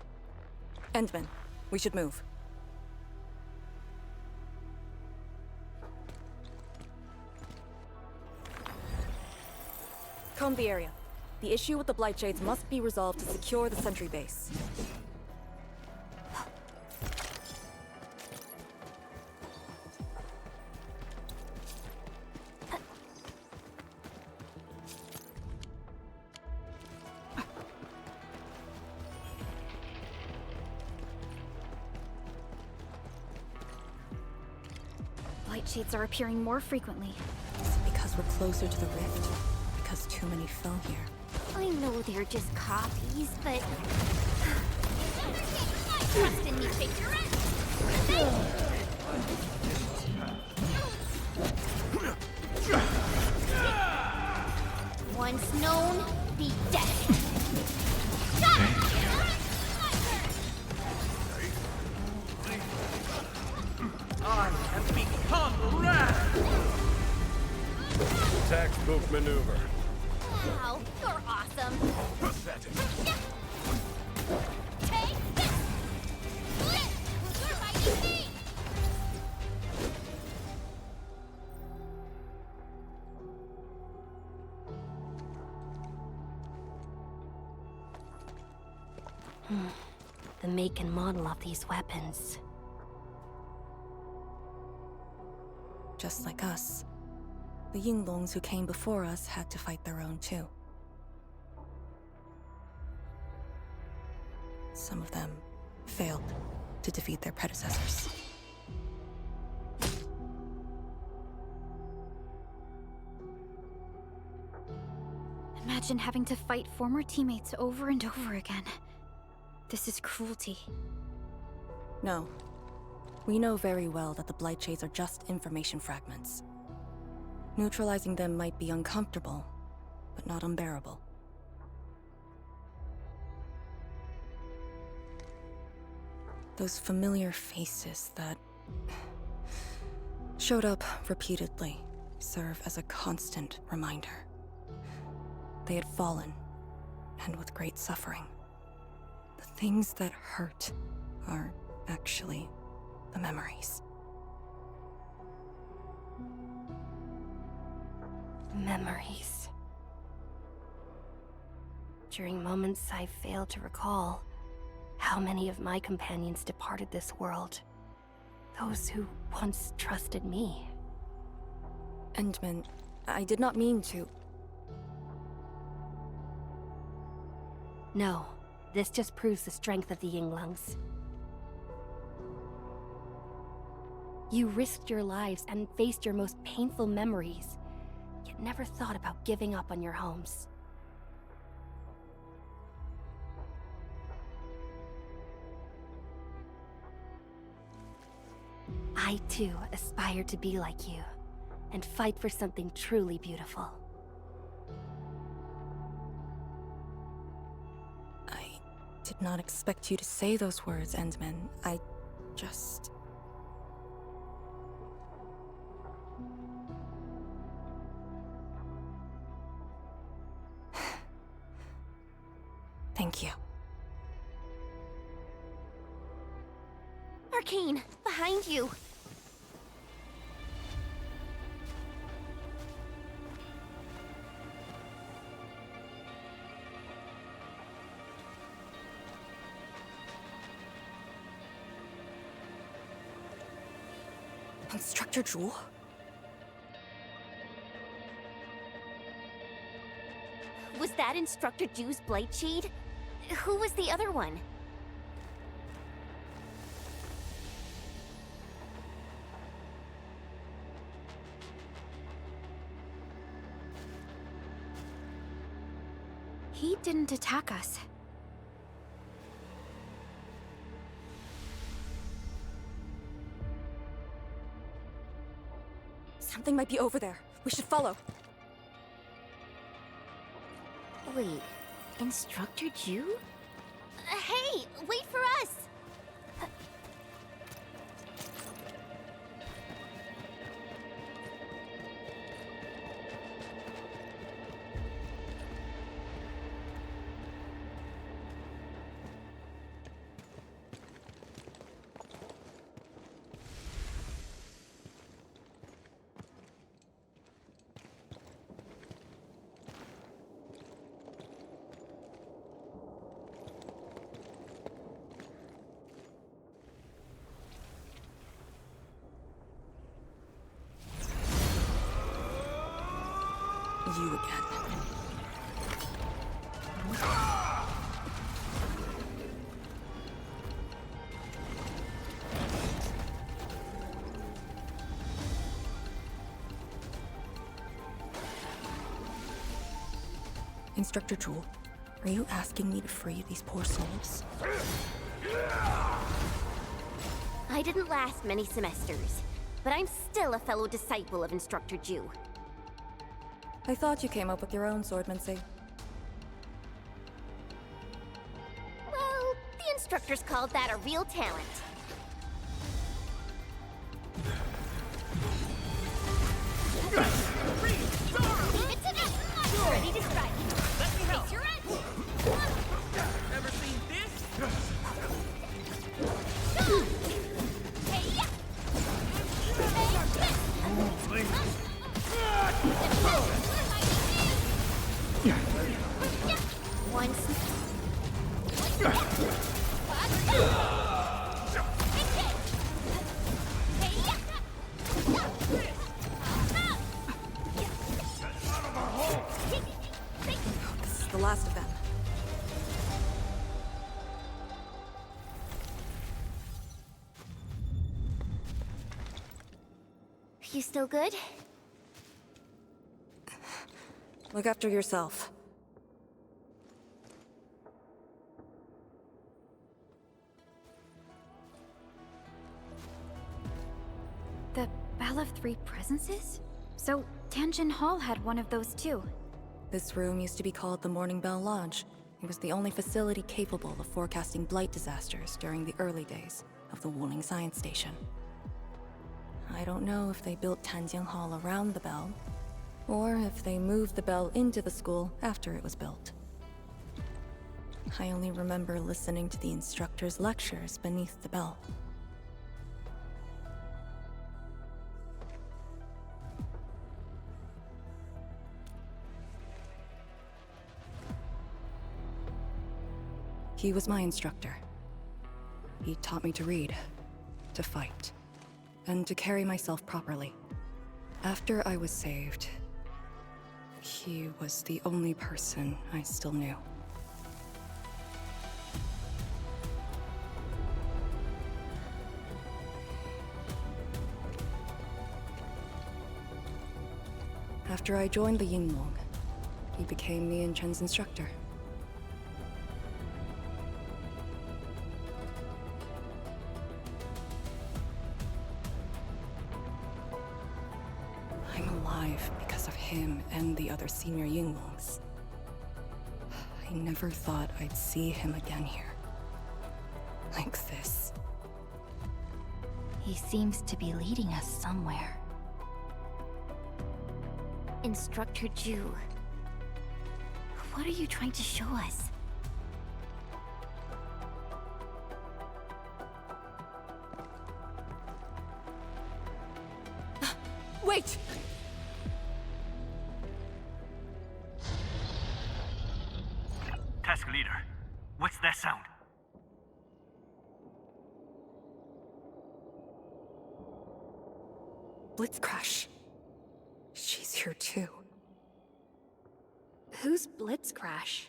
Speaker 1: Endman, we should move. Comb the area. The issue with the Blightshades must be resolved to secure the sentry base.
Speaker 3: Blightshades are appearing more frequently.
Speaker 1: Is it because we're closer to the rift? Because too many fell here?
Speaker 6: I know they're just copies, but... Trust in me, figurette! Once known, be dead.
Speaker 15: I have become wrath!
Speaker 10: Textbook maneuver.
Speaker 6: Wow, you're awesome.
Speaker 15: Pathetic.
Speaker 6: Take this! You're fighting me! The make and model of these weapons.
Speaker 1: Just like us. The Yinglongs who came before us had to fight their own too. Some of them failed to defeat their predecessors.
Speaker 3: Imagine having to fight former teammates over and over again. This is cruelty.
Speaker 1: No. We know very well that the Blightshades are just information fragments. Neutralizing them might be uncomfortable, but not unbearable. Those familiar faces that showed up repeatedly serve as a constant reminder. They had fallen, and with great suffering. The things that hurt are actually the memories.
Speaker 6: Memories.
Speaker 5: During moments I fail to recall, how many of my companions departed this world? Those who once trusted me.
Speaker 1: Endman, I did not mean to.
Speaker 5: No, this just proves the strength of the Yinglungs. You risked your lives and faced your most painful memories, yet never thought about giving up on your homes. I too aspire to be like you, and fight for something truly beautiful.
Speaker 1: I did not expect you to say those words, Endman. I just... Thank you.
Speaker 6: Arcane, behind you!
Speaker 1: Instructor Zhu?
Speaker 6: Was that Instructor Zhu's Blight Shade? Who was the other one?
Speaker 3: He didn't attack us.
Speaker 1: Something might be over there. We should follow.
Speaker 6: Wait, Instructor Zhu? Hey, wait for us!
Speaker 1: You again. Instructor Zhu, are you asking me to free these poor souls?
Speaker 6: I didn't last many semesters, but I'm still a fellow disciple of Instructor Zhu.
Speaker 1: I thought you came up with your own swordmancy.
Speaker 6: Well, the instructors called that a real talent. It's enough! Ready to strike. Let me help. Face your edge.
Speaker 17: Never seen this?
Speaker 6: Hey-ya!
Speaker 1: This is the last of them.
Speaker 6: You still good?
Speaker 1: Look after yourself.
Speaker 3: The Bell of Three Presences? So, Tanjin Hall had one of those too.
Speaker 1: This room used to be called the Morning Bell Lodge. It was the only facility capable of forecasting blight disasters during the early days of the Wuling Science Station. I don't know if they built Tanjin Hall around the bell, or if they moved the bell into the school after it was built. I only remember listening to the instructor's lectures beneath the bell. He was my instructor. He taught me to read, to fight, and to carry myself properly. After I was saved, he was the only person I still knew. After I joined the Yinglong, he became me and Chen's instructor. I'm alive because of him and the other senior Yinglongs. I never thought I'd see him again here. Like this.
Speaker 8: He seems to be leading us somewhere.
Speaker 6: Instructor Ju, what are you trying to show us?
Speaker 1: Wait!
Speaker 9: Task leader, what's that sound?
Speaker 1: Blitzcrash. She's here too.
Speaker 3: Who's Blitzcrash?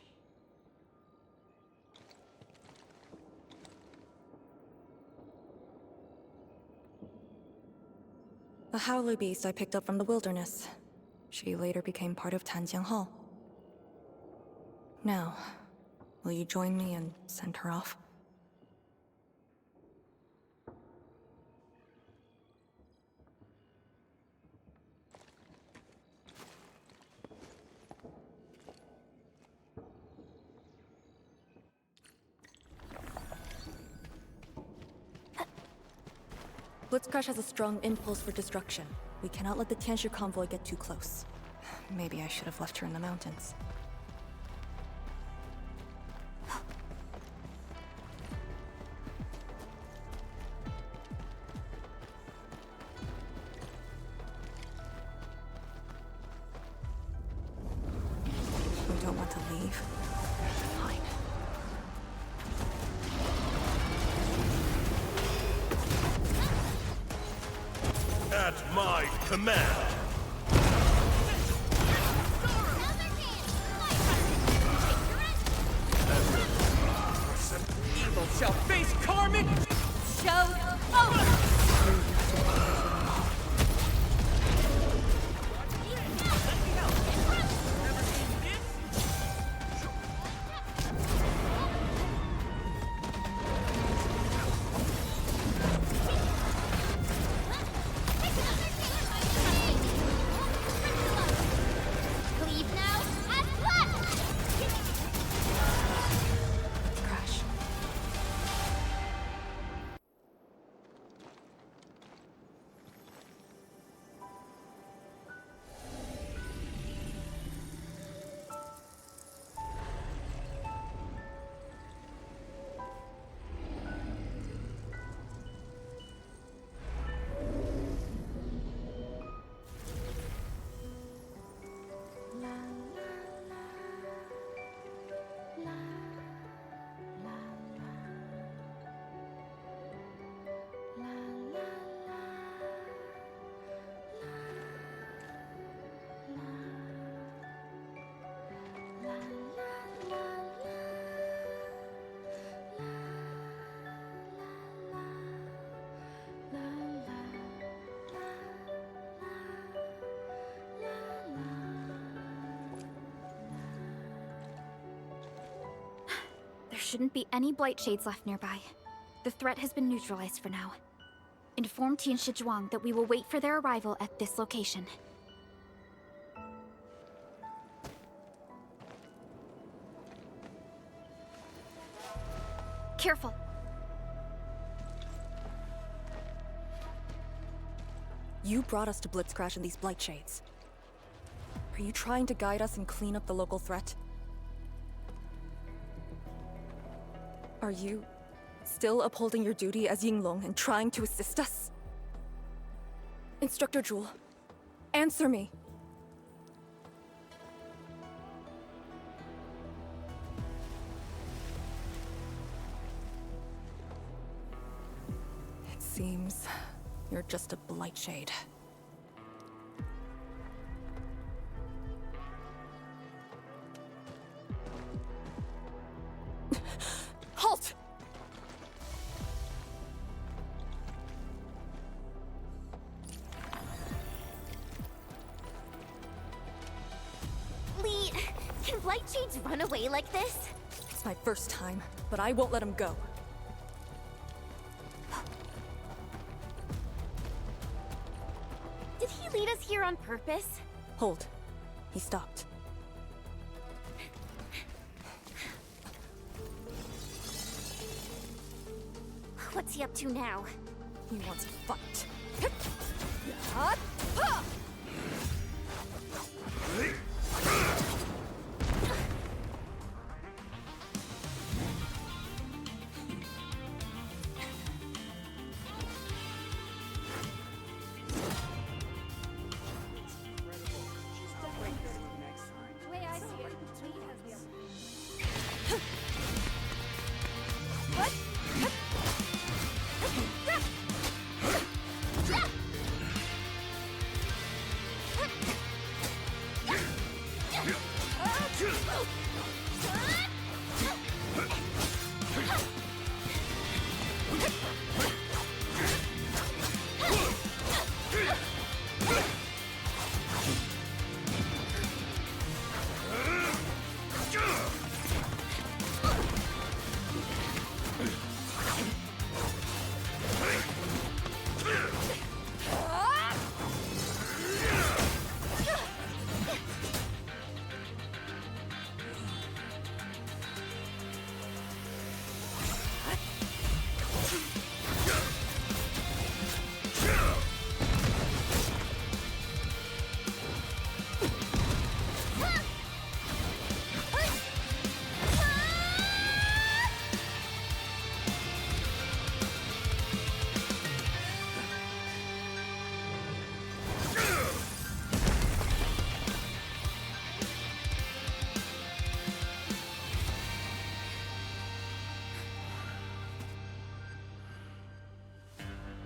Speaker 1: A howler beast I picked up from the wilderness. She later became part of Tanjiang Hall. Now, will you join me and send her off? Blitzcrash has a strong impulse for destruction. We cannot let the Tianshi convoy get too close. Maybe I should have left her in the mountains. You don't want to leave? Fine.
Speaker 10: At my command!
Speaker 17: Evil shall face karmic
Speaker 2: Show's over!
Speaker 6: Leave now and left!
Speaker 1: Crash.
Speaker 3: There shouldn't be any Blight Shades left nearby. The threat has been neutralized for now. Inform Tian Shizhuang that we will wait for their arrival at this location. Careful!
Speaker 1: You brought us to Blitzcrash and these Blight Shades. Are you trying to guide us and clean up the local threat? Are you still upholding your duty as Yinglong and trying to assist us? Instructor Jewel, answer me! seems you're just a blight shade. Halt!
Speaker 6: Lee, can blight shades run away like this?
Speaker 1: It's my first time, but I won't let him go.
Speaker 6: Did he lead us here on purpose?
Speaker 1: Hold. He stopped.
Speaker 6: What's he up to now?
Speaker 1: He wants a fight.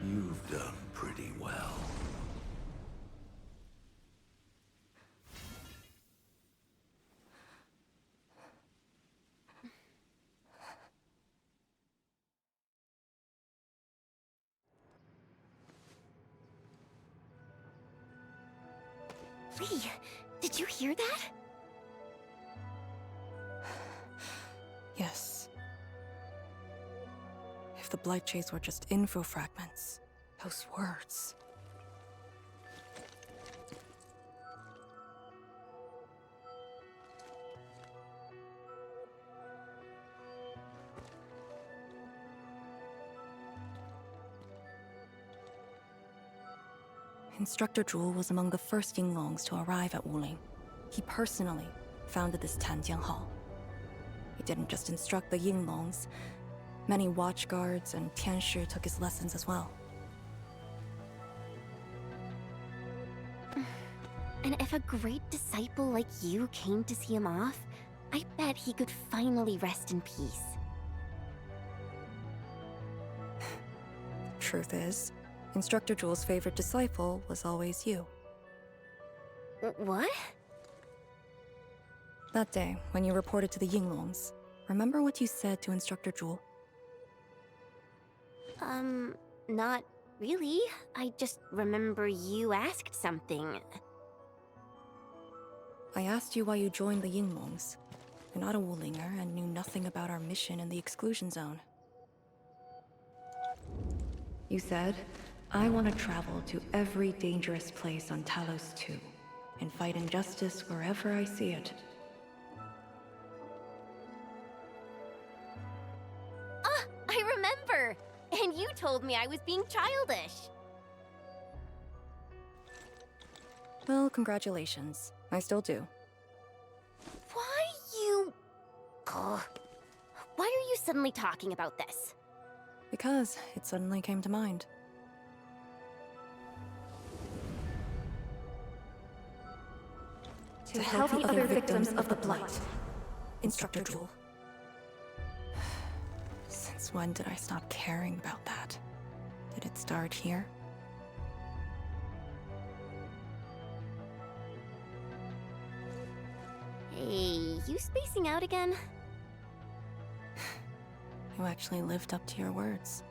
Speaker 10: You've done pretty well.
Speaker 6: Lee, did you hear that?
Speaker 1: Yes. If the blight shades were just info fragments, those words. Instructor Zhuo was among the first Yinglongs to arrive at Wuling. He personally founded this Tanjiang Hall. He didn't just instruct the Yinglongs. Many watchguards and Tianshi took his lessons as well.
Speaker 6: And if a great disciple like you came to see him off, I bet he could finally rest in peace.
Speaker 1: Truth is, Instructor Zhuo's favorite disciple was always you.
Speaker 6: What?
Speaker 1: That day, when you reported to the Yinglongs, remember what you said to Instructor Zhuo?
Speaker 6: Not really. I just remember you asked something.
Speaker 1: I asked you why you joined the Yinglongs. You're not a Wulinger and knew nothing about our mission in the exclusion zone. You said, I want to travel to every dangerous place on Talos 2 and fight injustice wherever I see it.
Speaker 6: Ah, I remember! And you told me I was being childish.
Speaker 1: Well, congratulations. I still do.
Speaker 6: Why you... Ugh. Why are you suddenly talking about this?
Speaker 1: Because it suddenly came to mind. To help the other victims of the Blight. Instructor Zhuo. Since when did I stop caring about that? Did it start here?
Speaker 6: Hey, you spacing out again?
Speaker 1: You actually lived up to your words.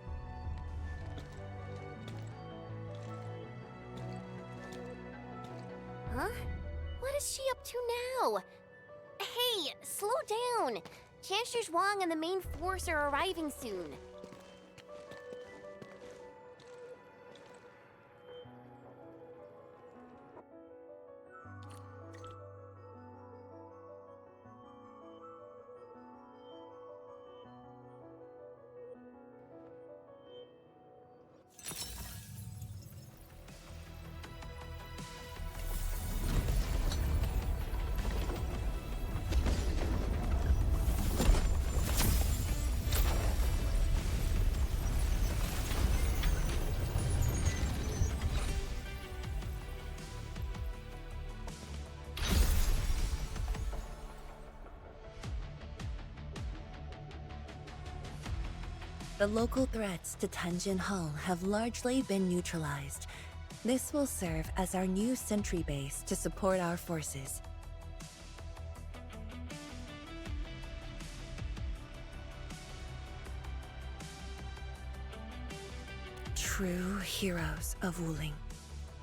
Speaker 6: Huh? What is she up to now? Hey, slow down! Chancellor Zhuang and the main force are arriving soon.
Speaker 4: The local threats to Tanjin Hull have largely been neutralized. This will serve as our new sentry base to support our forces. True heroes of Wuling.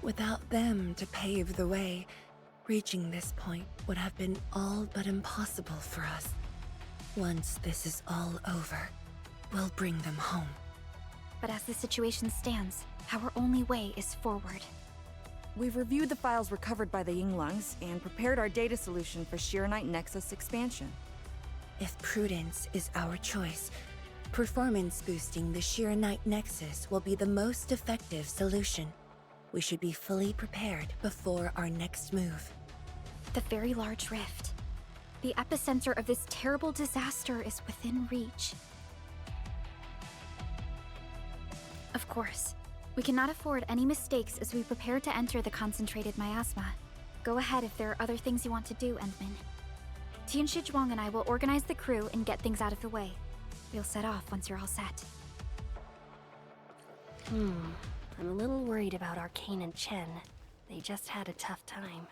Speaker 4: Without them to pave the way, reaching this point would have been all but impossible for us. Once this is all over, we'll bring them home.
Speaker 3: But as the situation stands, our only way is forward.
Speaker 18: We've reviewed the files recovered by the Yinglungs and prepared our data solution for Shiranite Nexus expansion.
Speaker 4: If prudence is our choice, performance boosting the Shiranite Nexus will be the most effective solution. We should be fully prepared before our next move.
Speaker 3: The very large rift. The epicenter of this terrible disaster is within reach. Of course, we cannot afford any mistakes as we prepare to enter the concentrated miasma. Go ahead if there are other things you want to do, Endman. Tianshi Zhuang and I will organize the crew and get things out of the way. We'll set off once you're all set.
Speaker 5: I'm a little worried about Arcane and Chen. They just had a tough time.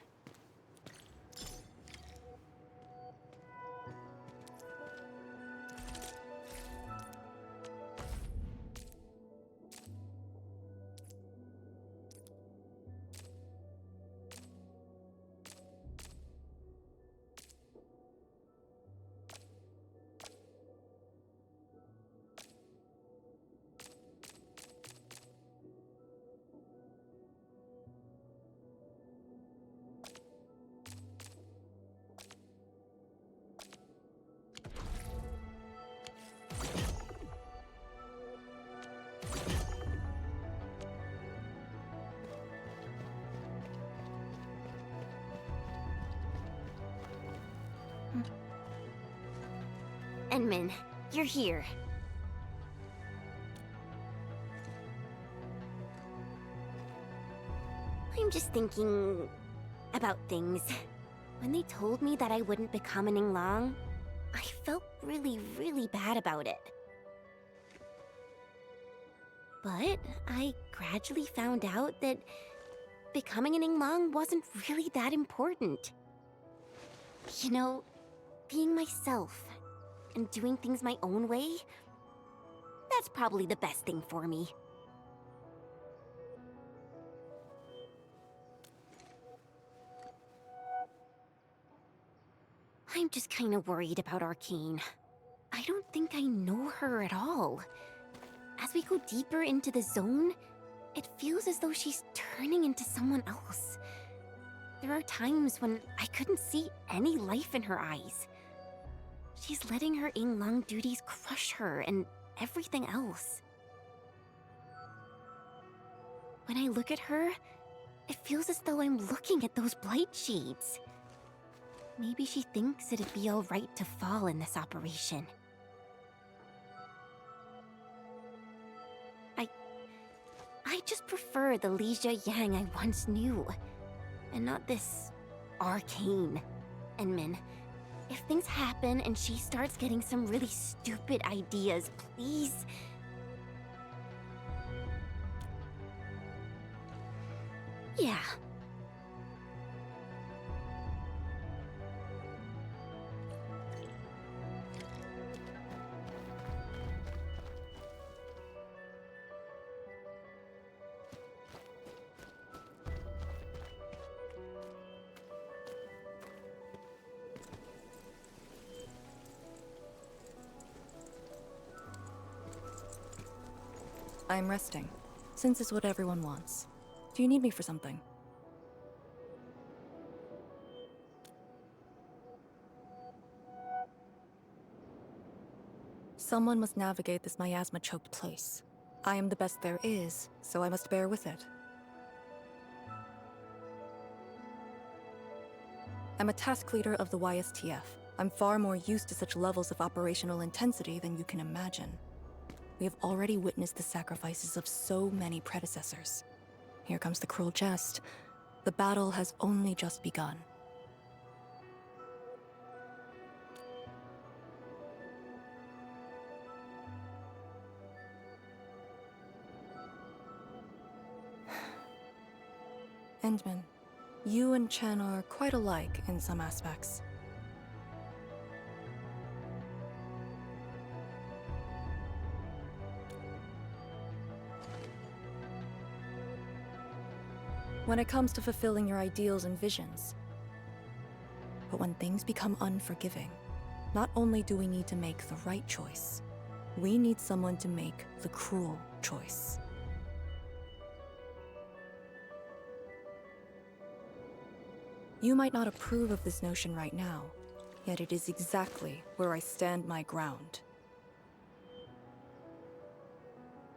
Speaker 5: Endman, you're here. I'm just thinking about things. When they told me that I wouldn't become an Yinglong, I felt really, really bad about it. But I gradually found out that becoming an Yinglong wasn't really that important. You know, being myself and doing things my own way, that's probably the best thing for me. I'm just kind of worried about Arcane. I don't think I know her at all. As we go deeper into the zone, it feels as though she's turning into someone else. There are times when I couldn't see any life in her eyes. She's letting her Yinglong duties crush her and everything else. When I look at her, it feels as though I'm looking at those blight shades. Maybe she thinks it'd be alright to fall in this operation. I just prefer the Li Yang I once knew, and not this Arcane. Endman, if things happen and she starts getting some really stupid ideas, please...
Speaker 6: Yeah.
Speaker 1: I'm resting, since it's what everyone wants. Do you need me for something? Someone must navigate this miasma-choked place. I am the best there is, so I must bear with it. I'm a task leader of the YSTF. I'm far more used to such levels of operational intensity than you can imagine. We have already witnessed the sacrifices of so many predecessors. Here comes the cruel jest. The battle has only just begun. Endman, you and Chen are quite alike in some aspects. When it comes to fulfilling your ideals and visions. But when things become unforgiving, not only do we need to make the right choice, we need someone to make the cruel choice. You might not approve of this notion right now, yet it is exactly where I stand my ground.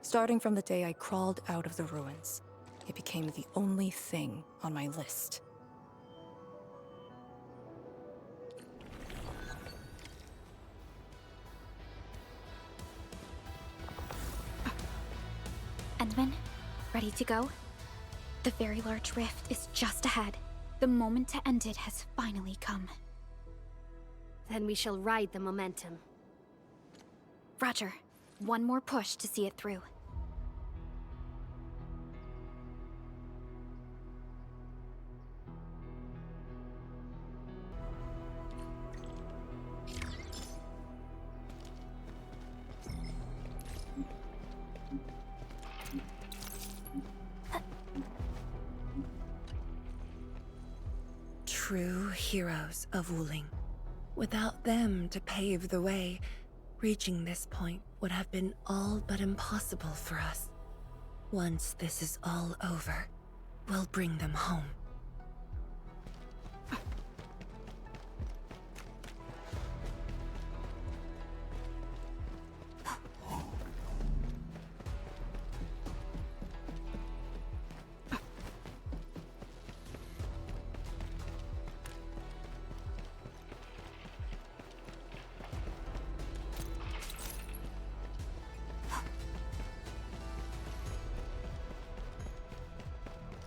Speaker 1: Starting from the day I crawled out of the ruins, it became the only thing on my list.
Speaker 3: Endman, ready to go? The very large rift is just ahead. The moment to end it has finally come.
Speaker 19: Then we shall ride the momentum.
Speaker 3: Roger. One more push to see it through.
Speaker 4: True heroes of Wuling. Without them to pave the way, reaching this point would have been all but impossible for us. Once this is all over, we'll bring them home.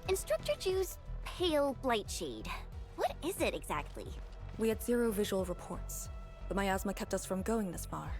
Speaker 6: Instructor Ju's pale blightshade. What is it exactly?
Speaker 1: We had zero visual reports. The miasma kept us from going this far.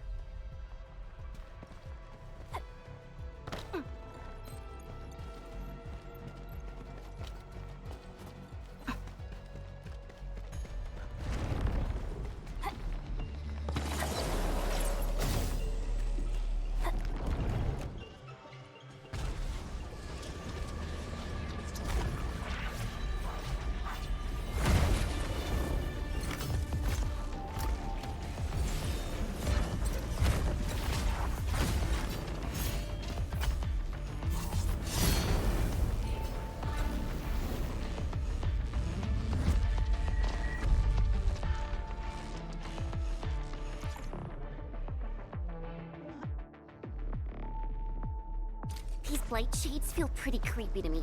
Speaker 6: These blight shades feel pretty creepy to me.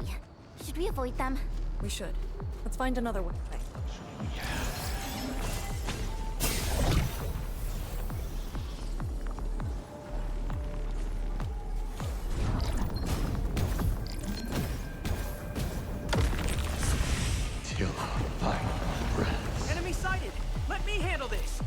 Speaker 6: Should we avoid them?
Speaker 1: We should. Let's find another way.
Speaker 20: Till our final breath.
Speaker 17: Enemy sighted! Let me handle this!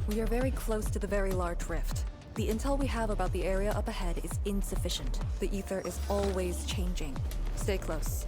Speaker 1: We are very close to the very large rift. The intel we have about the area up ahead is insufficient. The ether is always changing. Stay close.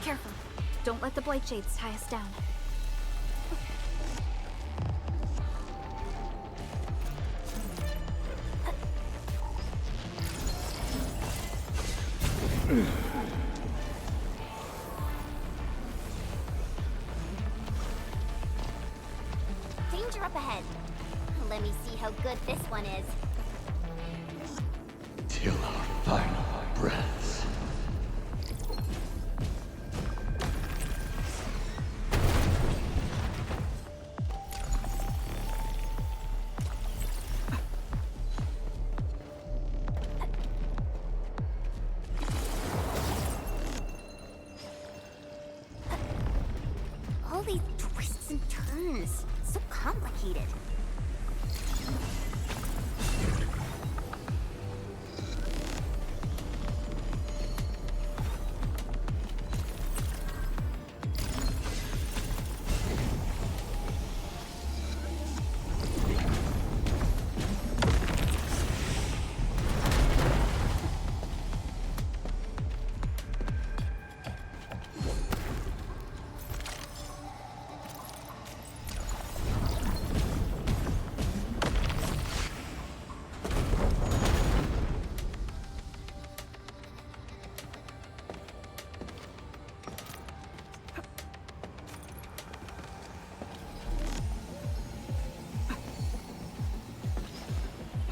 Speaker 3: Careful. Don't let the Blight Shades tie us down.
Speaker 6: Danger up ahead. Let me see how good this one is.
Speaker 20: Till our final breaths.
Speaker 6: All these twists and turns. So complicated.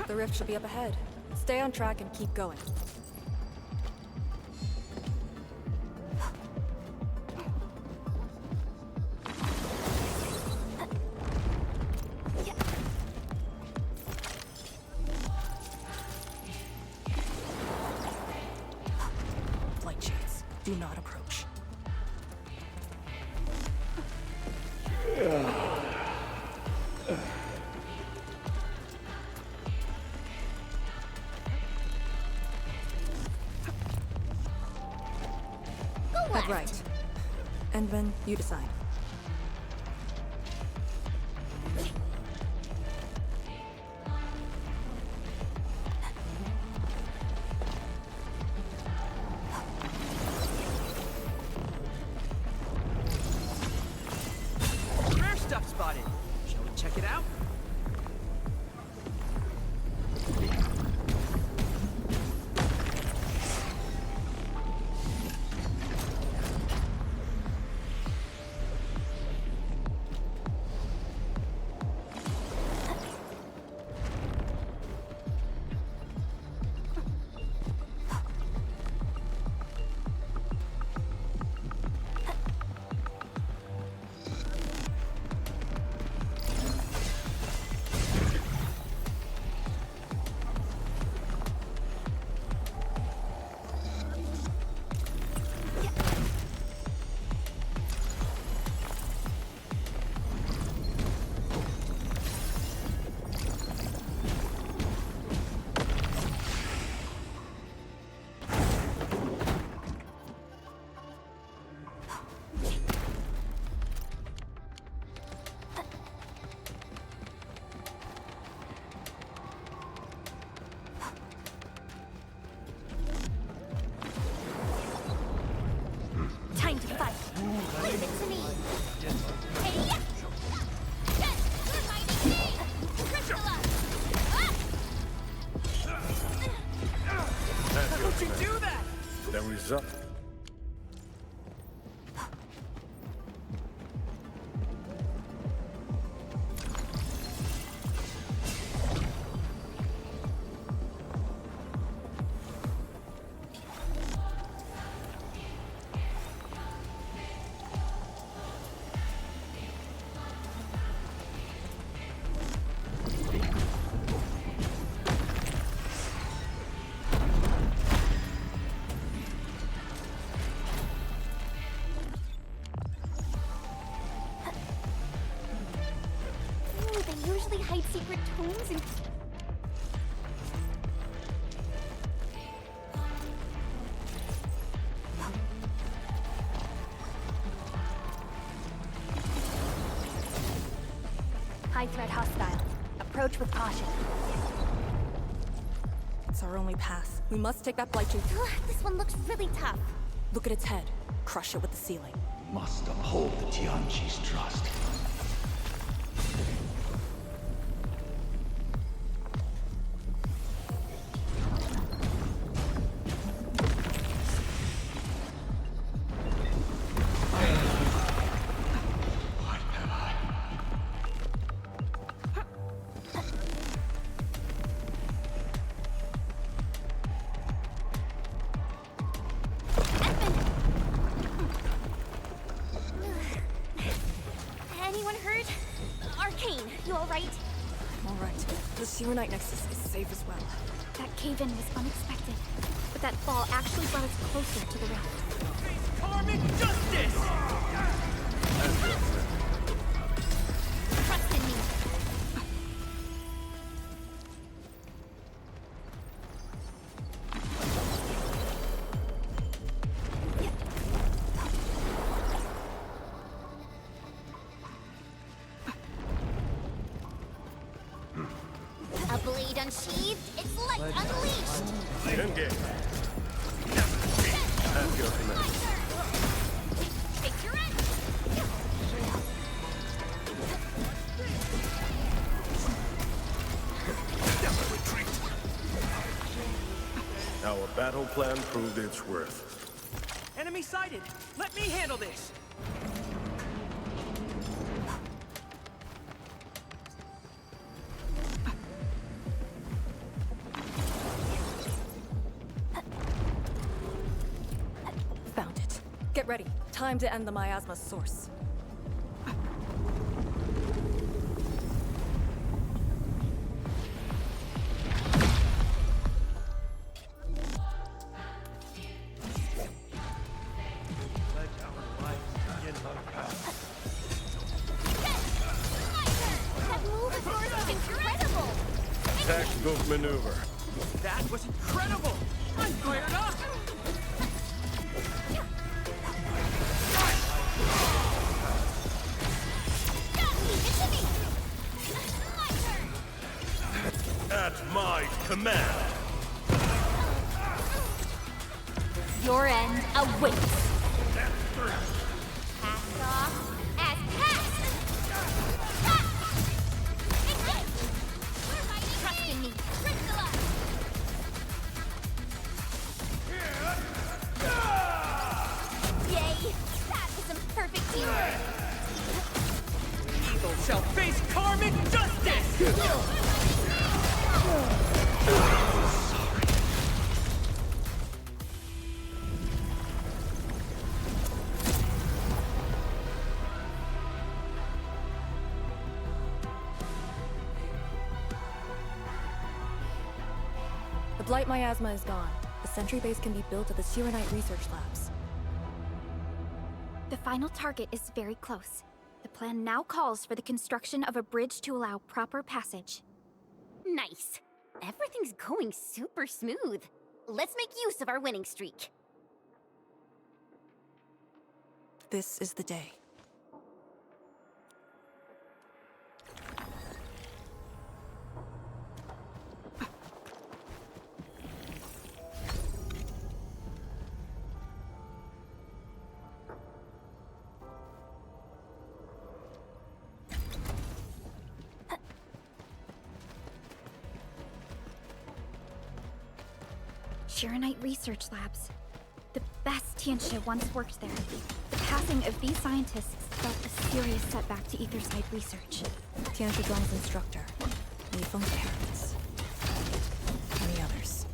Speaker 1: The rift should be up ahead. Stay on track and keep going. Blight Shades, do not approach. Head right. Endman, you decide.
Speaker 17: Rare stuff spotted. Shall we check it out? you do that?
Speaker 10: The result.
Speaker 6: They usually hide secret tomes and...
Speaker 3: High threat hostile. Approach with caution.
Speaker 1: It's our only path. We must take that blight tooth.
Speaker 6: This one looks really tough.
Speaker 1: Look at its head. Crush it with the ceiling.
Speaker 20: Must uphold the Tianqi's trust.
Speaker 6: Anyone hurt? Arcane, you alright?
Speaker 1: I'm alright. The Shirenite Nexus is safe as well.
Speaker 3: That cave-in was unexpected, but that fall actually brought us closer to the rift.
Speaker 17: Karmic justice!
Speaker 6: Trust in me. A blade unsheathed, its light unleashed!
Speaker 10: Engage. At your command.
Speaker 6: Take your end!
Speaker 10: Our battle plan proved its worth.
Speaker 17: Enemy sighted! Let me handle this!
Speaker 1: Found it. Get ready. Time to end the miasma's source.
Speaker 6: That move of yours is incredible!
Speaker 10: Textbook maneuver.
Speaker 17: That was incredible! I'm fired up!
Speaker 10: At my command.
Speaker 6: Your end awaits. Pass off as passed. Trust in me. Yay! That was some perfect teamwork.
Speaker 17: Evil shall face karmic justice!
Speaker 1: The blight miasma is gone. The sentry base can be built at the Shirenite research labs.
Speaker 3: The final target is very close. The plan now calls for the construction of a bridge to allow proper passage.
Speaker 6: Nice. Everything's going super smooth. Let's make use of our winning streak.
Speaker 1: This is the day.
Speaker 3: Shiranite Research Labs. The best Tianxia once worked there. The passing of these scientists felt a serious setback to Etherside research.
Speaker 1: Tianxia Zhong's instructor, Li Feng's parents, and the others.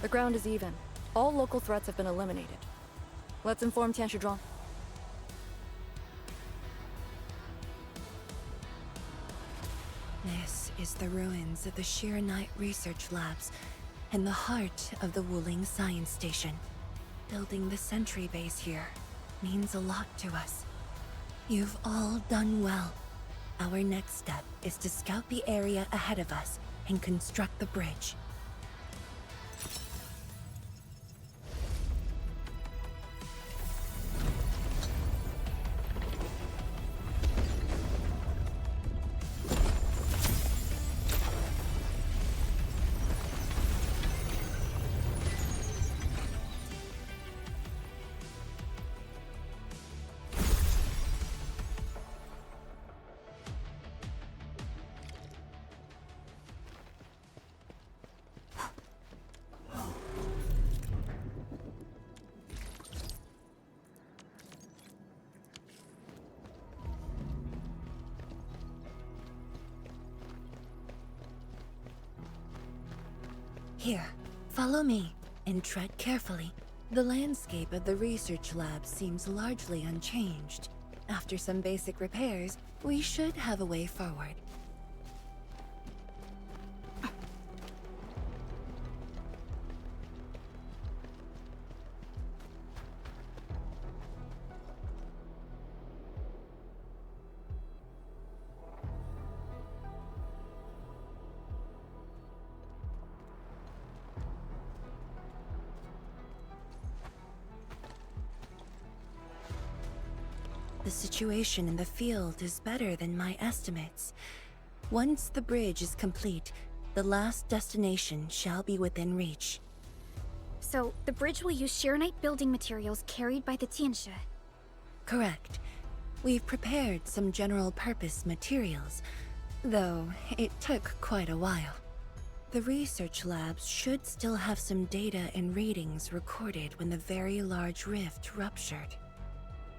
Speaker 1: The ground is even. All local threats have been eliminated. Let's inform Tianxia Zhuang.
Speaker 4: This is the ruins of the Shiranite Research Labs, in the heart of the Wuling Science Station. Building the sentry base here means a lot to us. You've all done well. Our next step is to scout the area ahead of us and construct the bridge. Here, follow me, and tread carefully. The landscape of the research lab seems largely unchanged. After some basic repairs, we should have a way forward. The situation in the field is better than my estimates. Once the bridge is complete, the last destination shall be within reach.
Speaker 3: So, the bridge will use Shiranite building materials carried by the Tianxia.
Speaker 4: Correct. We've prepared some general-purpose materials, though it took quite a while. The research labs should still have some data and readings recorded when the very large rift ruptured.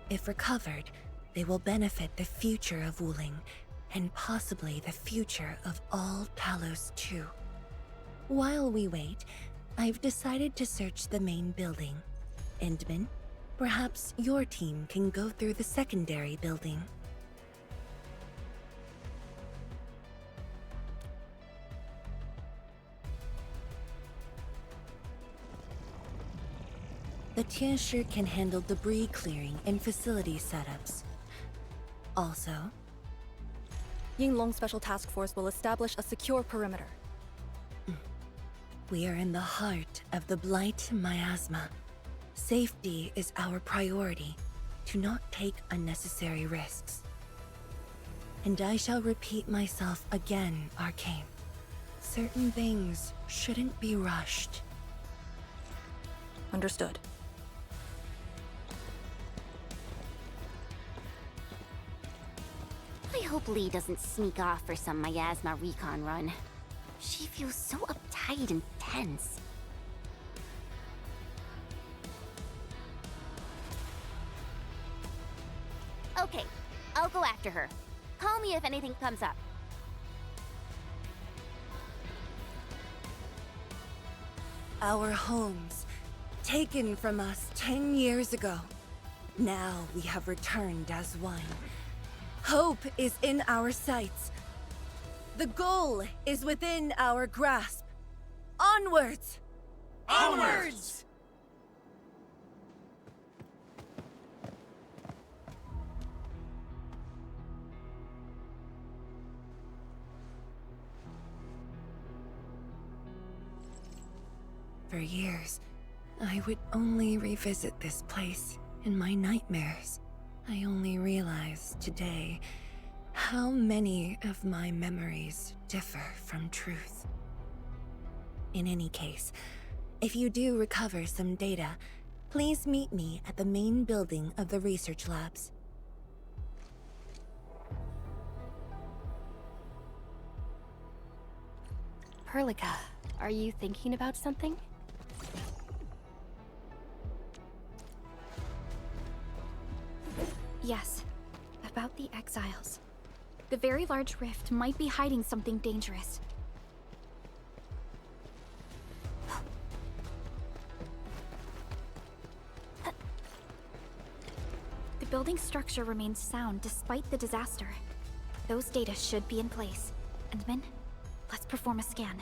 Speaker 4: If recovered, they will benefit the future of Wuling, and possibly the future of all Talos too. While we wait, I've decided to search the main building. Endman, perhaps your team can go through the secondary building. The Tianxia can handle debris clearing and facility setups. Also,
Speaker 1: Yinglong Special Task Force will establish a secure perimeter.
Speaker 4: We are in the heart of the Blight miasma. Safety is our priority. Do not take unnecessary risks. And I shall repeat myself again, Arcane. Certain things shouldn't be rushed.
Speaker 1: Understood.
Speaker 6: I hope Lee doesn't sneak off for some miasma recon run. She feels so uptight and tense. Okay, I'll go after her. Call me if anything comes up.
Speaker 4: Our homes, taken from us 10 years ago. Now we have returned as one. Hope is in our sights. The goal is within our grasp. Onwards!
Speaker 17: Onwards!
Speaker 4: For years, I would only revisit this place in my nightmares. I only realize today how many of my memories differ from truth. In any case, if you do recover some data, please meet me at the main building of the research labs.
Speaker 19: Perlica, are you thinking about something?
Speaker 3: Yes, about the exiles. The very large rift might be hiding something dangerous. The building structure remains sound despite the disaster. Those data should be in place. Endman, let's perform a scan.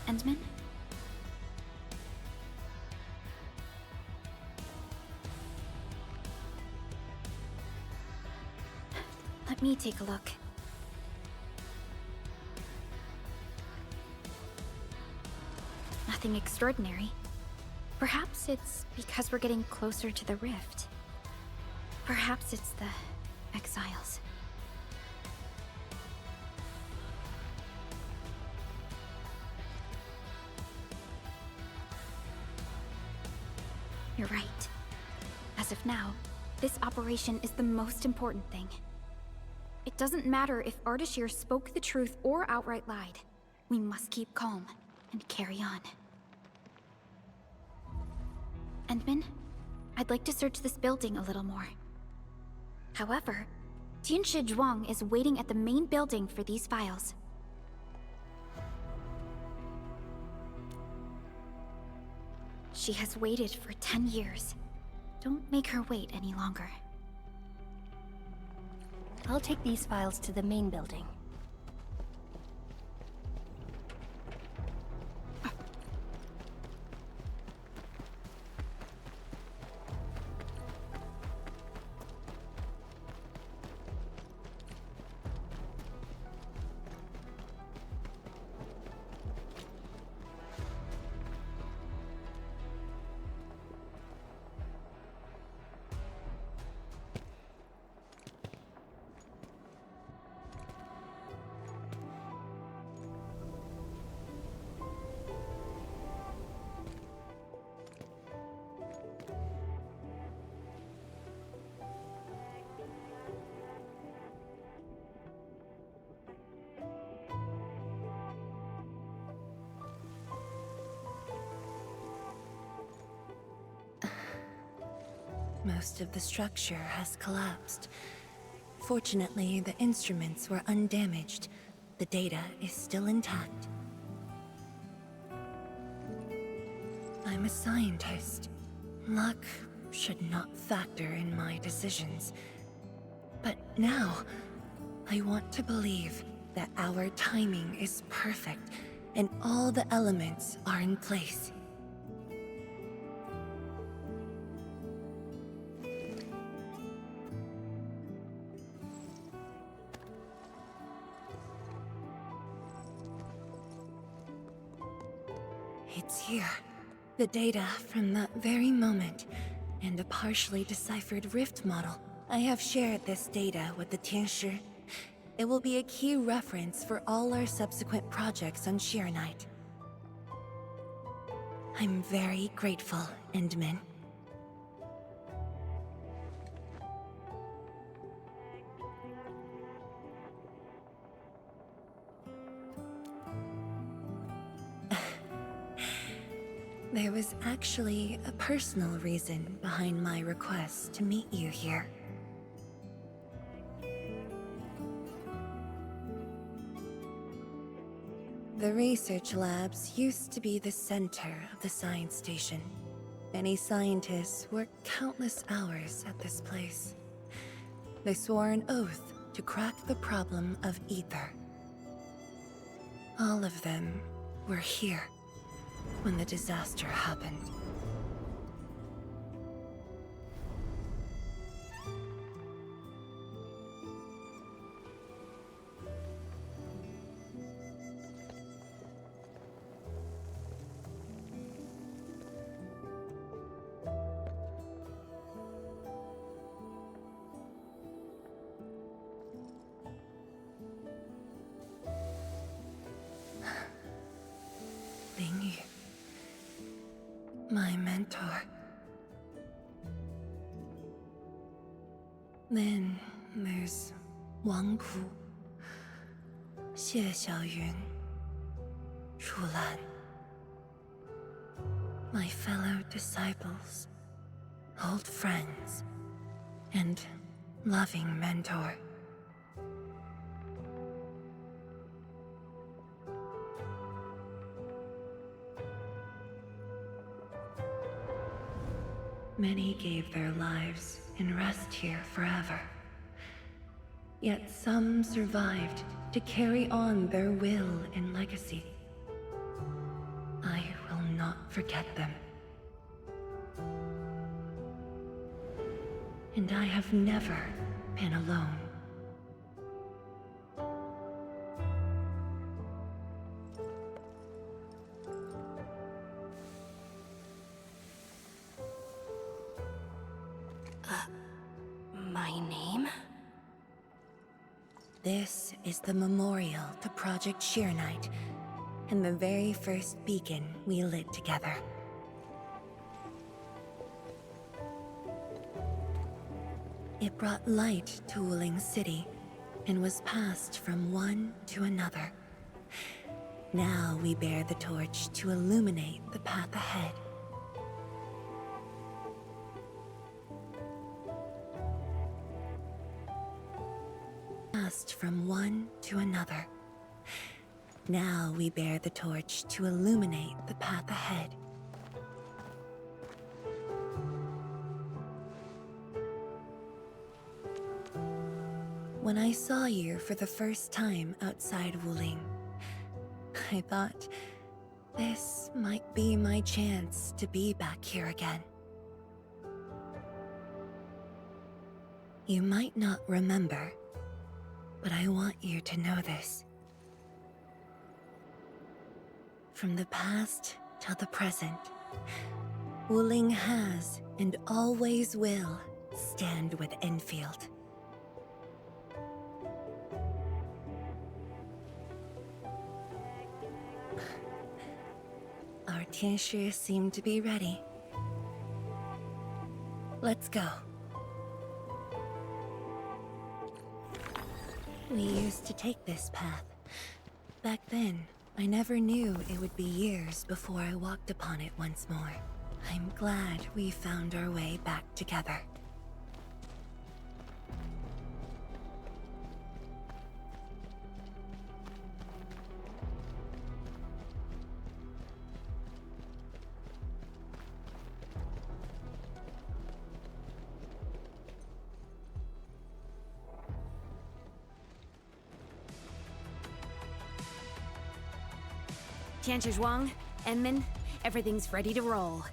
Speaker 3: Endman? Let me take a look. Nothing extraordinary. Perhaps it's because we're getting closer to the rift. Perhaps it's the exiles. You're right. As of now, this operation is the most important thing. It doesn't matter if Ardashir spoke the truth or outright lied. We must keep calm and carry on. Endman, I'd like to search this building a little more. However, Tianshi Zhuang is waiting at the main building for these files. She has waited for 10 years. Don't make her wait any longer.
Speaker 19: I'll take these files to the main building.
Speaker 4: Most of the structure has collapsed. Fortunately, the instruments were undamaged. The data is still intact. I'm a scientist. Luck should not factor in my decisions. But now, I want to believe that our timing is perfect and all the elements are in place. It's here. The data from that very moment, and a partially deciphered rift model. I have shared this data with the Tianshi. It will be a key reference for all our subsequent projects on Shirenite. I'm very grateful, Endman. There was actually a personal reason behind my request to meet you here. The research labs used to be the center of the science station. Many scientists worked countless hours at this place. They swore an oath to crack the problem of ether. All of them were here when the disaster happened. Ling Yu, my mentor. Then there's Wang Pu, Xie Xiaoyun, Shu Lan. My fellow disciples, old friends, and loving mentor. Many gave their lives and rest here forever. Yet some survived to carry on their will and legacy. I will not forget them. And I have never been alone.
Speaker 5: My name?
Speaker 4: This is the memorial to Project Sheer Night, and the very first beacon we lit together. It brought light to Wuling City, and was passed from one to another. Now we bear the torch to illuminate the path ahead. Passed from one to another. Now we bear the torch to illuminate the path ahead. When I saw you for the first time outside Wuling, I thought this might be my chance to be back here again. You might not remember, but I want you to know this. From the past till the present, Wuling has and always will stand with Endfield. Our Tianshi seem to be ready. Let's go. We used to take this path. Back then, I never knew it would be years before I walked upon it once more. I'm glad we found our way back together.
Speaker 14: Tianchi Zhuang, Enman, everything's ready to roll.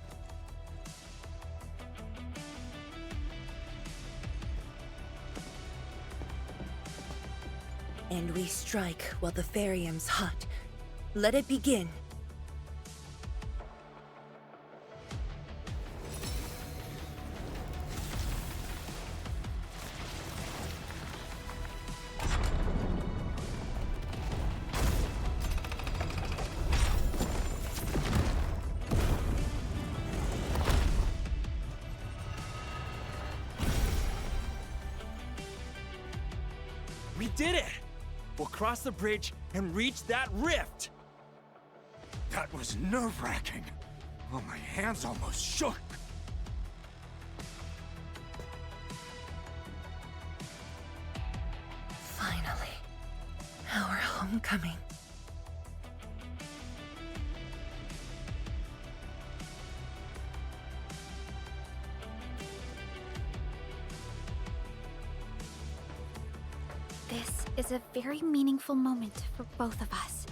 Speaker 4: And we strike while the Therium's hot. Let it begin.
Speaker 15: did it! We'll cross the bridge and reach that rift!
Speaker 21: That was nerve-wracking. Oh, my hands almost shook.
Speaker 4: Finally, our homecoming.
Speaker 3: This is a very meaningful moment for both of us.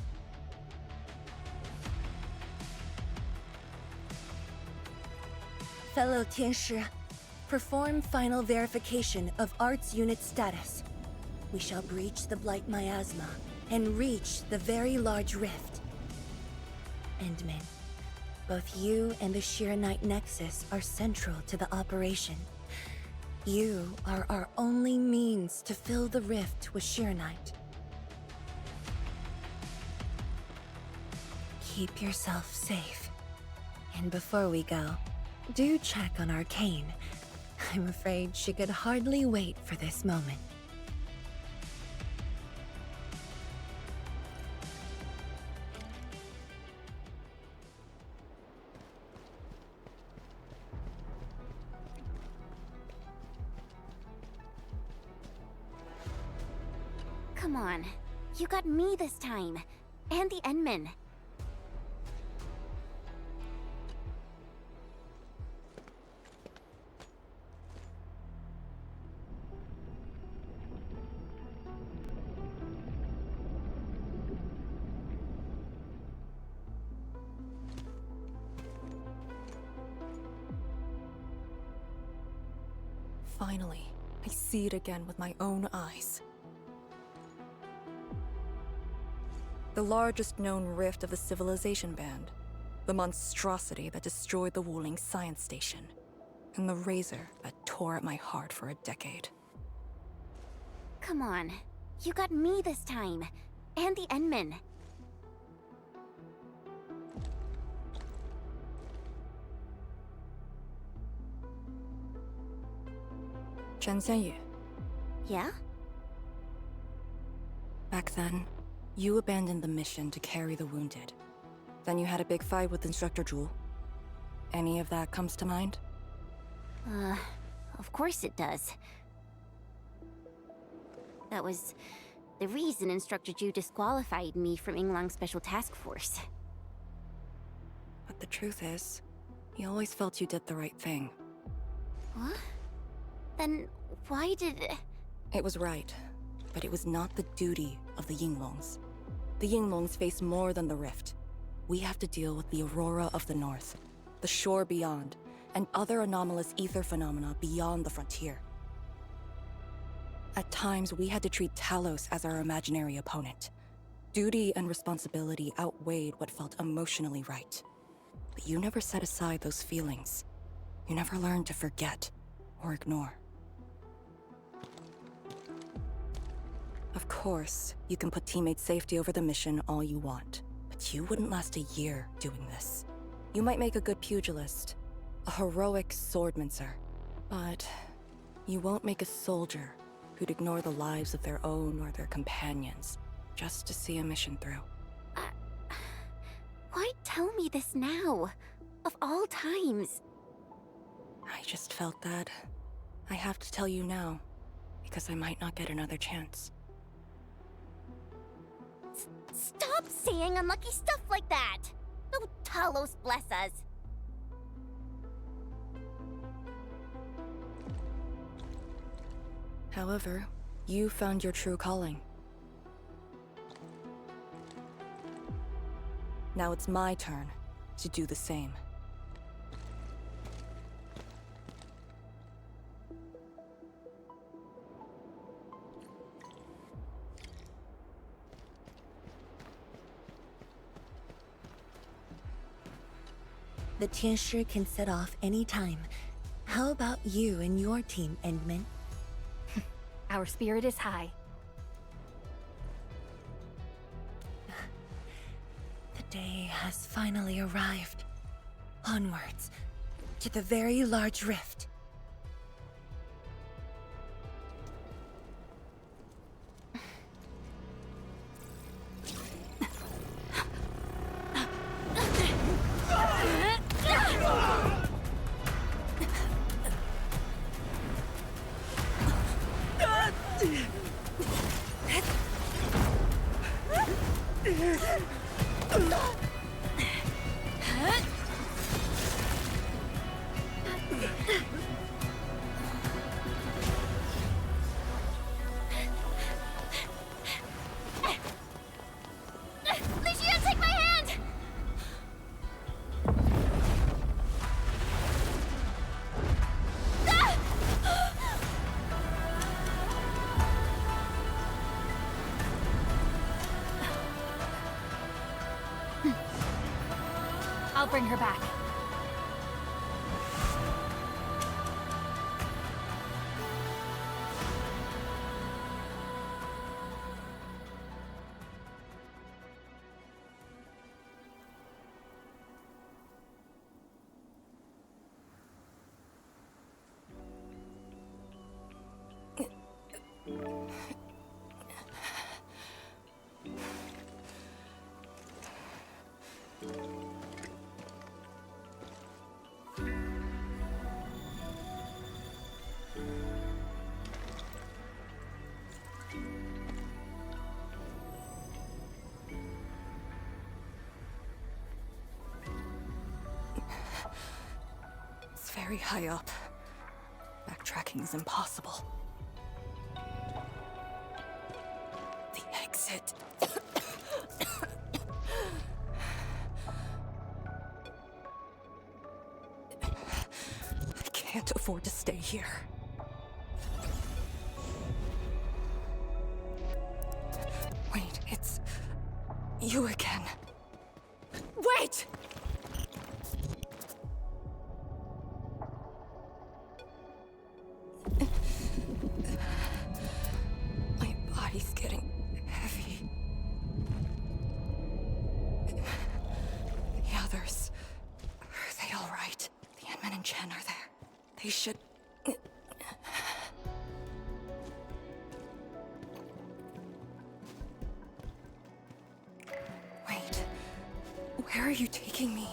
Speaker 4: Fellow Tianshi, perform final verification of Arts Unit status. We shall breach the Blight Miasma and reach the very large rift. Endman, both you and the Shiranite Nexus are central to the operation. You are our only means to fill the rift with Shiranite. Keep yourself safe. And before we go, do check on Arcane. I'm afraid she could hardly wait for this moment.
Speaker 6: Come on. You got me this time. And the Endman.
Speaker 1: Finally, I see it again with my own eyes. The largest known rift of the Civilization Band. The monstrosity that destroyed the Wuling Science Station. And the razor that tore at my heart for a decade.
Speaker 6: Come on. You got me this time. And the Endman.
Speaker 1: Chen Xianyu.
Speaker 6: Yeah?
Speaker 1: Back then, you abandoned the mission to carry the wounded. Then you had a big fight with Instructor Zhu. Any of that comes to mind?
Speaker 6: Of course it does. That was the reason Instructor Zhu disqualified me from Yinglang's Special Task Force.
Speaker 1: But the truth is, he always felt you did the right thing.
Speaker 6: What? Then why did...
Speaker 1: It was right, but it was not the duty of the Yinglongs. The Yinglongs face more than the rift. We have to deal with the Aurora of the North, the shore beyond, and other anomalous ether phenomena beyond the frontier. At times, we had to treat Talos as our imaginary opponent. Duty and responsibility outweighed what felt emotionally right. But you never set aside those feelings. You never learned to forget or ignore. Of course, you can put teammate safety over the mission all you want, but you wouldn't last a year doing this. You might make a good pugilist, a heroic swordmancer, but you won't make a soldier who'd ignore the lives of their own or their companions just to see a mission through.
Speaker 6: Why tell me this now? Of all times.
Speaker 1: I just felt that I have to tell you now, because I might not get another chance.
Speaker 6: Stop saying unlucky stuff like that! No Talos bless us!
Speaker 1: However, you found your true calling. Now it's my turn to do the same.
Speaker 4: The Tianshi can set off any time. How about you and your team, Endman?
Speaker 19: Our spirit is high.
Speaker 4: The day has finally arrived. Onwards, to the very large rift.
Speaker 3: bring her back.
Speaker 1: It's very high up. Backtracking is impossible. The exit. I can't afford to stay here. Wait, it's you again. Wait! My body's getting heavy. The others, are they all right? The Enman and Chen are there. They should... Wait, where are you taking me?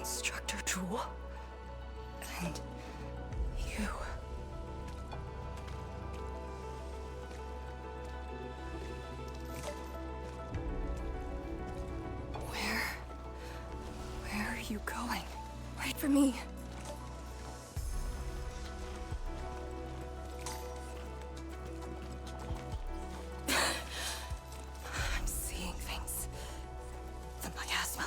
Speaker 1: Instructor Jewel? And you. Where are you going? Wait for me. I'm seeing things. The miasma.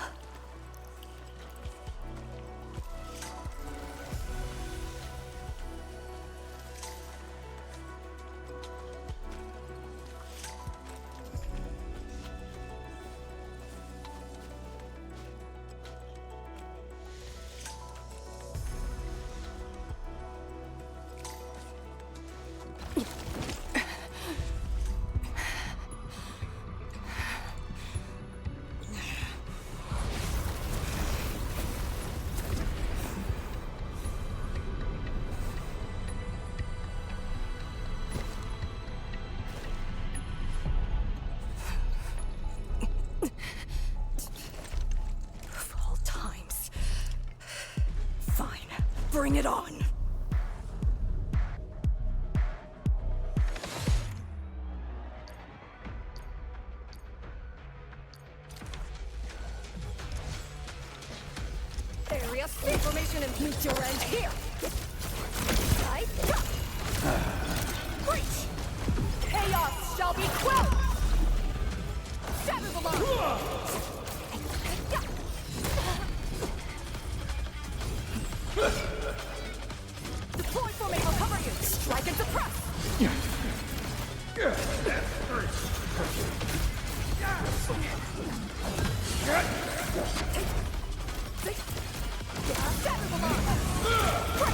Speaker 1: Of all times. Fine. Bring it on. Area C formation and meet your end here. Side cut. Breach. Chaos shall be quelled. Shatter the line. Deploy formation will cover you. Strike and suppress. Shatter the line.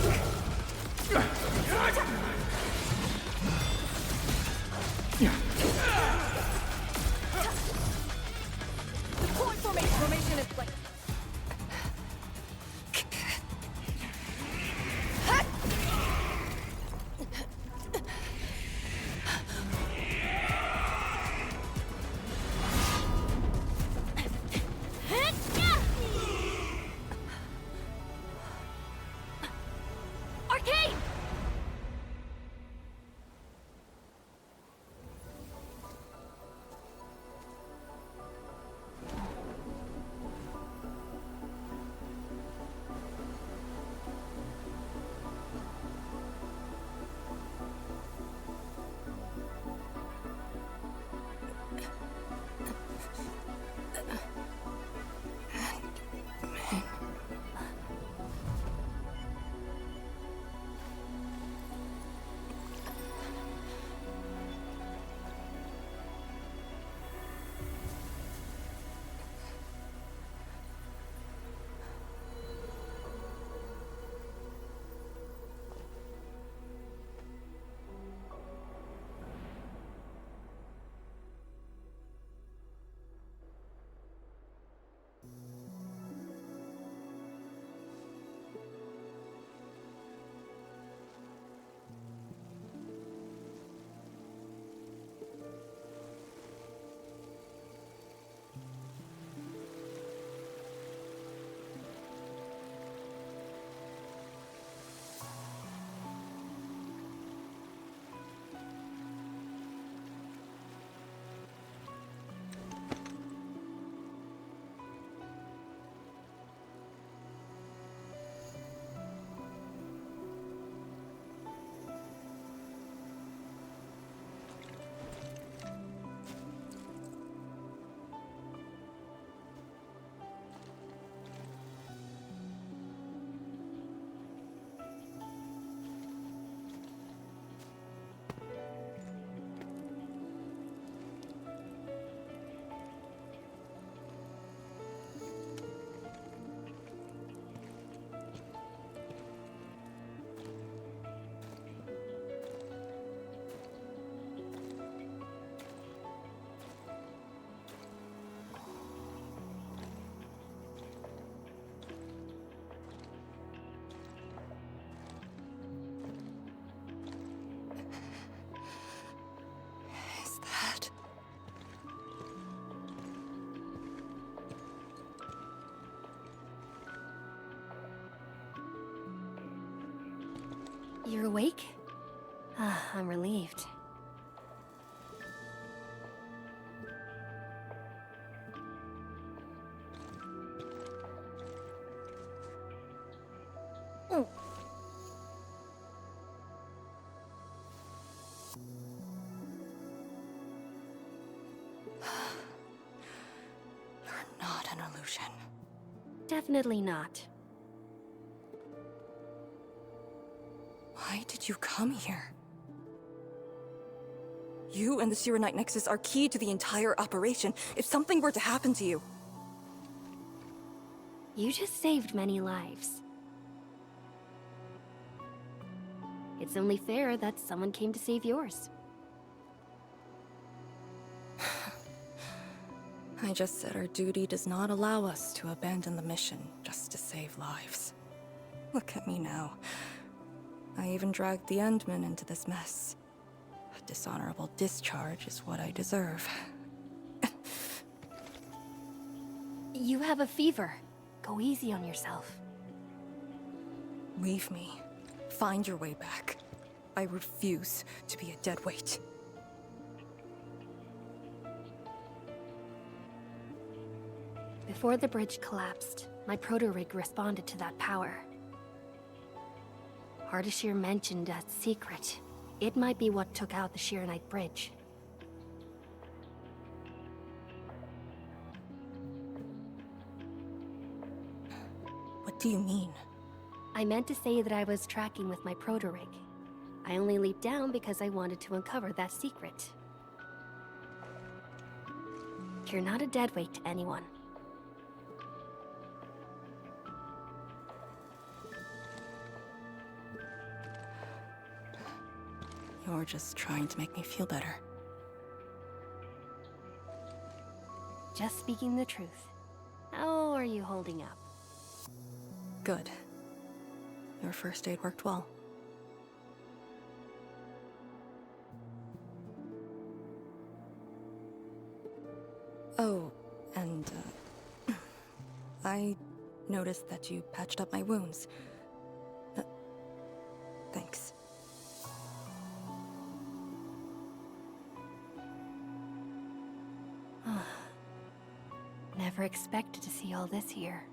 Speaker 19: You're awake? I'm relieved.
Speaker 1: Not an illusion.
Speaker 19: Definitely not.
Speaker 1: Why did you come here? You and the Shiranite Nexus are key to the entire operation. If something were to happen to you...
Speaker 19: You just saved many lives. It's only fair that someone came to save yours.
Speaker 1: I just said our duty does not allow us to abandon the mission just to save lives. Look at me now. I even dragged the Endmen into this mess. A dishonorable discharge is what I deserve.
Speaker 19: You have a fever. Go easy on yourself.
Speaker 1: Leave me. Find your way back. I refuse to be a dead weight.
Speaker 19: Before the bridge collapsed, my proto-rig responded to that power. Ardashir mentioned a secret. It might be what took out the Shiranite bridge.
Speaker 1: What do you mean?
Speaker 19: I meant to say that I was tracking with my proto-rig. I only leaped down because I wanted to uncover that secret. You're not a deadweight to anyone.
Speaker 1: You're just trying to make me feel better.
Speaker 19: Just speaking the truth. How are you holding up?
Speaker 1: Good. Your first aid worked well. Oh, and, I noticed that you patched up my wounds. Thanks.
Speaker 19: Never expected to see all this here.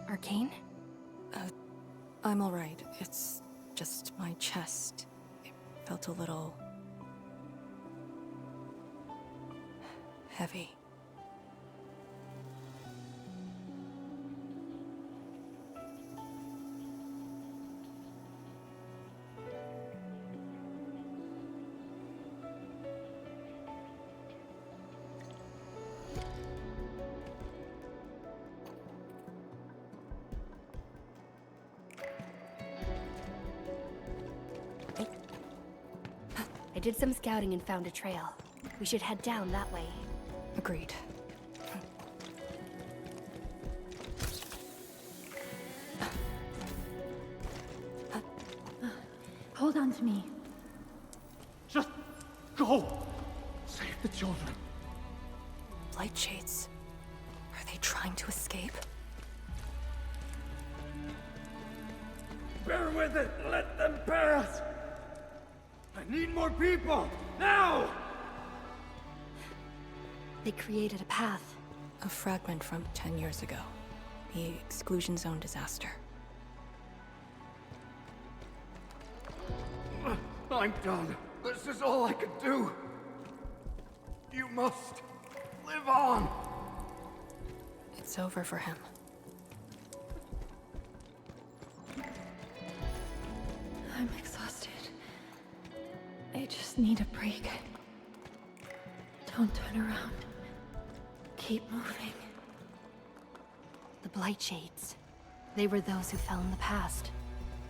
Speaker 19: Arcane?
Speaker 1: I'm alright. It's just my chest. It felt a little... heavy.
Speaker 19: I did some scouting and found a trail. We should head down that way.
Speaker 1: Agreed.
Speaker 2: Hold on to me.
Speaker 15: Just go! Save the children.
Speaker 1: Light shades. Are they trying to escape?
Speaker 15: Bear with it! Let them pass! I need more people! Now!
Speaker 19: They created a path.
Speaker 1: A fragment from 10 years ago. The exclusion zone disaster.
Speaker 15: I'm done. This is all I could do. You must live on.
Speaker 1: It's over for him.
Speaker 2: I'm exhausted. I just need a break. Don't turn around. Keep moving.
Speaker 19: The Blight Shades. They were those who fell in the past.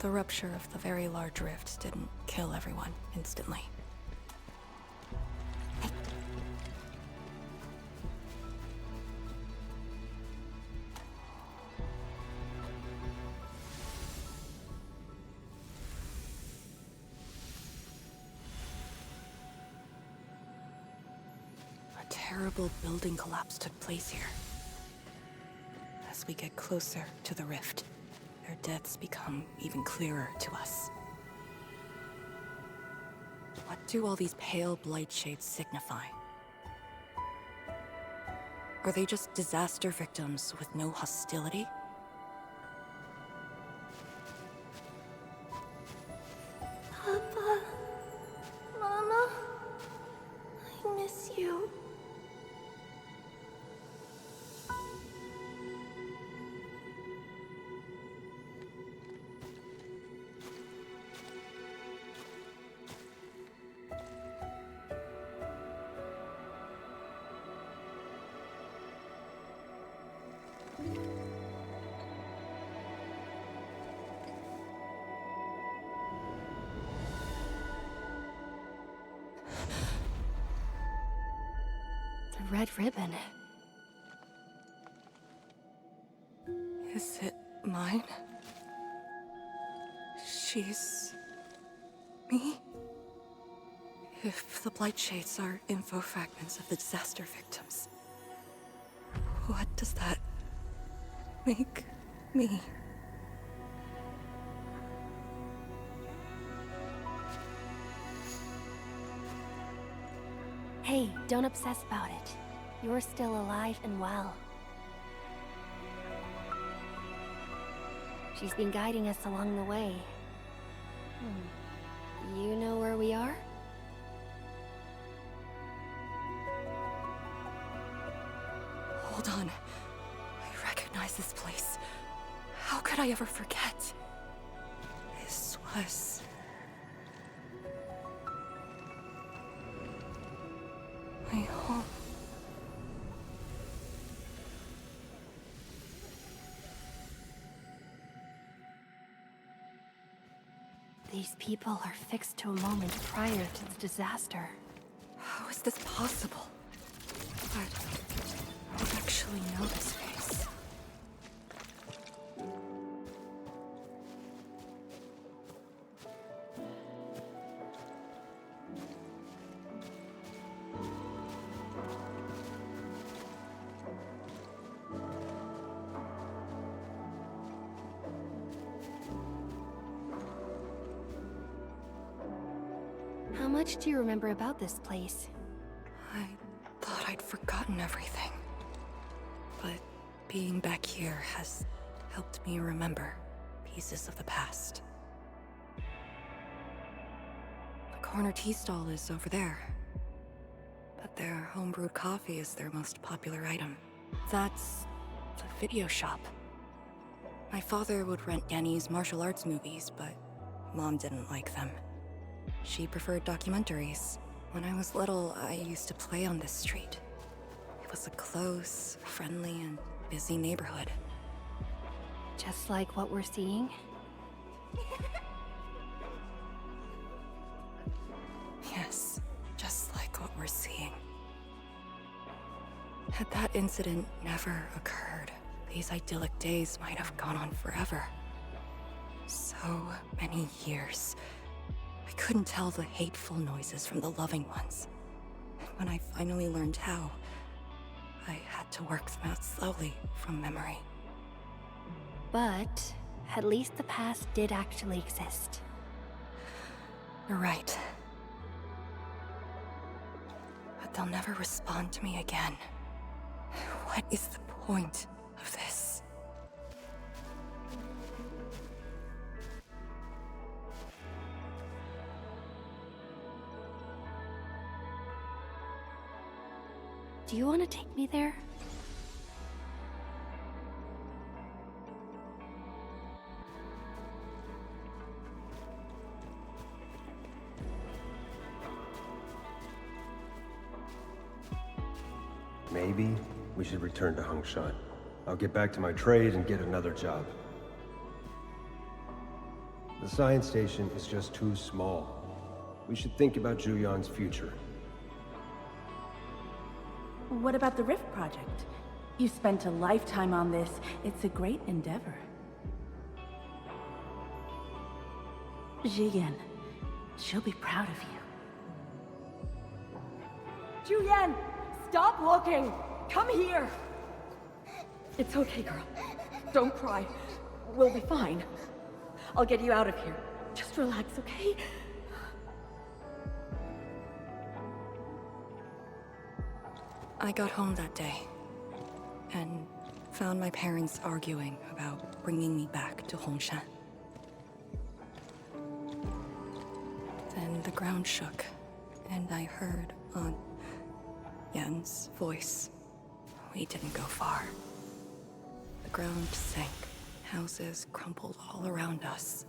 Speaker 1: The rupture of the very large rifts didn't kill everyone instantly. A terrible building collapse took place here. As we get closer to the rift, their deaths become even clearer to us. What do all these pale blight shades signify? Are they just disaster victims with no hostility?
Speaker 2: Papa, Mama, I miss you.
Speaker 19: The red ribbon.
Speaker 1: Is it mine? She's... me? If the blight shades are info fragments of the disaster victims, what does that make me?
Speaker 19: Hey, don't obsess about it. You're still alive and well. She's been guiding us along the way. You know where we are?
Speaker 1: Hold on. I recognize this place. How could I ever forget? This was... my home.
Speaker 19: These people are fixed to a moment prior to the disaster.
Speaker 1: How is this possible? But I actually know this face.
Speaker 19: How much do you remember about this place?
Speaker 1: I thought I'd forgotten everything. But being back here has helped me remember pieces of the past. The corner tea stall is over there. But their homebrewed coffee is their most popular item. That's the video shop. My father would rent Yanni's martial arts movies, but Mom didn't like them. She preferred documentaries. When I was little, I used to play on this street. It was a close, friendly, and busy neighborhood.
Speaker 19: Just like what we're seeing?
Speaker 1: Yes, just like what we're seeing. Had that incident never occurred, these idyllic days might have gone on forever. So many years. I couldn't tell the hateful noises from the loving ones. And when I finally learned how, I had to work them out slowly from memory.
Speaker 19: But at least the past did actually exist.
Speaker 1: You're right. But they'll never respond to me again. What is the point of this?
Speaker 19: Do you want to take me there?
Speaker 7: Maybe we should return to Hangshan. I'll get back to my trade and get another job. The science station is just too small. We should think about Julian's future.
Speaker 22: What about the Rift Project? You spent a lifetime on this. It's a great endeavor. Jiyan, she'll be proud of you.
Speaker 23: Julian, stop looking! Come here! It's okay, girl.
Speaker 22: Don't cry. We'll be fine. I'll get you out of here. Just relax, okay?
Speaker 1: I got home that day, and found my parents arguing about bringing me back to Hongshan. Then the ground shook, and I heard Aunt Yan's voice. We didn't go far. The ground sank. Houses crumpled all around us.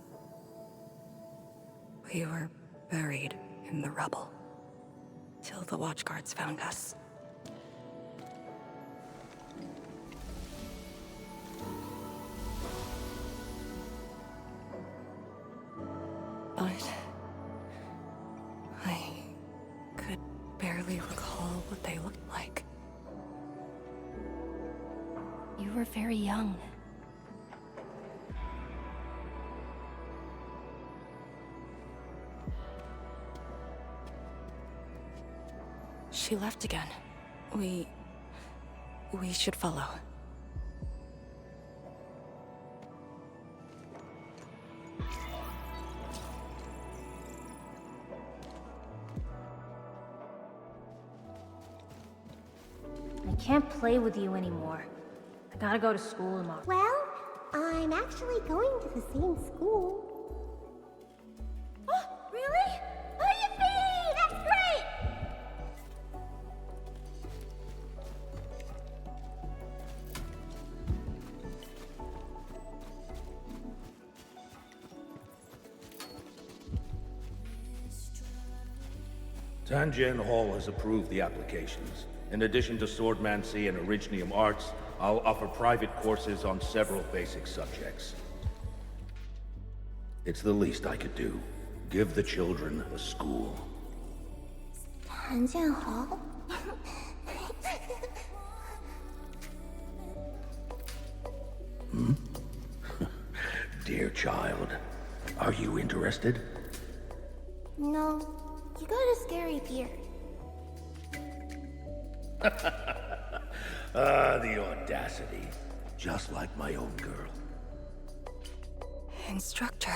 Speaker 1: We were buried in the rubble, till the watchguards found us. But I could barely recall what they looked like.
Speaker 19: You were very young.
Speaker 1: She left again. We should follow.
Speaker 12: I can't play with you anymore. I gotta go to school tomorrow.
Speaker 6: Well, I'm actually going to the same school. Oh, really? Oh, yippee! That's great!
Speaker 16: Tanjian Hall has approved the applications. In addition to swordmancy and originium arts, I'll offer private courses on several basic subjects. It's the least I could do. Give the children a school.
Speaker 8: Tanjian Hall?
Speaker 16: Hmm? Dear child, are you interested?
Speaker 8: No, you got a scary beard.
Speaker 16: The audacity. Just like my own girl.
Speaker 1: Instructor.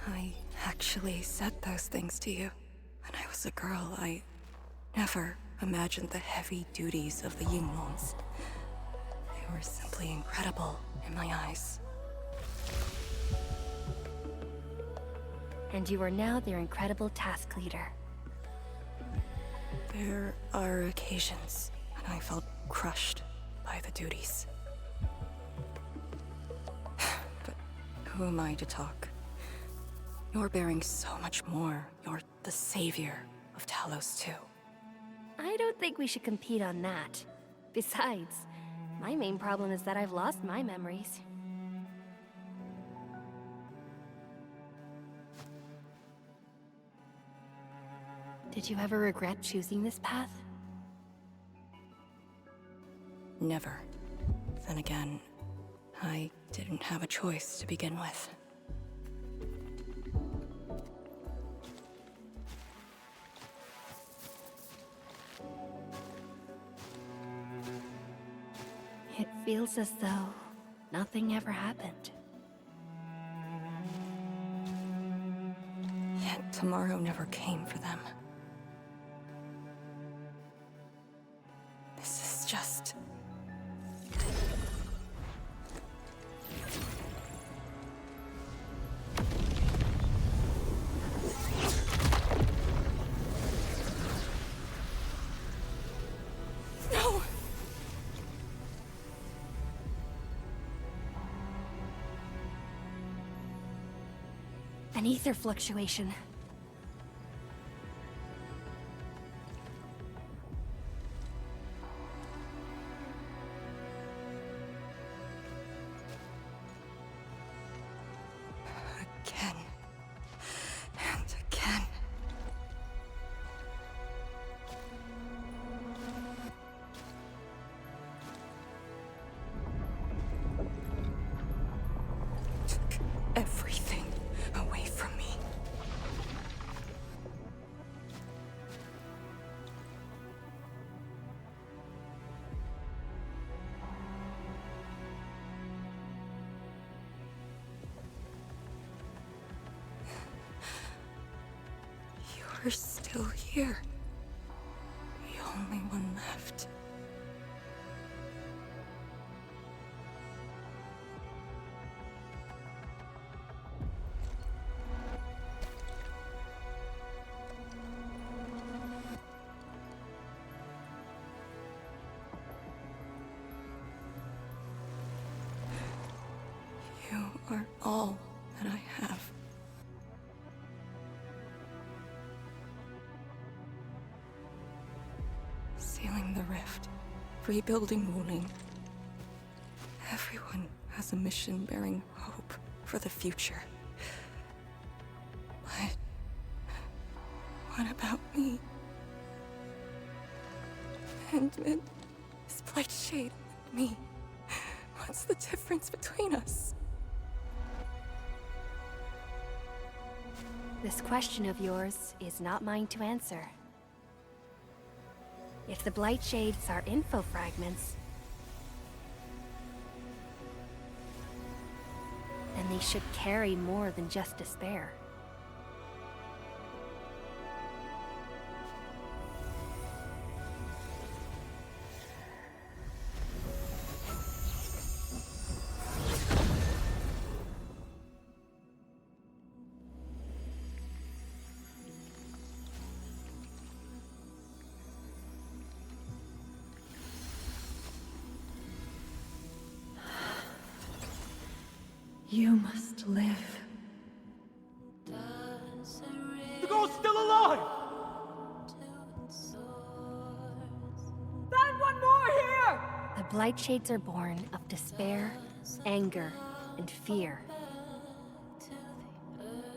Speaker 1: I actually said those things to you. When I was a girl, I never imagined the heavy duties of the Yinglongs. They were simply incredible in my eyes.
Speaker 19: And you are now their incredible task leader.
Speaker 1: There are occasions when I felt crushed by the duties. But who am I to talk? You're bearing so much more. You're the savior of Talos too.
Speaker 19: I don't think we should compete on that. Besides, my main problem is that I've lost my memories. Did you ever regret choosing this path?
Speaker 1: Never. Then again, I didn't have a choice to begin with.
Speaker 19: It feels as though nothing ever happened.
Speaker 1: Yet tomorrow never came for them. This is just... No!
Speaker 19: An ether fluctuation.
Speaker 1: Again. And again. Took everything away from me. You're still here. The only one left. You are all that I have. Sealing the rift, rebuilding Wuling. Everyone has a mission bearing hope for the future. But what about me? Endman, this Blightshade, and me. What's the difference between us?
Speaker 19: This question of yours is not mine to answer. If the Blightshades are info fragments, then they should carry more than just despair.
Speaker 22: You must live.
Speaker 17: The girl's still alive!
Speaker 2: Find one more here!
Speaker 19: The Blightshades are born of despair, anger, and fear.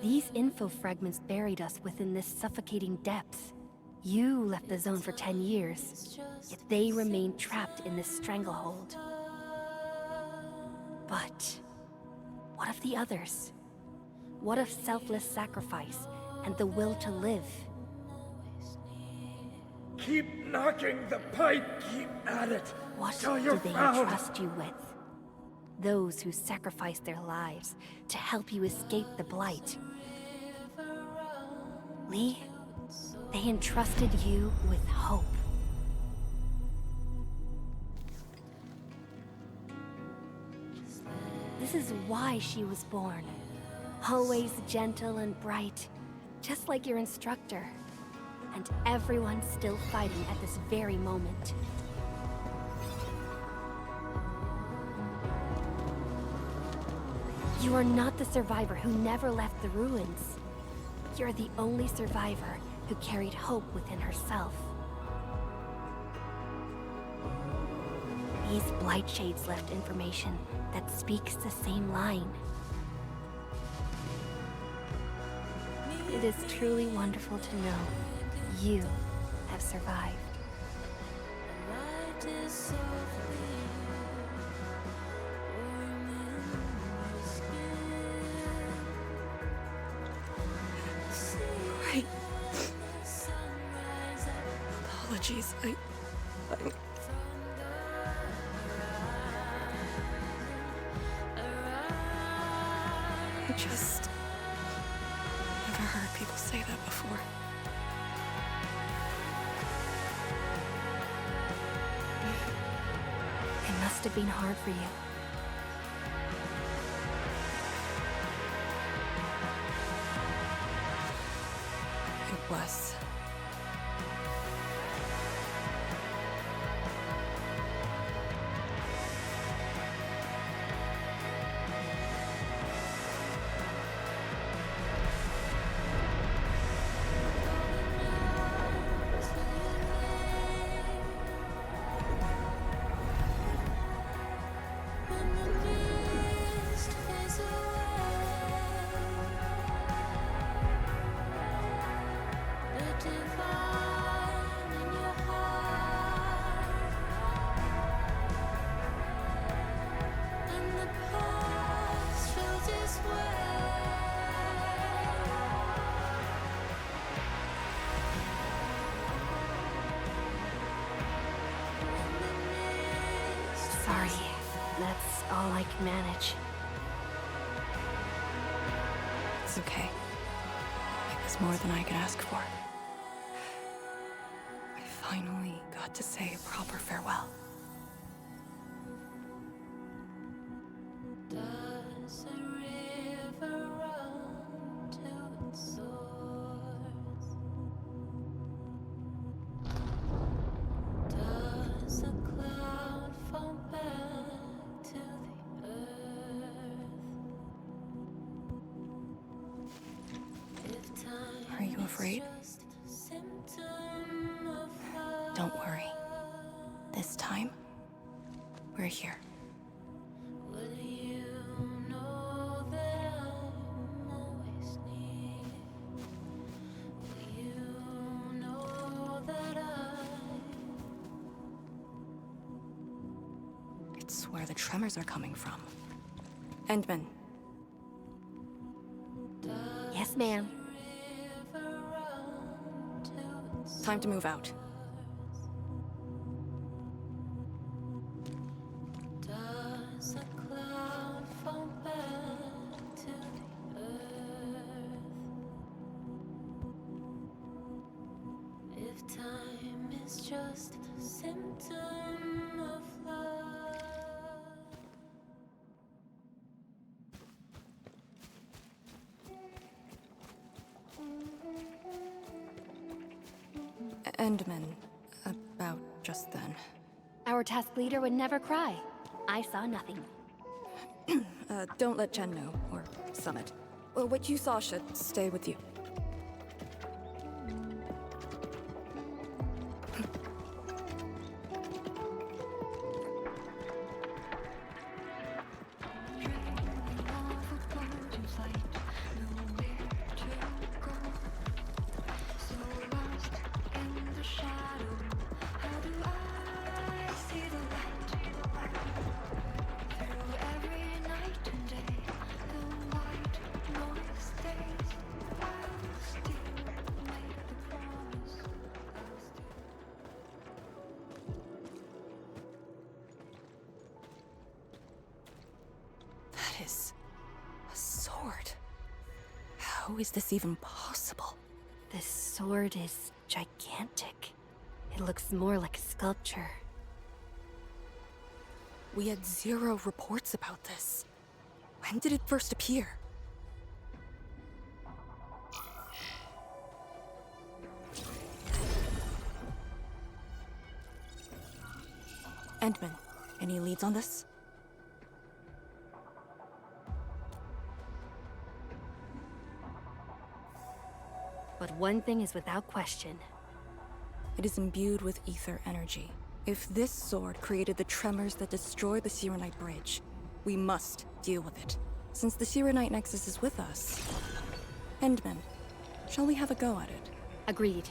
Speaker 19: These info fragments buried us within this suffocating depth. You left the zone for 10 years, yet they remain trapped in this stranglehold. But what of the others? What of selfless sacrifice and the will to live?
Speaker 15: Keep knocking the pipe, keep at it.
Speaker 19: What
Speaker 15: till
Speaker 19: do
Speaker 15: you're
Speaker 19: they
Speaker 15: found.
Speaker 19: entrust you with? Those who sacrificed their lives to help you escape the Blight. Lee, they entrusted you with hope. This is why she was born. Always gentle and bright, just like your instructor. And everyone's still fighting at this very moment. You are not the survivor who never left the ruins. You're the only survivor who carried hope within herself. These Blightshades left information that speaks the same line. It is truly wonderful to know you have survived.
Speaker 1: Right. Apologies, I just never heard people say that before.
Speaker 19: It must have been hard for you.
Speaker 1: It was.
Speaker 19: Sorry, that's all I can manage.
Speaker 1: It's okay. It was more than I could ask for. forgot to say a proper farewell.
Speaker 2: Does a river run to its source? Does a cloud fall back to the earth? If time
Speaker 1: Are you afraid?
Speaker 2: is just a symptom of love,
Speaker 1: Don't worry. This time, we're here.
Speaker 2: will you know that I'm always near? Will you know that
Speaker 1: It's where the tremors are coming from. Endman,
Speaker 19: Yes, ma'am.
Speaker 1: time to move out.
Speaker 2: Does a cloud fall back to the earth? If time is just a symptom of love.
Speaker 1: Endman, about just then.
Speaker 19: Our task leader would never cry. I saw nothing.
Speaker 1: Don't let Jen know, or Summit. What you saw should stay with you. That is a sword. How is this even possible?
Speaker 19: This sword is gigantic. It looks more like a sculpture.
Speaker 1: We had 0 reports about this. When did it first appear? Endman, any leads on this?
Speaker 19: But one thing is without question.
Speaker 1: It is imbued with ether energy. If this sword created the tremors that destroy the Sirenite Bridge, we must deal with it. Since the Sirenite Nexus is with us. Endman, shall we have a go at it?
Speaker 19: Agreed.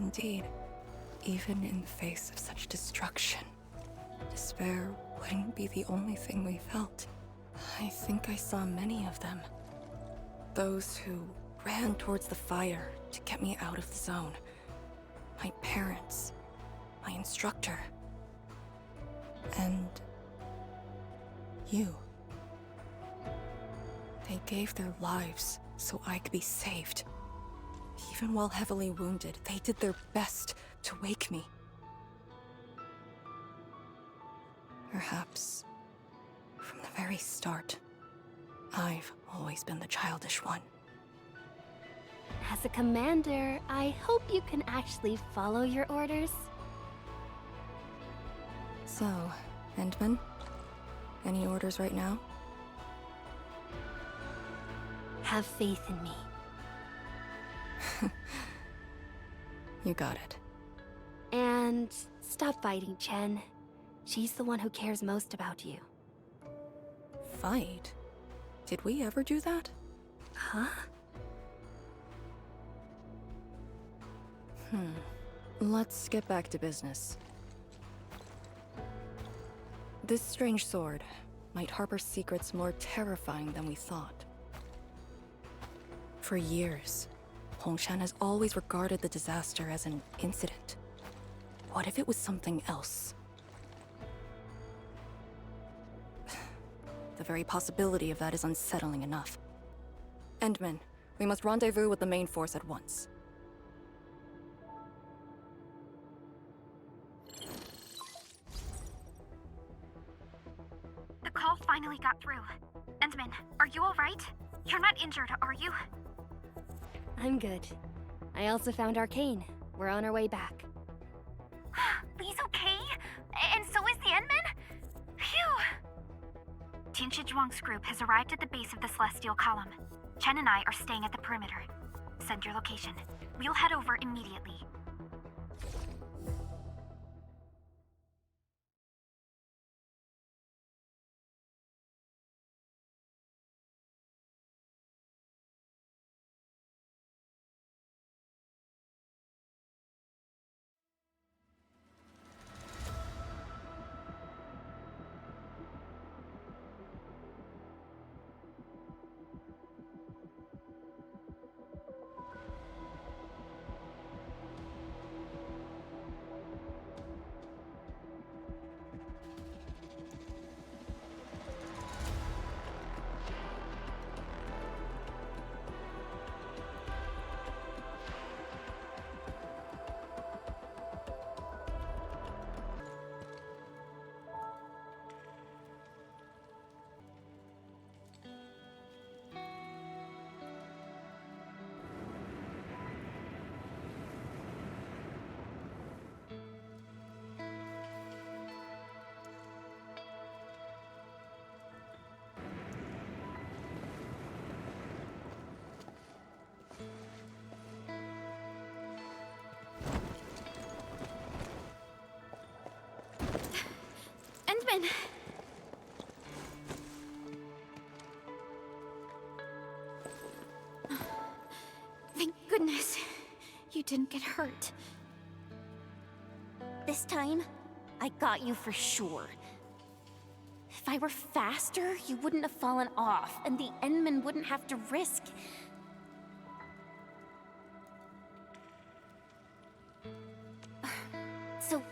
Speaker 1: Indeed, even in the face of such destruction, despair wouldn't be the only thing we felt. I think I saw many of them. Those who ran towards the fire to get me out of the zone. My parents, my instructor, and you. They gave their lives so I could be saved. Even while heavily wounded, they did their best to wake me. Perhaps, from the very start, I've always been the childish one.
Speaker 19: As a commander, I hope you can actually follow your orders.
Speaker 1: So, Endman? Any orders right now?
Speaker 19: Have faith in me.
Speaker 1: You got it.
Speaker 19: And stop fighting, Chen. She's the one who cares most about you.
Speaker 1: Fight? Did we ever do that?
Speaker 19: Huh?
Speaker 1: Let's get back to business. This strange sword might harbor secrets more terrifying than we thought. For years, Hongshan has always regarded the disaster as an incident. What if it was something else? The very possibility of that is unsettling enough. Endman, we must rendezvous with the main force at once.
Speaker 3: The call finally got through. Endman, are you alright? You're not injured, are you?
Speaker 19: I'm good. I also found Arcane. We're on our way back.
Speaker 3: Lee's okay? And so is the Endman? Phew! Tianshi Zhuang's group has arrived at the base of the Celestial Column. Chen and I are staying at the perimeter. Send your location. We'll head over immediately. Endman! Thank goodness you didn't get hurt.
Speaker 6: This time, I got you for sure. If I were faster, you wouldn't have fallen off, and the Endman wouldn't have to risk. So,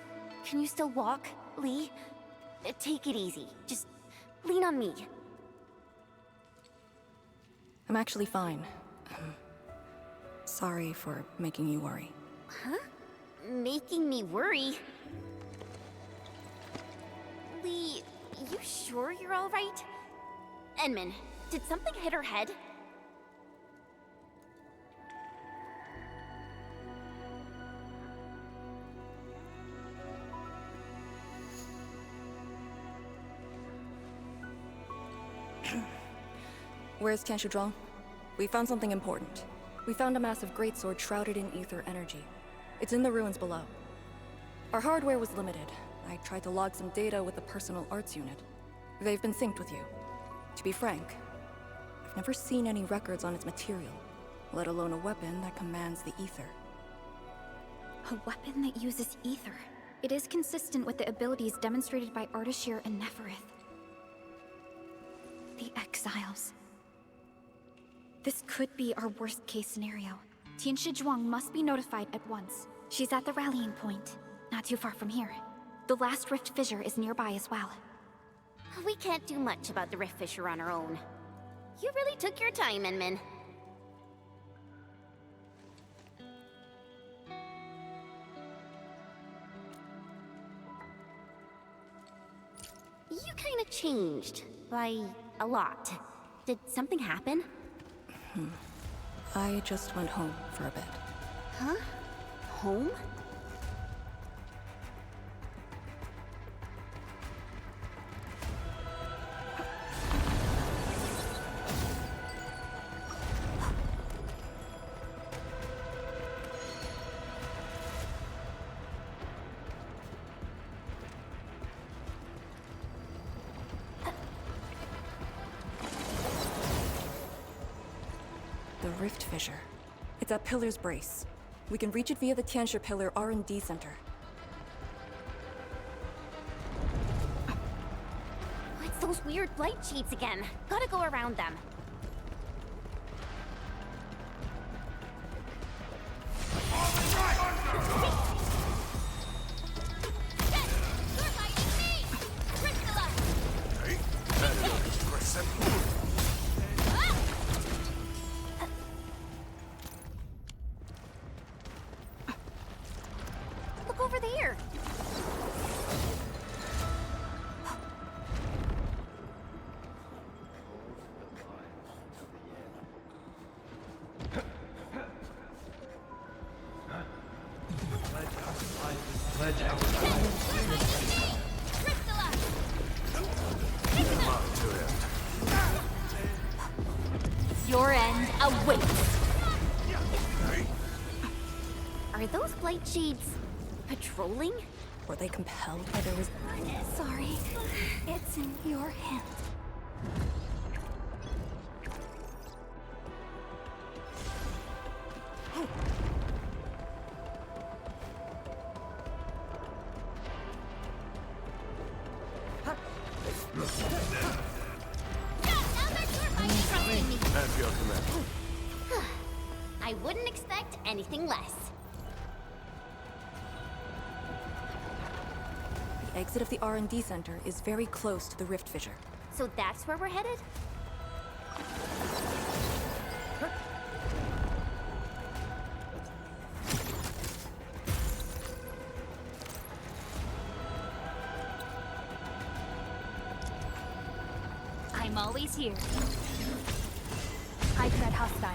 Speaker 6: can you still walk, Lee? Take it easy. Just lean on me.
Speaker 1: I'm actually fine. Sorry for making you worry.
Speaker 6: Huh? Making me worry? Lee, you sure you're all right? Endman, did something hit her head?
Speaker 1: Where's Tianshi Zhuang? We found something important. We found a massive greatsword shrouded in ether energy. It's in the ruins below. Our hardware was limited. I tried to log some data with the personal arts unit. They've been synced with you. To be frank, I've never seen any records on its material, let alone a weapon that commands the ether.
Speaker 3: A weapon that uses ether. It is consistent with the abilities demonstrated by Ardashir and Neferith. The Exiles. This could be our worst-case scenario. Tianshi Zhuang must be notified at once. She's at the rallying point, not too far from here. The last rift fissure is nearby as well.
Speaker 6: We can't do much about the rift fissure on our own. You really took your time, Enmin. You kinda changed. By a lot. Did something happen?
Speaker 1: I just went home for a bit.
Speaker 6: Huh? Home?
Speaker 1: The rift fissure. It's at Pillar's Brace. We can reach it via the Tianshi Pillar R&D Center.
Speaker 6: It's those weird blight sheets again. Gotta go around them. Look over there. Your end awaits. Are those blight shades patrolling?
Speaker 1: Were they compelled by their
Speaker 19: Sorry. It's in your hands.
Speaker 10: At your command.
Speaker 6: I wouldn't expect anything less.
Speaker 1: The exit of the R&D Center is very close to the rift fissure.
Speaker 6: So that's where we're headed?
Speaker 19: I'm always here. I tread hostile.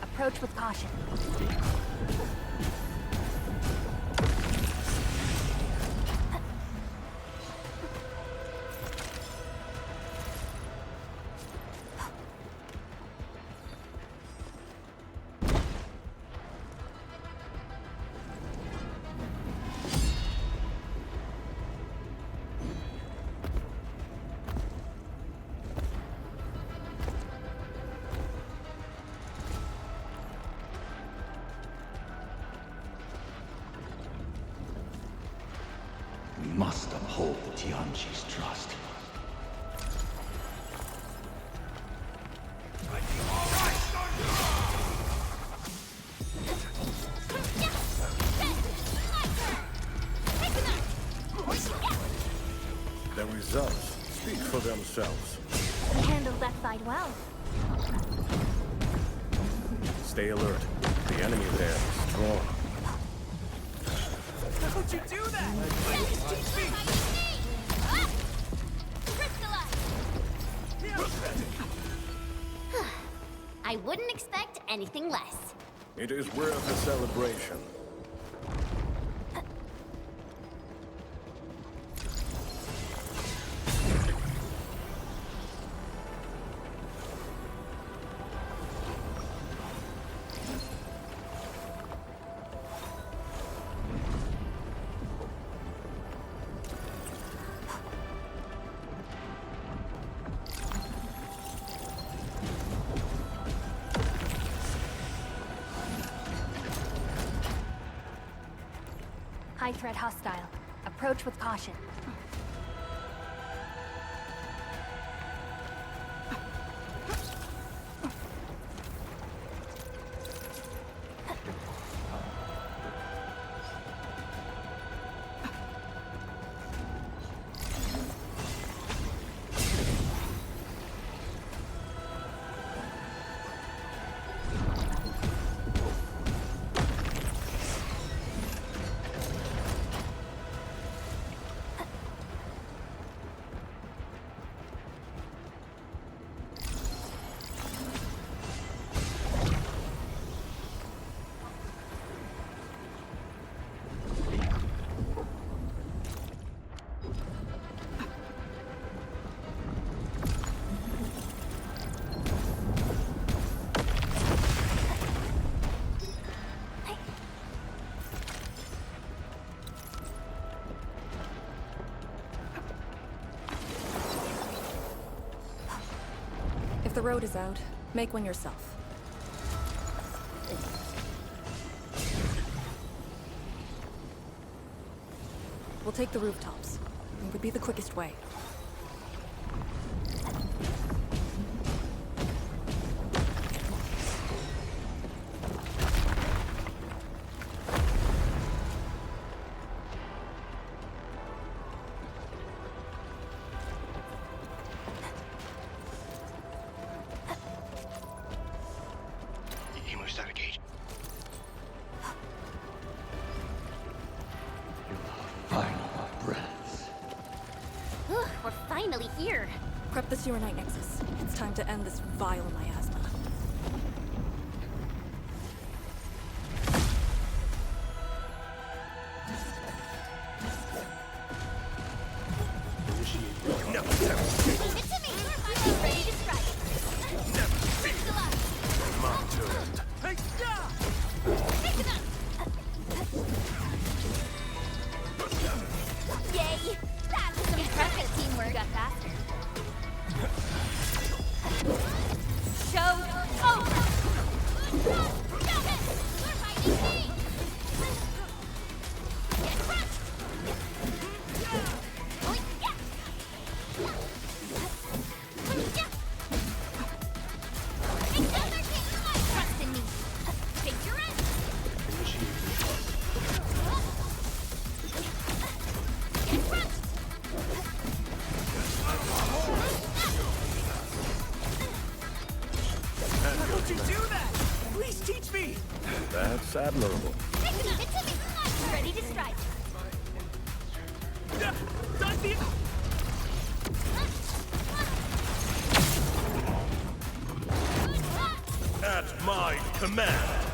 Speaker 19: Approach with caution.
Speaker 20: We must uphold the Tianqi's trust.
Speaker 10: The results speak for themselves.
Speaker 19: You handled that fight well.
Speaker 10: Stay alert. The enemy there is strong.
Speaker 17: How'd you do that? Teach me!
Speaker 6: I wouldn't expect anything less.
Speaker 10: It is worth a celebration.
Speaker 19: High threat hostile. Approach with caution.
Speaker 1: If the road is out, make one yourself. We'll take the rooftops. It would be the quickest way.
Speaker 6: We're finally here.
Speaker 1: Prep the Sewer Knight Nexus. It's time to end this vile miasma.
Speaker 6: Yay! That was some impressive teamwork. Got faster. Show's over! Stop it! We're fighting me! Get crushed! Oh, yeah! Another thing! Trust in me! Take your end! Get crushed!
Speaker 17: How would you do that? Please teach me!
Speaker 10: That's admirable.
Speaker 6: Ready to strike.
Speaker 10: At my command.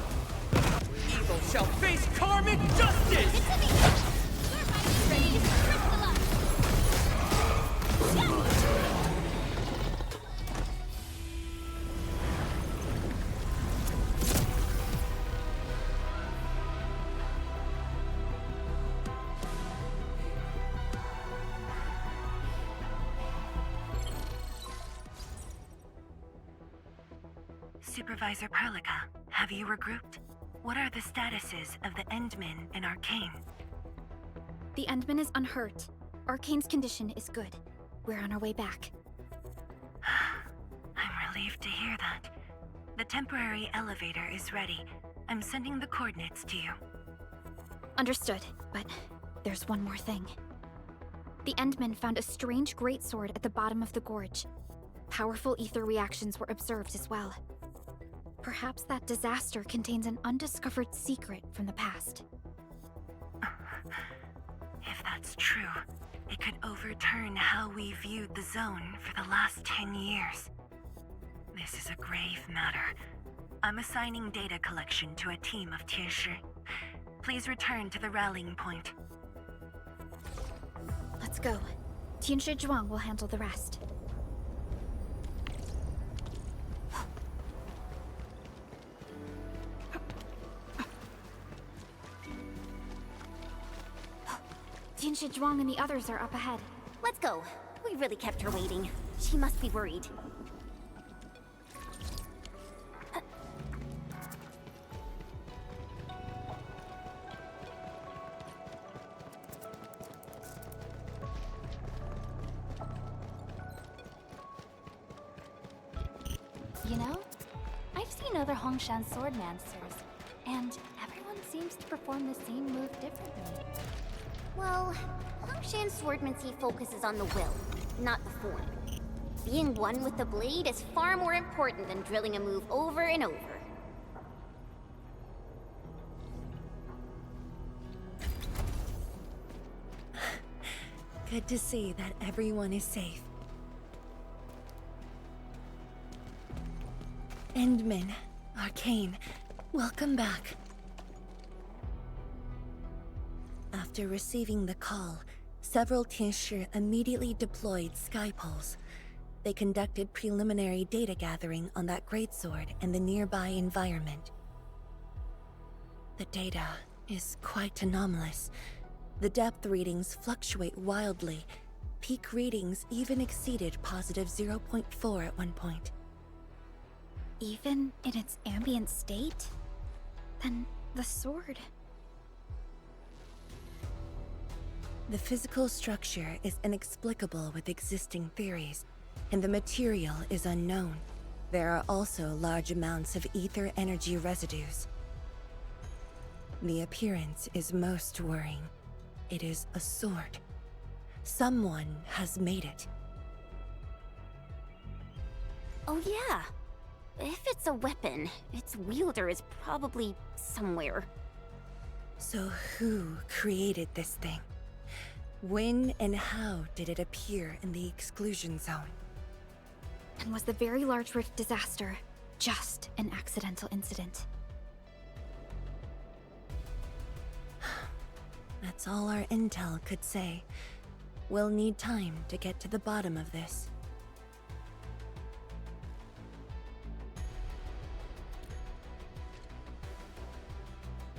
Speaker 17: Evil shall face karmic justice!
Speaker 6: Ready to crystallize.
Speaker 4: Supervisor Perlica, have you regrouped? What are the statuses of the Endmen and Arcane?
Speaker 3: The Endman is unhurt. Arcane's condition is good. We're on our way back.
Speaker 4: I'm relieved to hear that. The temporary elevator is ready. I'm sending the coordinates to you.
Speaker 3: Understood, but there's one more thing. The Endmen found a strange greatsword at the bottom of the gorge. Powerful ether reactions were observed as well. Perhaps that disaster contains an undiscovered secret from the past.
Speaker 4: If that's true, it could overturn how we viewed the zone for the last 10 years. This is a grave matter. I'm assigning data collection to a team of Tianshi. Please return to the rallying point.
Speaker 3: Let's go. Tianshi Zhuang will handle the rest. Tianshi Zhuang and the others are up ahead.
Speaker 6: Let's go. We really kept her waiting. She must be worried.
Speaker 19: You know, I've seen other Hongshan swordmasters, and everyone seems to perform the same move differently.
Speaker 6: Well, Hongshan swordmancy focuses on the will, not the form. Being one with the blade is far more important than drilling a move over and over.
Speaker 4: Good to see that everyone is safe. Endman, Arcane, welcome back. After receiving the call, several Tianshi immediately deployed skypoles. They conducted preliminary data gathering on that greatsword and the nearby environment. The data is quite anomalous. The depth readings fluctuate wildly. Peak readings even exceeded positive 0.4 at one point.
Speaker 3: Even in its ambient state? Then the sword...
Speaker 4: The physical structure is inexplicable with existing theories, and the material is unknown. There are also large amounts of ether energy residues. The appearance is most worrying. It is a sword. Someone has made it.
Speaker 6: Oh yeah. If it's a weapon, its wielder is probably somewhere.
Speaker 4: So who created this thing? When and how did it appear in the exclusion zone?
Speaker 3: And was the Very Large Rift disaster just an accidental incident?
Speaker 4: That's all our intel could say. We'll need time to get to the bottom of this.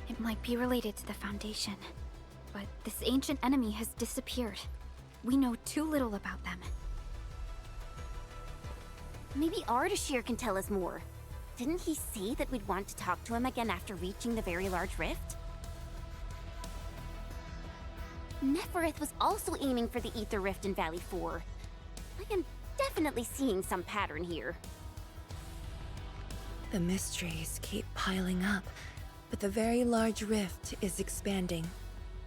Speaker 3: It might be related to the Foundation, but this ancient enemy has disappeared. We know too little about them.
Speaker 6: Maybe Ardashir can tell us more. Didn't he say that we'd want to talk to him again after reaching the Very Large Rift? Nefereth was also aiming for the Ether Rift in Valley 4. I am definitely seeing some pattern here.
Speaker 4: The mysteries keep piling up, but the Very Large Rift is expanding.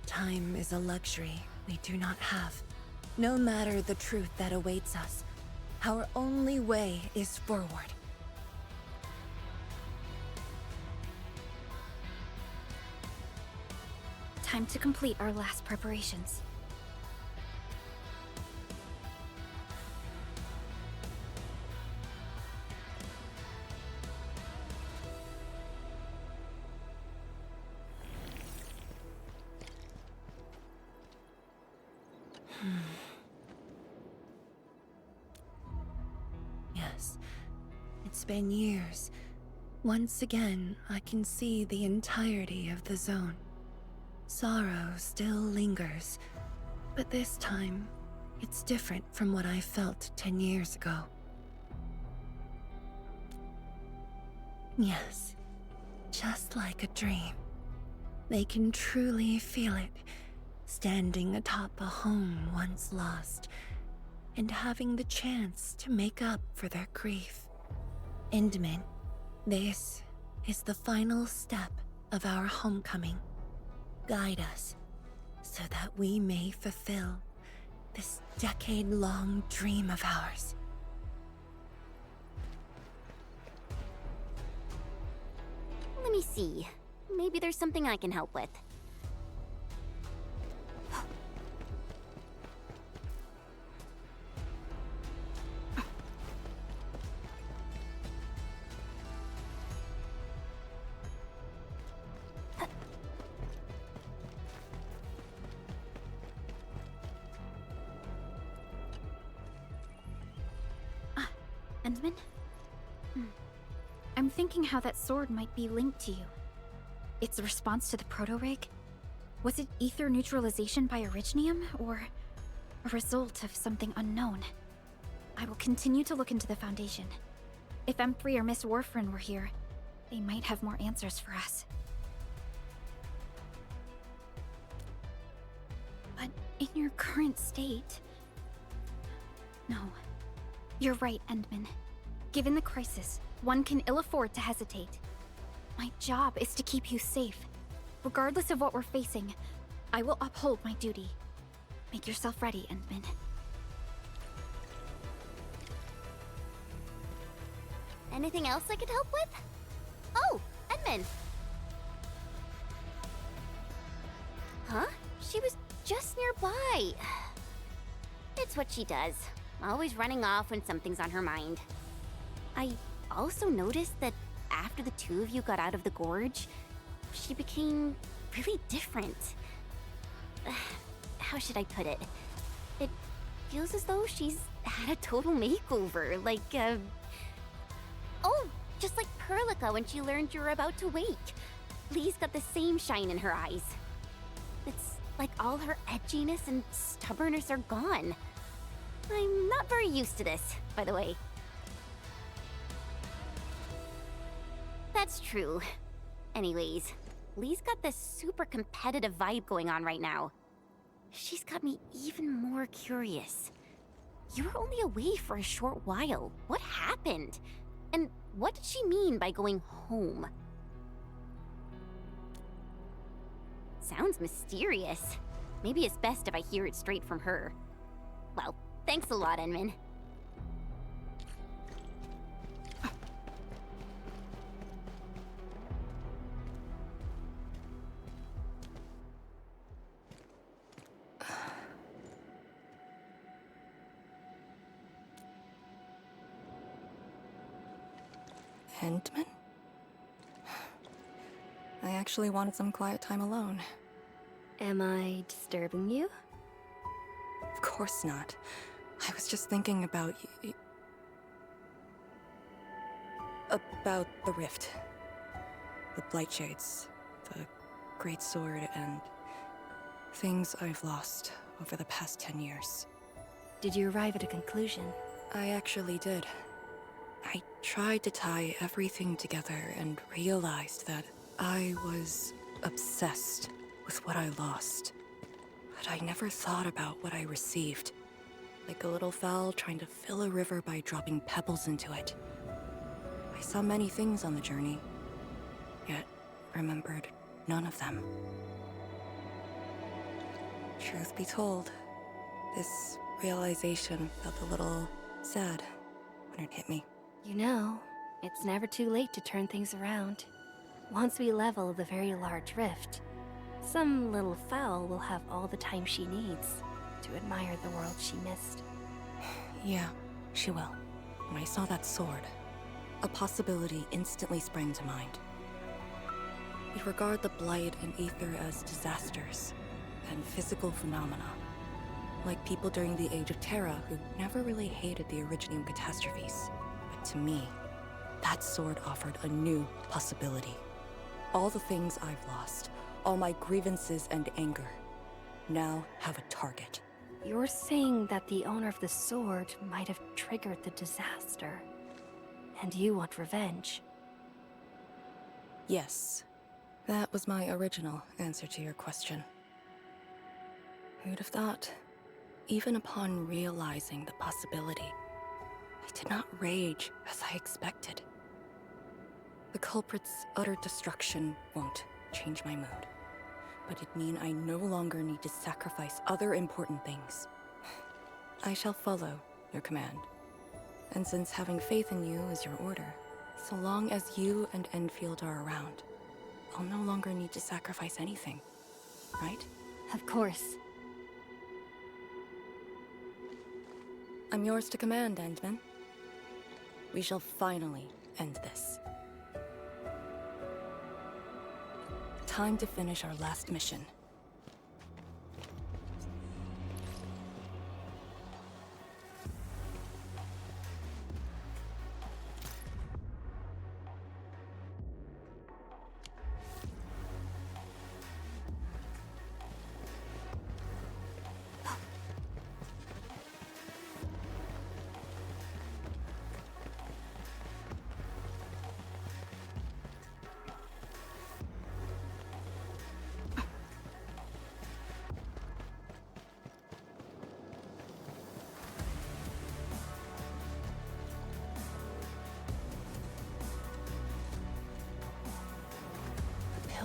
Speaker 4: Time is a luxury we do not have. No matter the truth that awaits us, our only way is forward.
Speaker 3: Time to complete our last preparations.
Speaker 4: Yes, it's been years. Once again, I can see the entirety of the zone. Sorrow still lingers, but this time, it's different from what I felt 10 years ago. Yes, just like a dream. They can truly feel it, standing atop a home once lost, and having the chance to make up for their grief. Endman, this is the final step of our homecoming. Guide us, so that we may fulfill this decade-long dream of ours.
Speaker 6: Let me see. Maybe there's something I can help with.
Speaker 3: Endman? I'm thinking how that sword might be linked to you. Its response to the proto-rig? Was it ether neutralization by Originium, or a result of something unknown? I will continue to look into the Foundation. If M3 or Miss Warfrin were here, they might have more answers for us. But in your current state... No. You're right, Endman. Given the crisis, one can ill afford to hesitate. My job is to keep you safe. Regardless of what we're facing, I will uphold my duty. Make yourself ready, Endman.
Speaker 6: Anything else I could help with? Oh, Edmund! Huh? She was just nearby. It's what she does. Always running off when something's on her mind. I also noticed that after the two of you got out of the gorge, she became really different. How should I put it? It feels as though she's had a total makeover, like, oh, just like Perlica when she learned you were about to wake. Lee's got the same shine in her eyes. It's like all her edginess and stubbornness are gone. I'm not very used to this, by the way. That's true. Anyways, Lee's got this super competitive vibe going on right now. She's got me even more curious. You were only away for a short while. What happened? And what did she mean by going home? Sounds mysterious. Maybe it's best if I hear it straight from her. Well, thanks a lot, Enmin.
Speaker 1: Endman? I actually wanted some quiet time alone.
Speaker 19: Am I disturbing you?
Speaker 1: Of course not. I was just thinking about about the rift. The Blightshades, the Great Sword, and things I've lost over the past 10 years.
Speaker 19: Did you arrive at a conclusion?
Speaker 1: I actually did. I tried to tie everything together and realized that I was obsessed with what I lost. But I never thought about what I received. Like a little fowl trying to fill a river by dropping pebbles into it. I saw many things on the journey, yet remembered none of them. Truth be told, this realization felt a little sad when it hit me.
Speaker 19: You know, it's never too late to turn things around. Once we level the very large rift, some little fowl will have all the time she needs to admire the world she missed.
Speaker 1: Yeah, she will. When I saw that sword, a possibility instantly sprang to mind. We regard the Blight and Aether as disasters and physical phenomena, like people during the Age of Terra who never really hated the Originium catastrophes. But to me, that sword offered a new possibility. All the things I've lost, all my grievances and anger, now have a target.
Speaker 19: You're saying that the owner of the sword might have triggered the disaster, and you want revenge?
Speaker 1: Yes, that was my original answer to your question. Who'd have thought? Even upon realizing the possibility, I did not rage as I expected. The culprit's utter destruction won't change my mood, but it means I no longer need to sacrifice other important things. I shall follow your command. And since having faith in you is your order, so long as you and Endfield are around, I'll no longer need to sacrifice anything, right?
Speaker 19: Of course.
Speaker 1: I'm yours to command, Endman. We shall finally end this. Time to finish our last mission.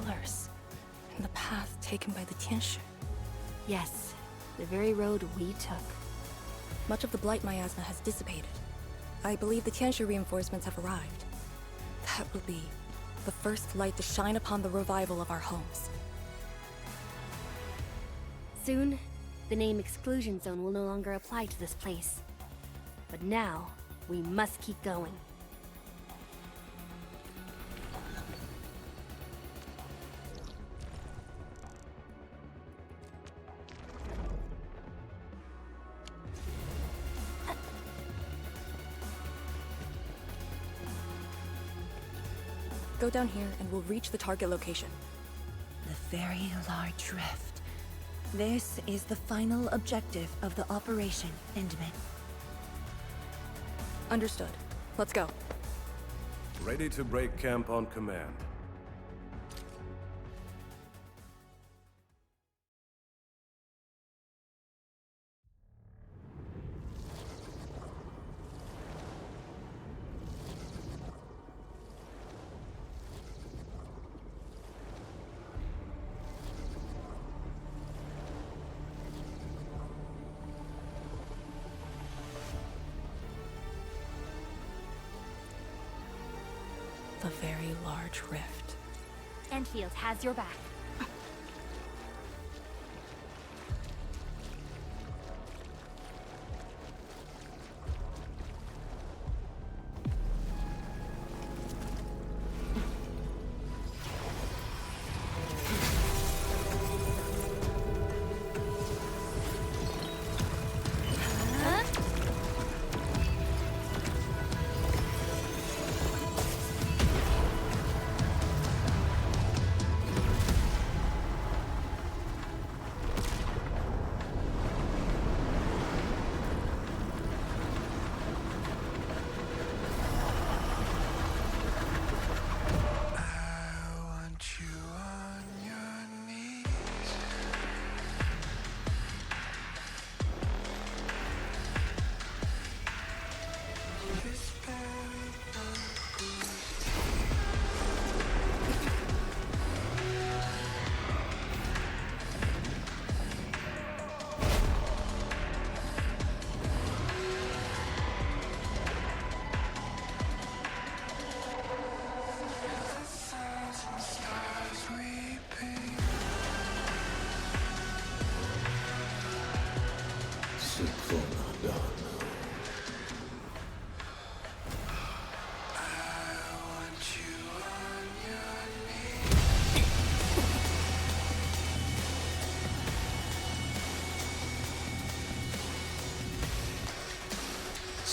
Speaker 1: pillars, and the path taken by the Tianshu.
Speaker 19: Yes, the very road we took.
Speaker 1: Much of the blight miasma has dissipated. I believe the Tianshu reinforcements have arrived. That will be the first light to shine upon the revival of our homes.
Speaker 19: Soon, the name Exclusion Zone will no longer apply to this place. But now, we must keep going.
Speaker 1: Go down here and we'll reach the target location.
Speaker 4: The very large rift. This is the final objective of the operation, Endman.
Speaker 1: Understood. Let's go.
Speaker 7: Ready to break camp on command.
Speaker 1: The very large rift.
Speaker 3: Endfield has your back.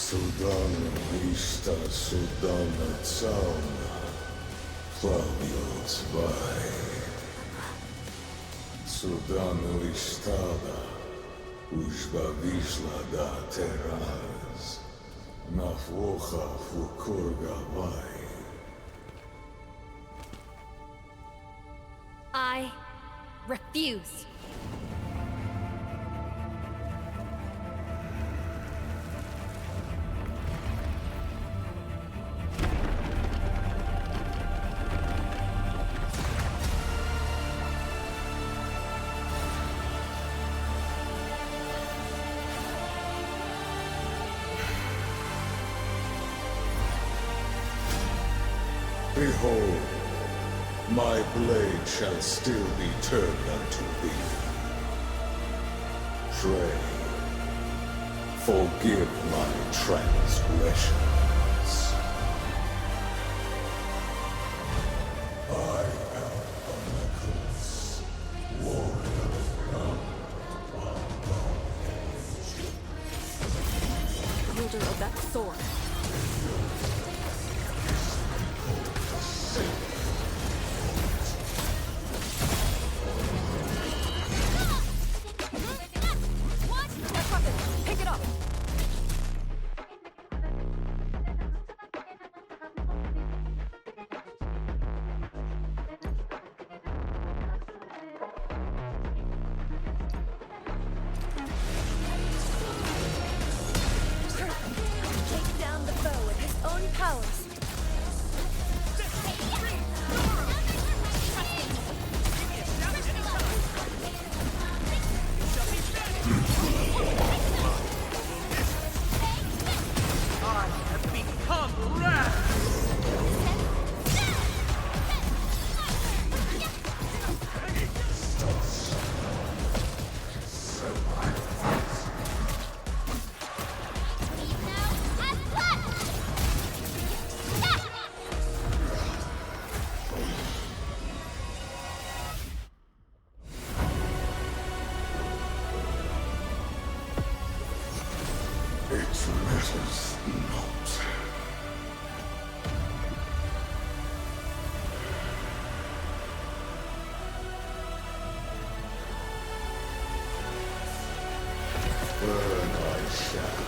Speaker 11: Sudana vista, Sudana sauna, plavio zwei. Sudana listada, užba višla da teraz, na voha fukurga vai.
Speaker 19: I refuse.
Speaker 11: Behold, my blade shall still be turned unto thee. Pray, forgive my transgressions. I am Arknights, warrior
Speaker 1: Wielder of that sword. Pick it up!
Speaker 4: Take down the foe with his own powers.
Speaker 11: matters not. Burn I shall,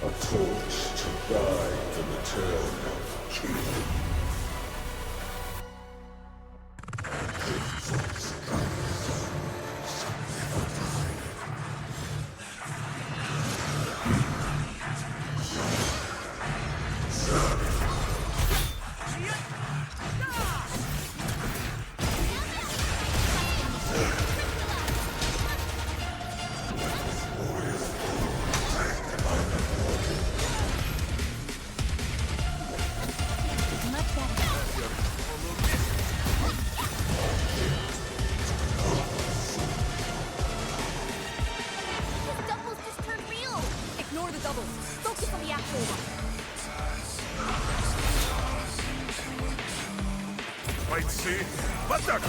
Speaker 11: a torch to guide the return of King.
Speaker 10: Wait, see? Let that go!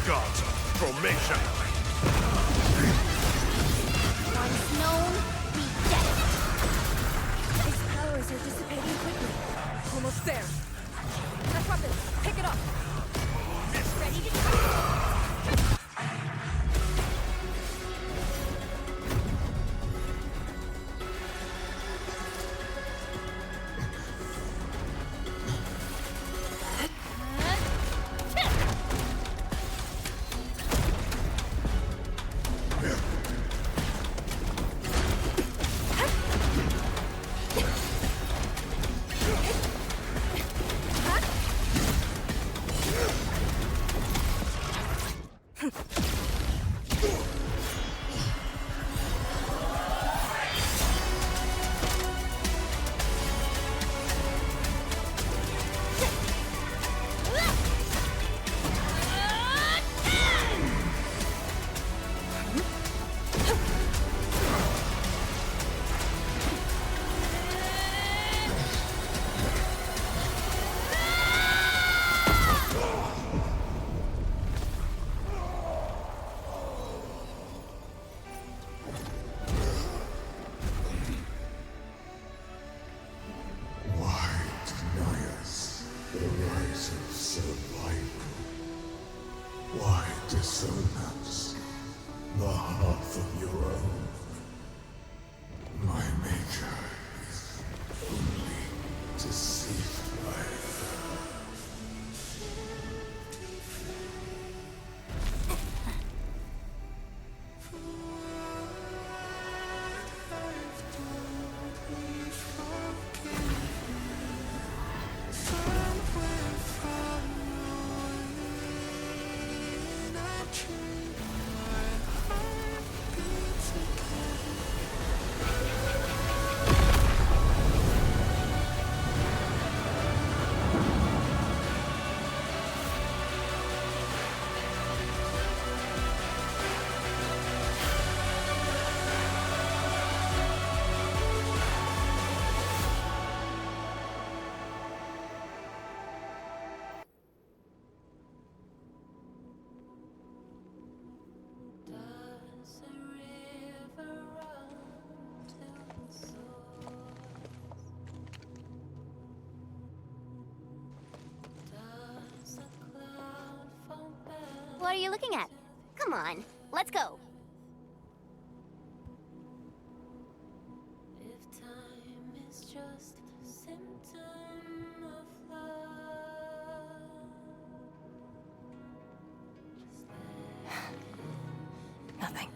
Speaker 10: Gods, formation!
Speaker 8: Once known, be dead.
Speaker 1: His powers are dissipating quickly. Almost there. That weapon, pick it up.
Speaker 8: Ready to go.
Speaker 11: Why disown us? The half of your own. My maker is only deceived by
Speaker 6: you looking at? Come on, let's go.
Speaker 2: If time is just a symptom of love,
Speaker 1: Nothing.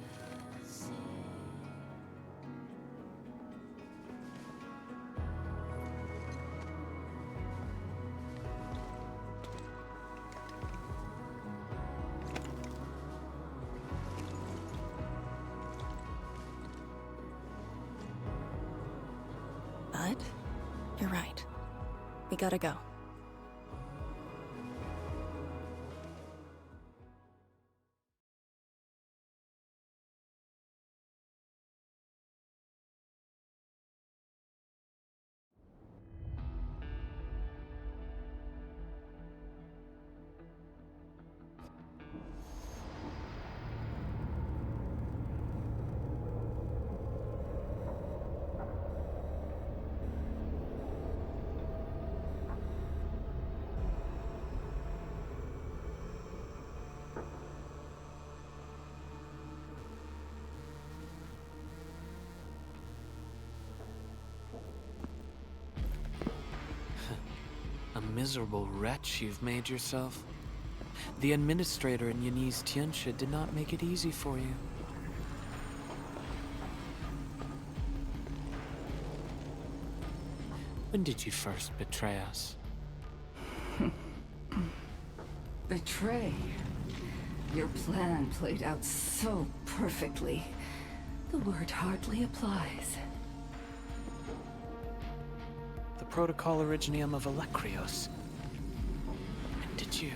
Speaker 1: But you're right. We gotta go.
Speaker 9: A miserable wretch you've made yourself. The administrator in Yanni's Tianxia did not make it easy for you. When did you first betray us?
Speaker 13: Betray? Your plan played out so perfectly. The word hardly applies.
Speaker 9: The Protocol Originium of Electrios. And did you?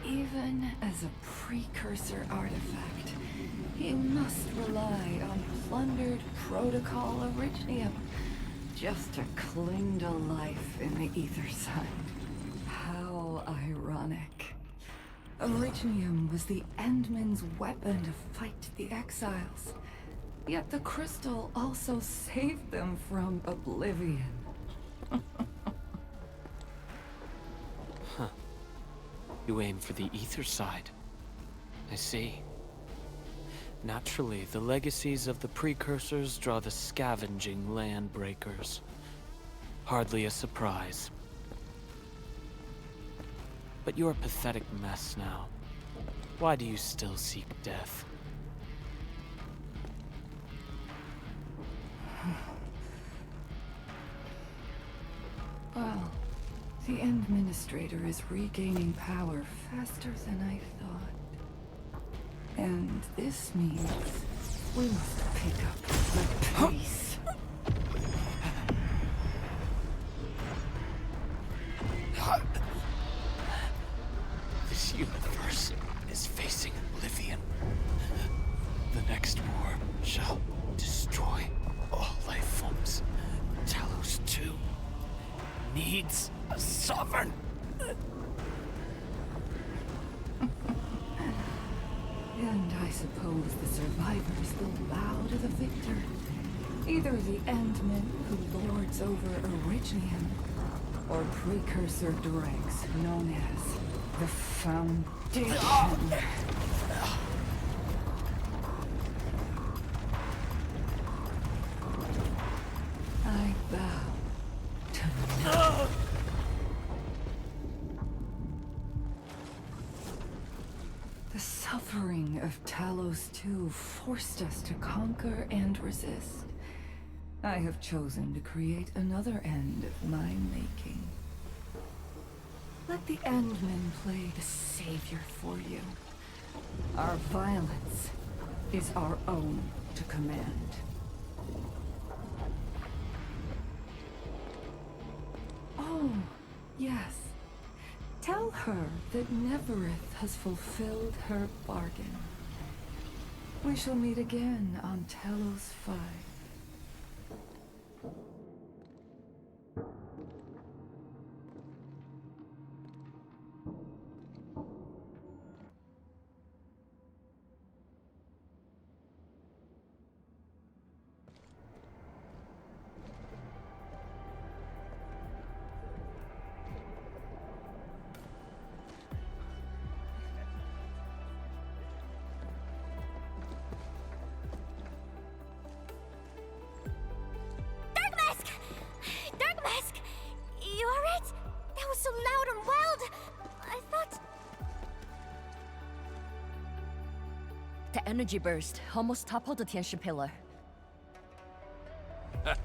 Speaker 13: Even as a precursor artifact, you must rely on plundered Protocol Originium just to cling to life in the ether side. How ironic. Originium was the Endmen's weapon to fight the exiles. Yet the crystal also saved them from oblivion.
Speaker 9: Huh. You aim for the ether side. I see. Naturally, the legacies of the precursors draw the scavenging land breakers. Hardly a surprise. But you're a pathetic mess now. Why do you still seek death?
Speaker 13: Well, the Administrator is regaining power faster than I thought. And this means we must pick up the pace.
Speaker 9: This universe is facing oblivion. The next war shall destroy all life forms. Talos 2 needs a sovereign.
Speaker 13: And I suppose the survivors will bow to the victor. Either the Endmen who lords over Originium, or precursor dregs known as the Foundation. I bow to none. The suffering of Talos 2 forced us to conquer and resist. I have chosen to create another end of my making. Let the Endmen play the savior for you. Our violence is our own to command. Oh, yes. Tell her that Neverith has fulfilled her bargain. We shall meet again on Talos 5.
Speaker 5: The energy burst almost toppled the Tianshi pillar.
Speaker 18: The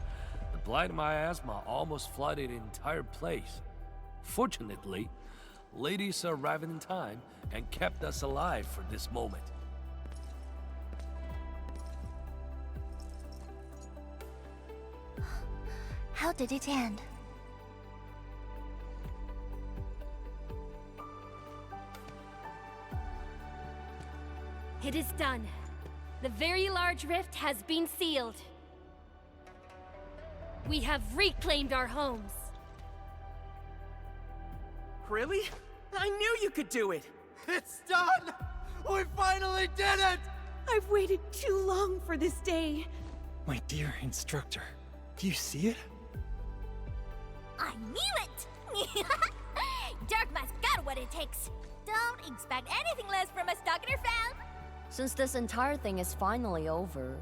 Speaker 18: blight of my asthma almost flooded the entire place. Fortunately, ladies arrived in time and kept us alive for this moment.
Speaker 8: How did it end?
Speaker 19: It is done. The very large rift has been sealed. We have reclaimed our homes.
Speaker 17: Really? I knew you could do it! It's done! We finally did it!
Speaker 14: I've waited too long for this day.
Speaker 23: My dear instructor, do you see it?
Speaker 8: I knew it! Darkma's got what it takes. Don't expect anything less from a Stalker fan.
Speaker 5: Since this entire thing is finally over...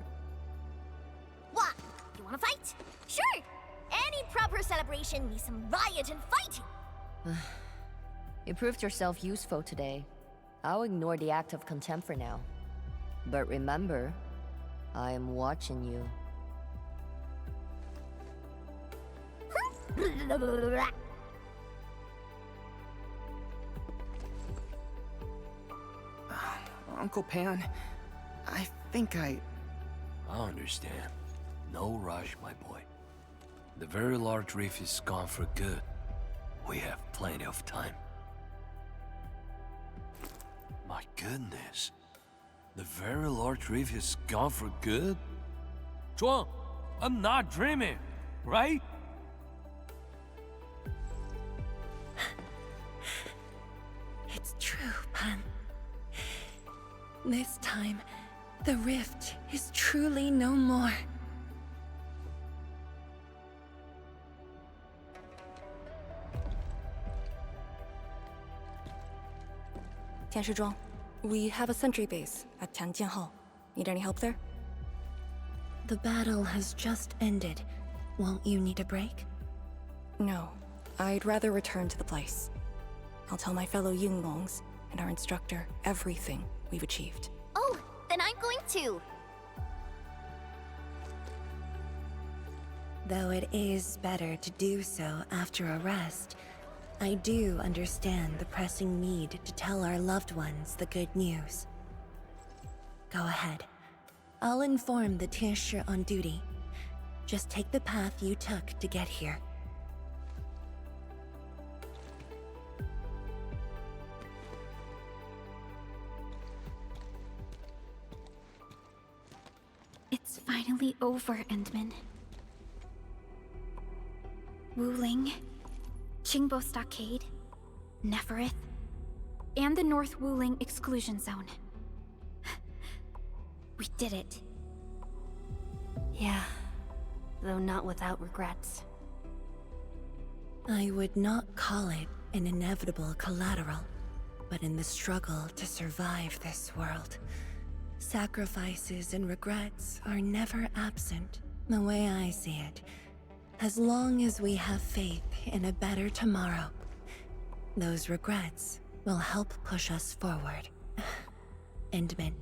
Speaker 8: What? You wanna fight? Sure! Any proper celebration needs some riot and fighting.
Speaker 5: You proved yourself useful today. I'll ignore the act of contempt for now. But remember, I am watching you.
Speaker 17: Uncle Pan, I think I
Speaker 18: understand. No rush, my boy. The very large reef is gone for good. We have plenty of time. My goodness. The very large reef is gone for good? Zhuang, I'm not dreaming, right?
Speaker 4: It's true, Pan. This time, the rift is truly no more.
Speaker 1: Tianshizhuang, we have a sentry base at Tianjianhao. Need any help there?
Speaker 4: The battle has just ended. Won't you need a break?
Speaker 1: No. I'd rather return to the place. I'll tell my fellow Yinglongs and our instructor everything we've achieved.
Speaker 8: Oh, then I'm going to.
Speaker 4: Though it is better to do so after a rest, I do understand the pressing need to tell our loved ones the good news. Go ahead. I'll inform the Tianshi on duty. Just take the path you took to get here.
Speaker 3: It's finally over, Endman. Wuling, Qingbo Stockade, Neferith, and the North Wuling Exclusion Zone. We did it.
Speaker 19: Yeah, though not without regrets.
Speaker 4: I would not call it an inevitable collateral, but in the struggle to survive this world, sacrifices and regrets are never absent. The way I see it, as long as we have faith in a better tomorrow, those regrets will help push us forward. Endman,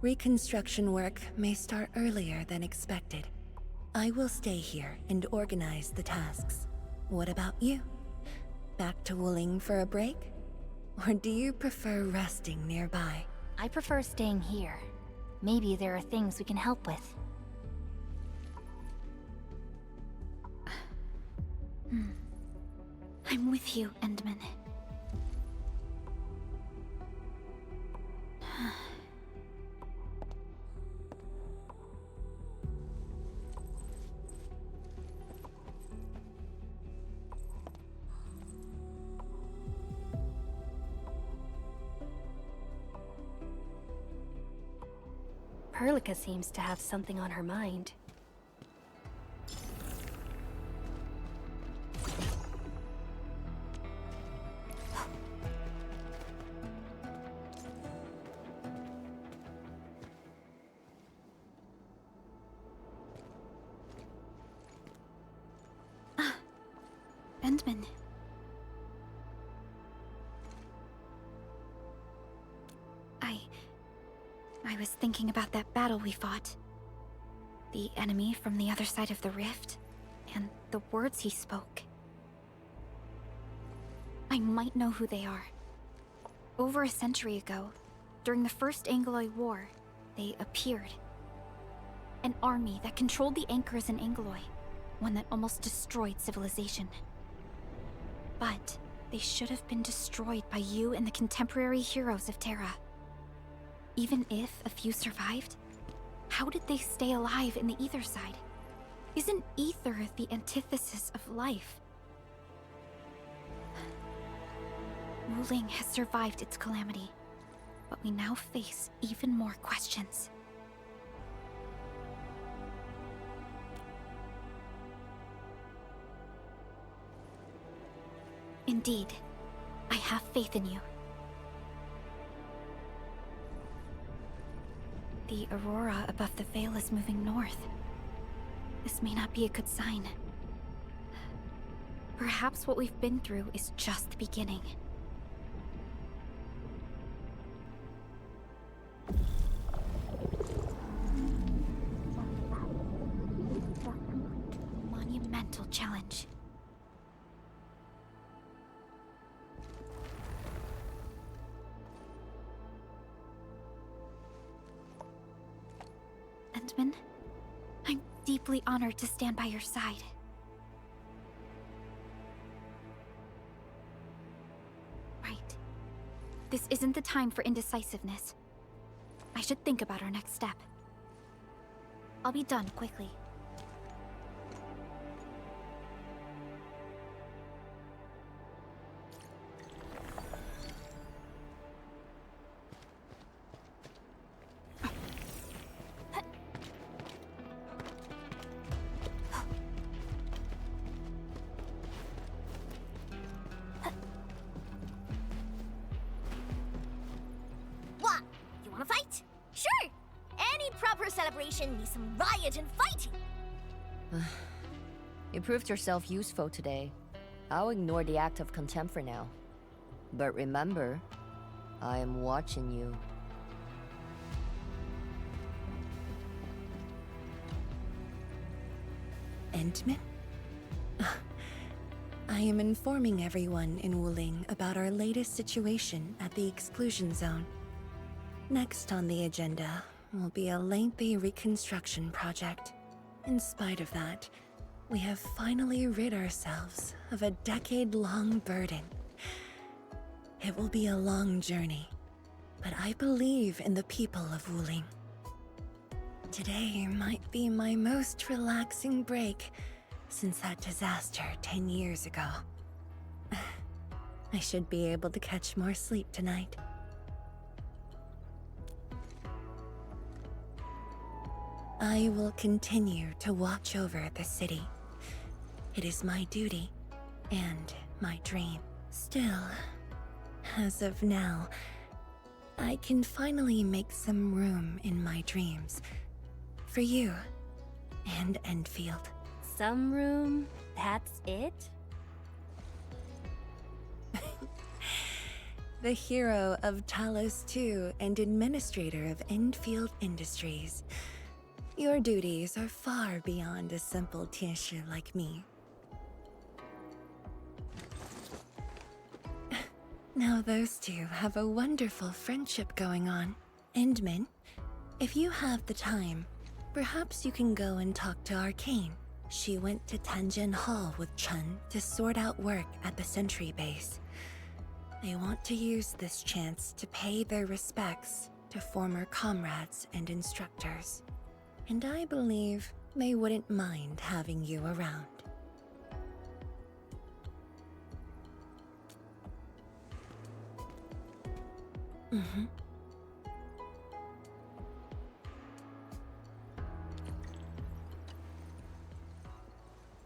Speaker 4: reconstruction work may start earlier than expected. I will stay here and organize the tasks. What about you? Back to Wuling for a break? Or do you prefer resting nearby?
Speaker 2: I prefer staying here. Maybe there are things we can help with.
Speaker 3: I'm with you, Endman.
Speaker 19: Perlica seems to have something on her mind.
Speaker 3: Endman. I I was thinking about that battle we fought. The enemy from the other side of the rift, and the words he spoke. I might know who they are. Over a century ago, during the First Angloid War, they appeared. An army that controlled the anchors in Angloy, one that almost destroyed civilization. But they should have been destroyed by you and the contemporary heroes of Terra. Even if a few survived, how did they stay alive in the ether side? Isn't ether the antithesis of life? Wuling has survived its calamity, but we now face even more questions. Indeed, I have faith in you. The aurora above the veil is moving north. This may not be a good sign. Perhaps what we've been through is just the beginning. Monumental challenge. Endman, I'm deeply honored to stand by your side. Right. This isn't the time for indecisiveness. I should think about our next step. I'll be done quickly.
Speaker 8: What? You wanna fight? Sure! Any proper celebration needs some riot and fighting!
Speaker 5: You proved yourself useful today. I'll ignore the act of contempt for now. But remember, I am watching you.
Speaker 4: Endman? I am informing everyone in Wuling about our latest situation at the exclusion zone. Next on the agenda will be a lengthy reconstruction project. In spite of that, we have finally rid ourselves of a decade-long burden. It will be a long journey, but I believe in the people of Wuling. Today might be my most relaxing break since that disaster 10 years ago. I should be able to catch more sleep tonight. I will continue to watch over the city. It is my duty and my dream. Still, as of now, I can finally make some room in my dreams for you and Endfield.
Speaker 19: Some room? That's it?
Speaker 4: The hero of Talos II and administrator of Endfield Industries. Your duties are far beyond a simple Tianshi like me. Now those two have a wonderful friendship going on. Endman, if you have the time, perhaps you can go and talk to Arcane. She went to Tanjin Hall with Chun to sort out work at the Sentry base. They want to use this chance to pay their respects to former comrades and instructors. And I believe they wouldn't mind having you around.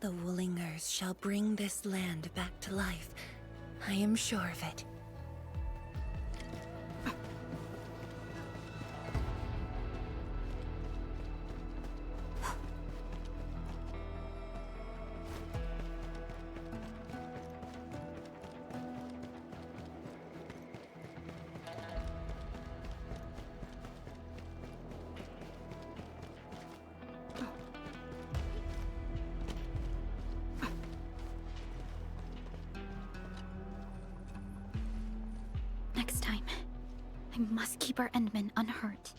Speaker 4: The Wulingers shall bring this land back to life. I am sure of it.
Speaker 3: I must keep our Endmen unhurt.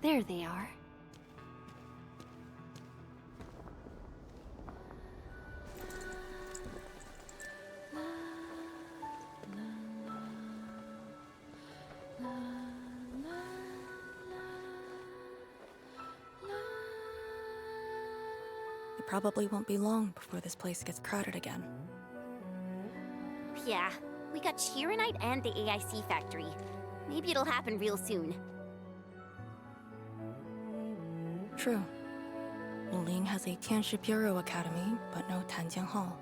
Speaker 19: There they are.
Speaker 1: It probably won't be long before this place gets crowded again.
Speaker 6: Yeah, we got Chironite and the AIC factory. Maybe it'll happen real soon.
Speaker 1: True. Wuling has a Tianshi Bureau Academy, but no Tanjiang Hall.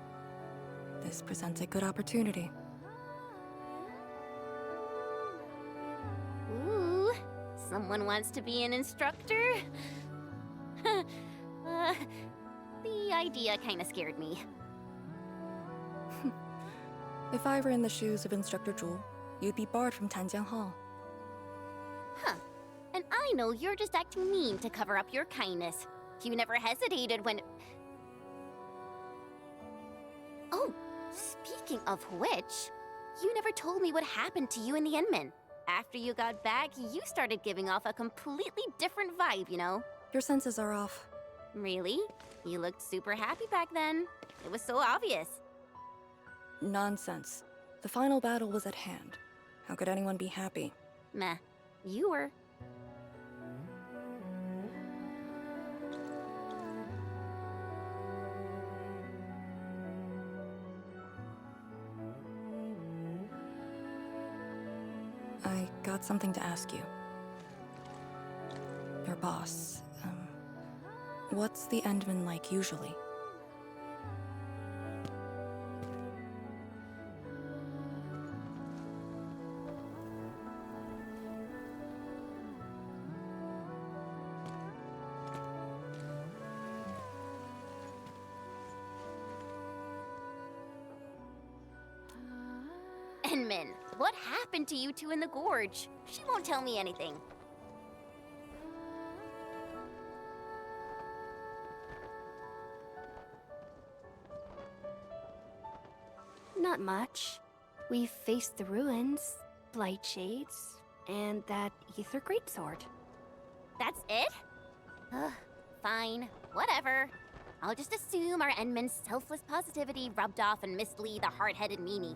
Speaker 1: This presents a good opportunity.
Speaker 6: Ooh, someone wants to be an instructor? The idea kinda scared me.
Speaker 1: If I were in the shoes of Instructor Zhu, you'd be barred from Tanjiang Hall.
Speaker 6: Huh. And I know you're just acting mean to cover up your kindness. You never hesitated when... Oh, speaking of which, you never told me what happened to you and the Endmen. After you got back, you started giving off a completely different vibe, you know?
Speaker 1: Your senses are off.
Speaker 6: Really? You looked super happy back then. It was so obvious.
Speaker 1: Nonsense. The final battle was at hand. How could anyone be happy?
Speaker 6: Meh. You were.
Speaker 1: I got something to ask you. Your boss, what's the Endman like usually?
Speaker 6: Endman, what happened to you two in the gorge? She won't tell me anything.
Speaker 19: Not much. We faced the ruins, blight shades, and that ether greatsword.
Speaker 6: That's it? Ugh, fine, whatever. I'll just assume our Endman's selfless positivity rubbed off on Miss Lee, the hard-headed meanie.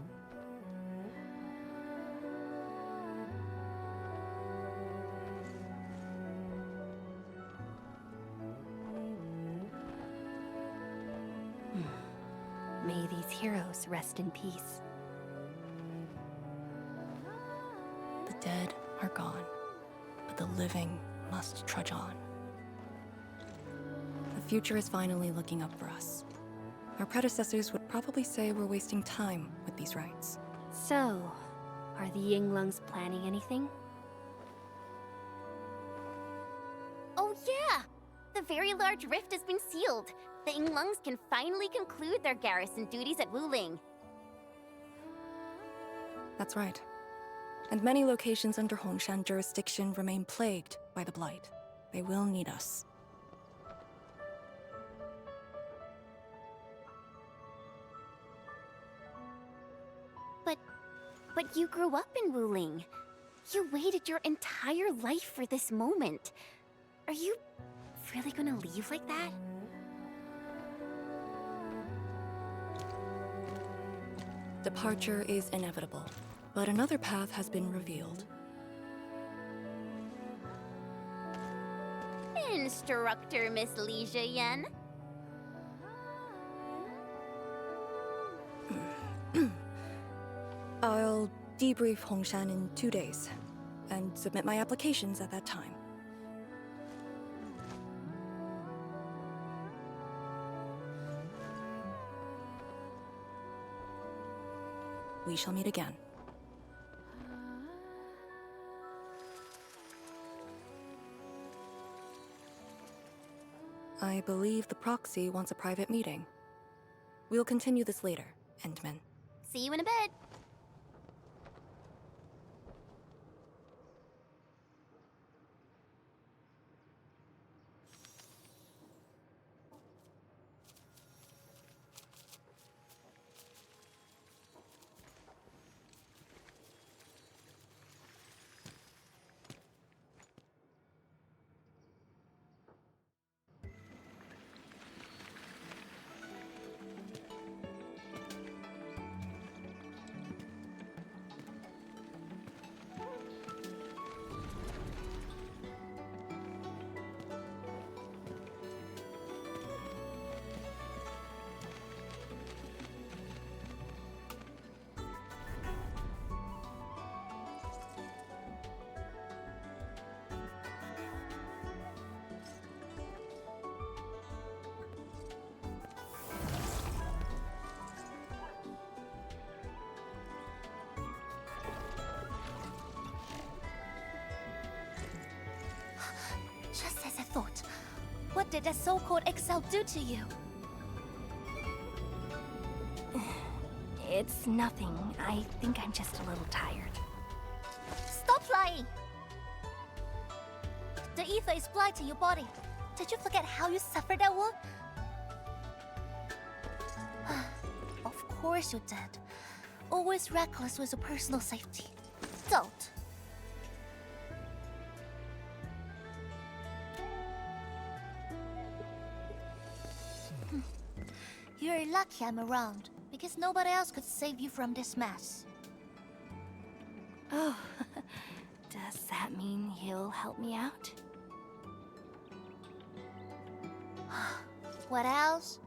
Speaker 19: May these heroes rest in peace.
Speaker 1: The dead are gone, but the living must trudge on. The future is finally looking up for us. Our predecessors would probably say we're wasting time with these rites.
Speaker 19: So, are the Yinglungs planning anything?
Speaker 6: Oh yeah! The very large rift has been sealed. The Yinglungs can finally conclude their garrison duties at Wuling.
Speaker 1: That's right. And many locations under Hongshan jurisdiction remain plagued by the Blight. They will need us.
Speaker 6: But you grew up in Wuling. You waited your entire life for this moment. Are you really gonna leave like that?
Speaker 1: Departure is inevitable, but another path has been revealed.
Speaker 6: Instructor Miss Li Yen.
Speaker 1: I'll debrief Hongshan in 2 days, and submit my applications at that time. We shall meet again. I believe the proxy wants a private meeting. We'll continue this later, Endman.
Speaker 6: See you in a bit.
Speaker 8: Just as I thought. What did that so-called Excel do to you?
Speaker 19: It's nothing. I think I'm just a little tired.
Speaker 8: Stop lying! The ether is blighting your body. Did you forget how you suffered that wound? Of course you did. Always reckless with your personal safety. Don't. You're lucky I'm around, because nobody else could save you from this mess.
Speaker 19: Oh, does that mean he'll help me out?
Speaker 8: What else?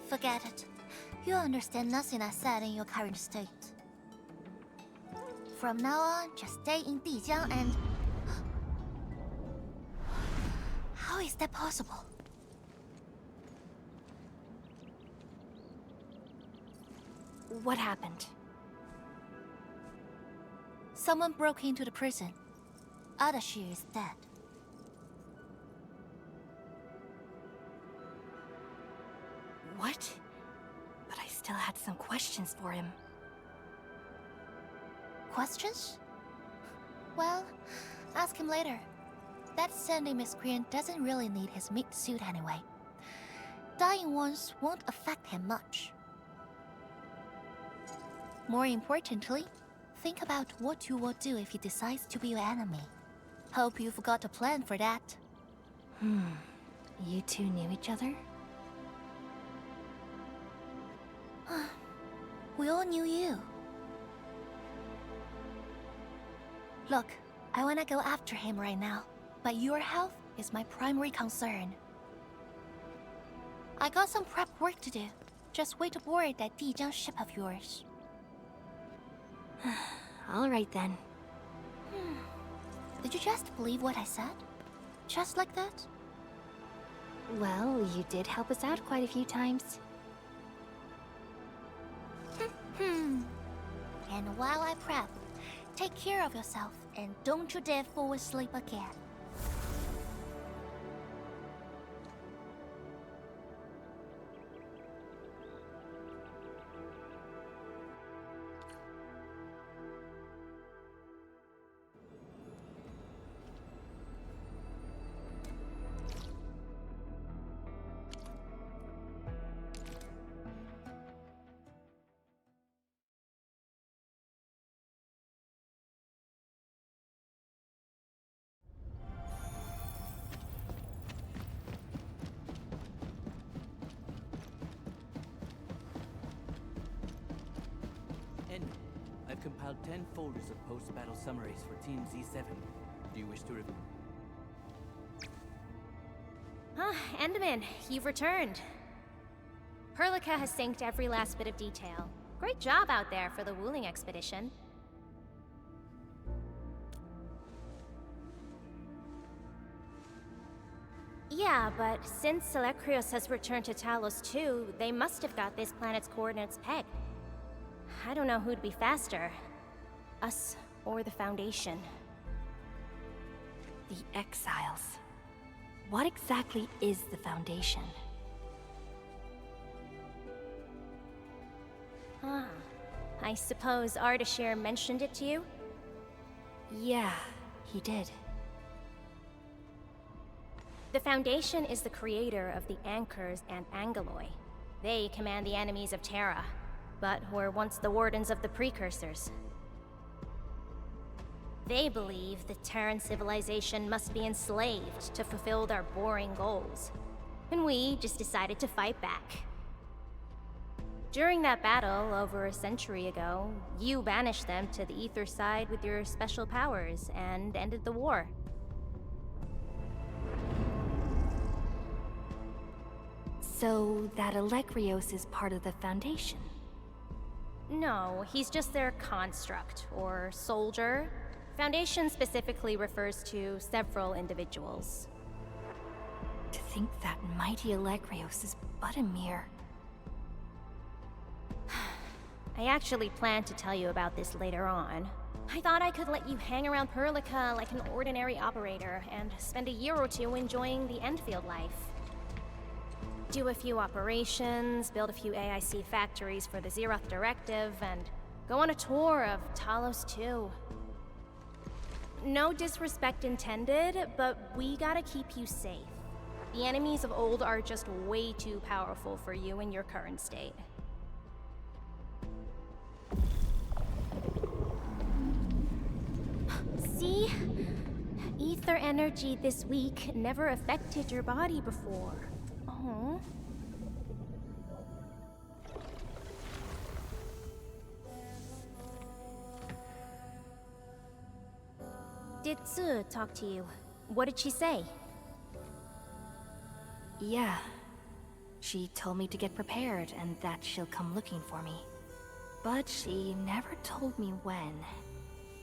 Speaker 8: Forget it. You understand nothing I said in your current state. From now on, just stay in Dijiang and... How is that possible?
Speaker 19: What happened?
Speaker 8: Someone broke into the prison. Adashi is dead.
Speaker 19: What? But I still had some questions for him.
Speaker 8: Questions? Well, ask him later. That sandy miscreant doesn't really need his meat suit anyway. Dying once won't affect him much. More importantly, think about what you will do if he decides to be your enemy. Hope you forgot a plan for that.
Speaker 19: You two knew each other?
Speaker 8: We all knew you. Look, I wanna go after him right now, but your health is my primary concern. I got some prep work to do. Just wait aboard that Dijiang ship of yours.
Speaker 19: All right then.
Speaker 8: Did you just believe what I said? Just like that?
Speaker 19: Well, you did help us out quite a few times.
Speaker 8: And while I prep, take care of yourself and don't you dare fall asleep again.
Speaker 12: I've compiled 10 folders of post-battle summaries for Team Z7. Do you wish to review?
Speaker 16: Enderman, you've returned. Perlica has synced every last bit of detail. Great job out there for the Wuling expedition. Yeah, but since Selekrios has returned to Talos too, they must have got this planet's coordinates pegged. I don't know who'd be faster. Us or the Foundation.
Speaker 19: The Exiles. What exactly is the Foundation?
Speaker 16: Ah, I suppose Ardashir mentioned it to you?
Speaker 19: Yeah, he did.
Speaker 16: The Foundation is the creator of the Anchors and Angeloi. They command the enemies of Terra, but were once the wardens of the Precursors. They believe the Terran civilization must be enslaved to fulfill their boring goals. And we just decided to fight back. During that battle, over a century ago, you banished them to the Ether side with your special powers and ended the war.
Speaker 19: So that Alekrios is part of the Foundation?
Speaker 16: No, he's just their construct, or soldier. Foundation specifically refers to several individuals.
Speaker 19: To think that mighty Alekrios is but a mere...
Speaker 16: I actually planned to tell you about this later on. I thought I could let you hang around Perlica like an ordinary operator and spend a year or two enjoying the Endfield life. Do a few operations, build a few AIC factories for the Zeroth Directive, and go on a tour of Talos 2. No disrespect intended, but we gotta keep you safe. The enemies of old are just way too powerful for you in your current state. See? Ether energy this week never affected your body before. Oh. Did Tsu talk to you? What did she say?
Speaker 19: Yeah. She told me to get prepared and that she'll come looking for me. But she never told me when.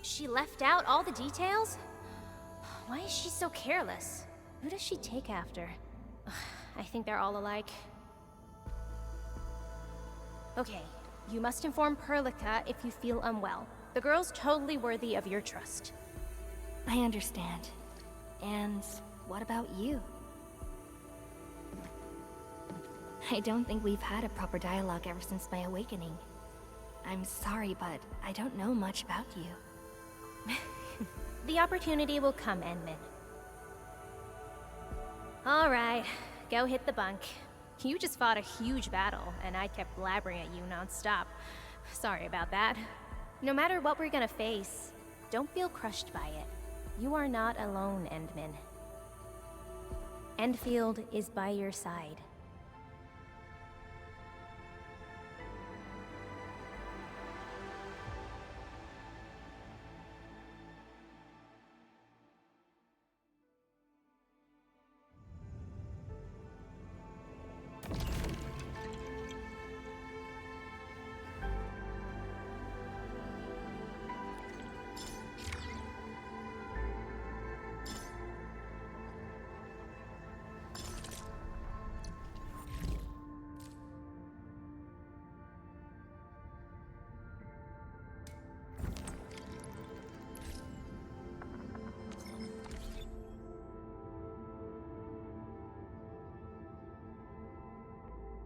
Speaker 16: She left out all the details? Why is she so careless? Who does she take after? I think they're all alike. Okay, you must inform Perlica if you feel unwell. The girl's totally worthy of your trust.
Speaker 19: I understand. And what about you? I don't think we've had a proper dialogue ever since my awakening. I'm sorry, but I don't know much about you.
Speaker 16: The opportunity will come, Enmin. Alright, go hit the bunk. You just fought a huge battle, and I kept blabbering at you non-stop. Sorry about that. No matter what we're gonna face, don't feel crushed by it. You are not alone, Endmin. Endfield is by your side.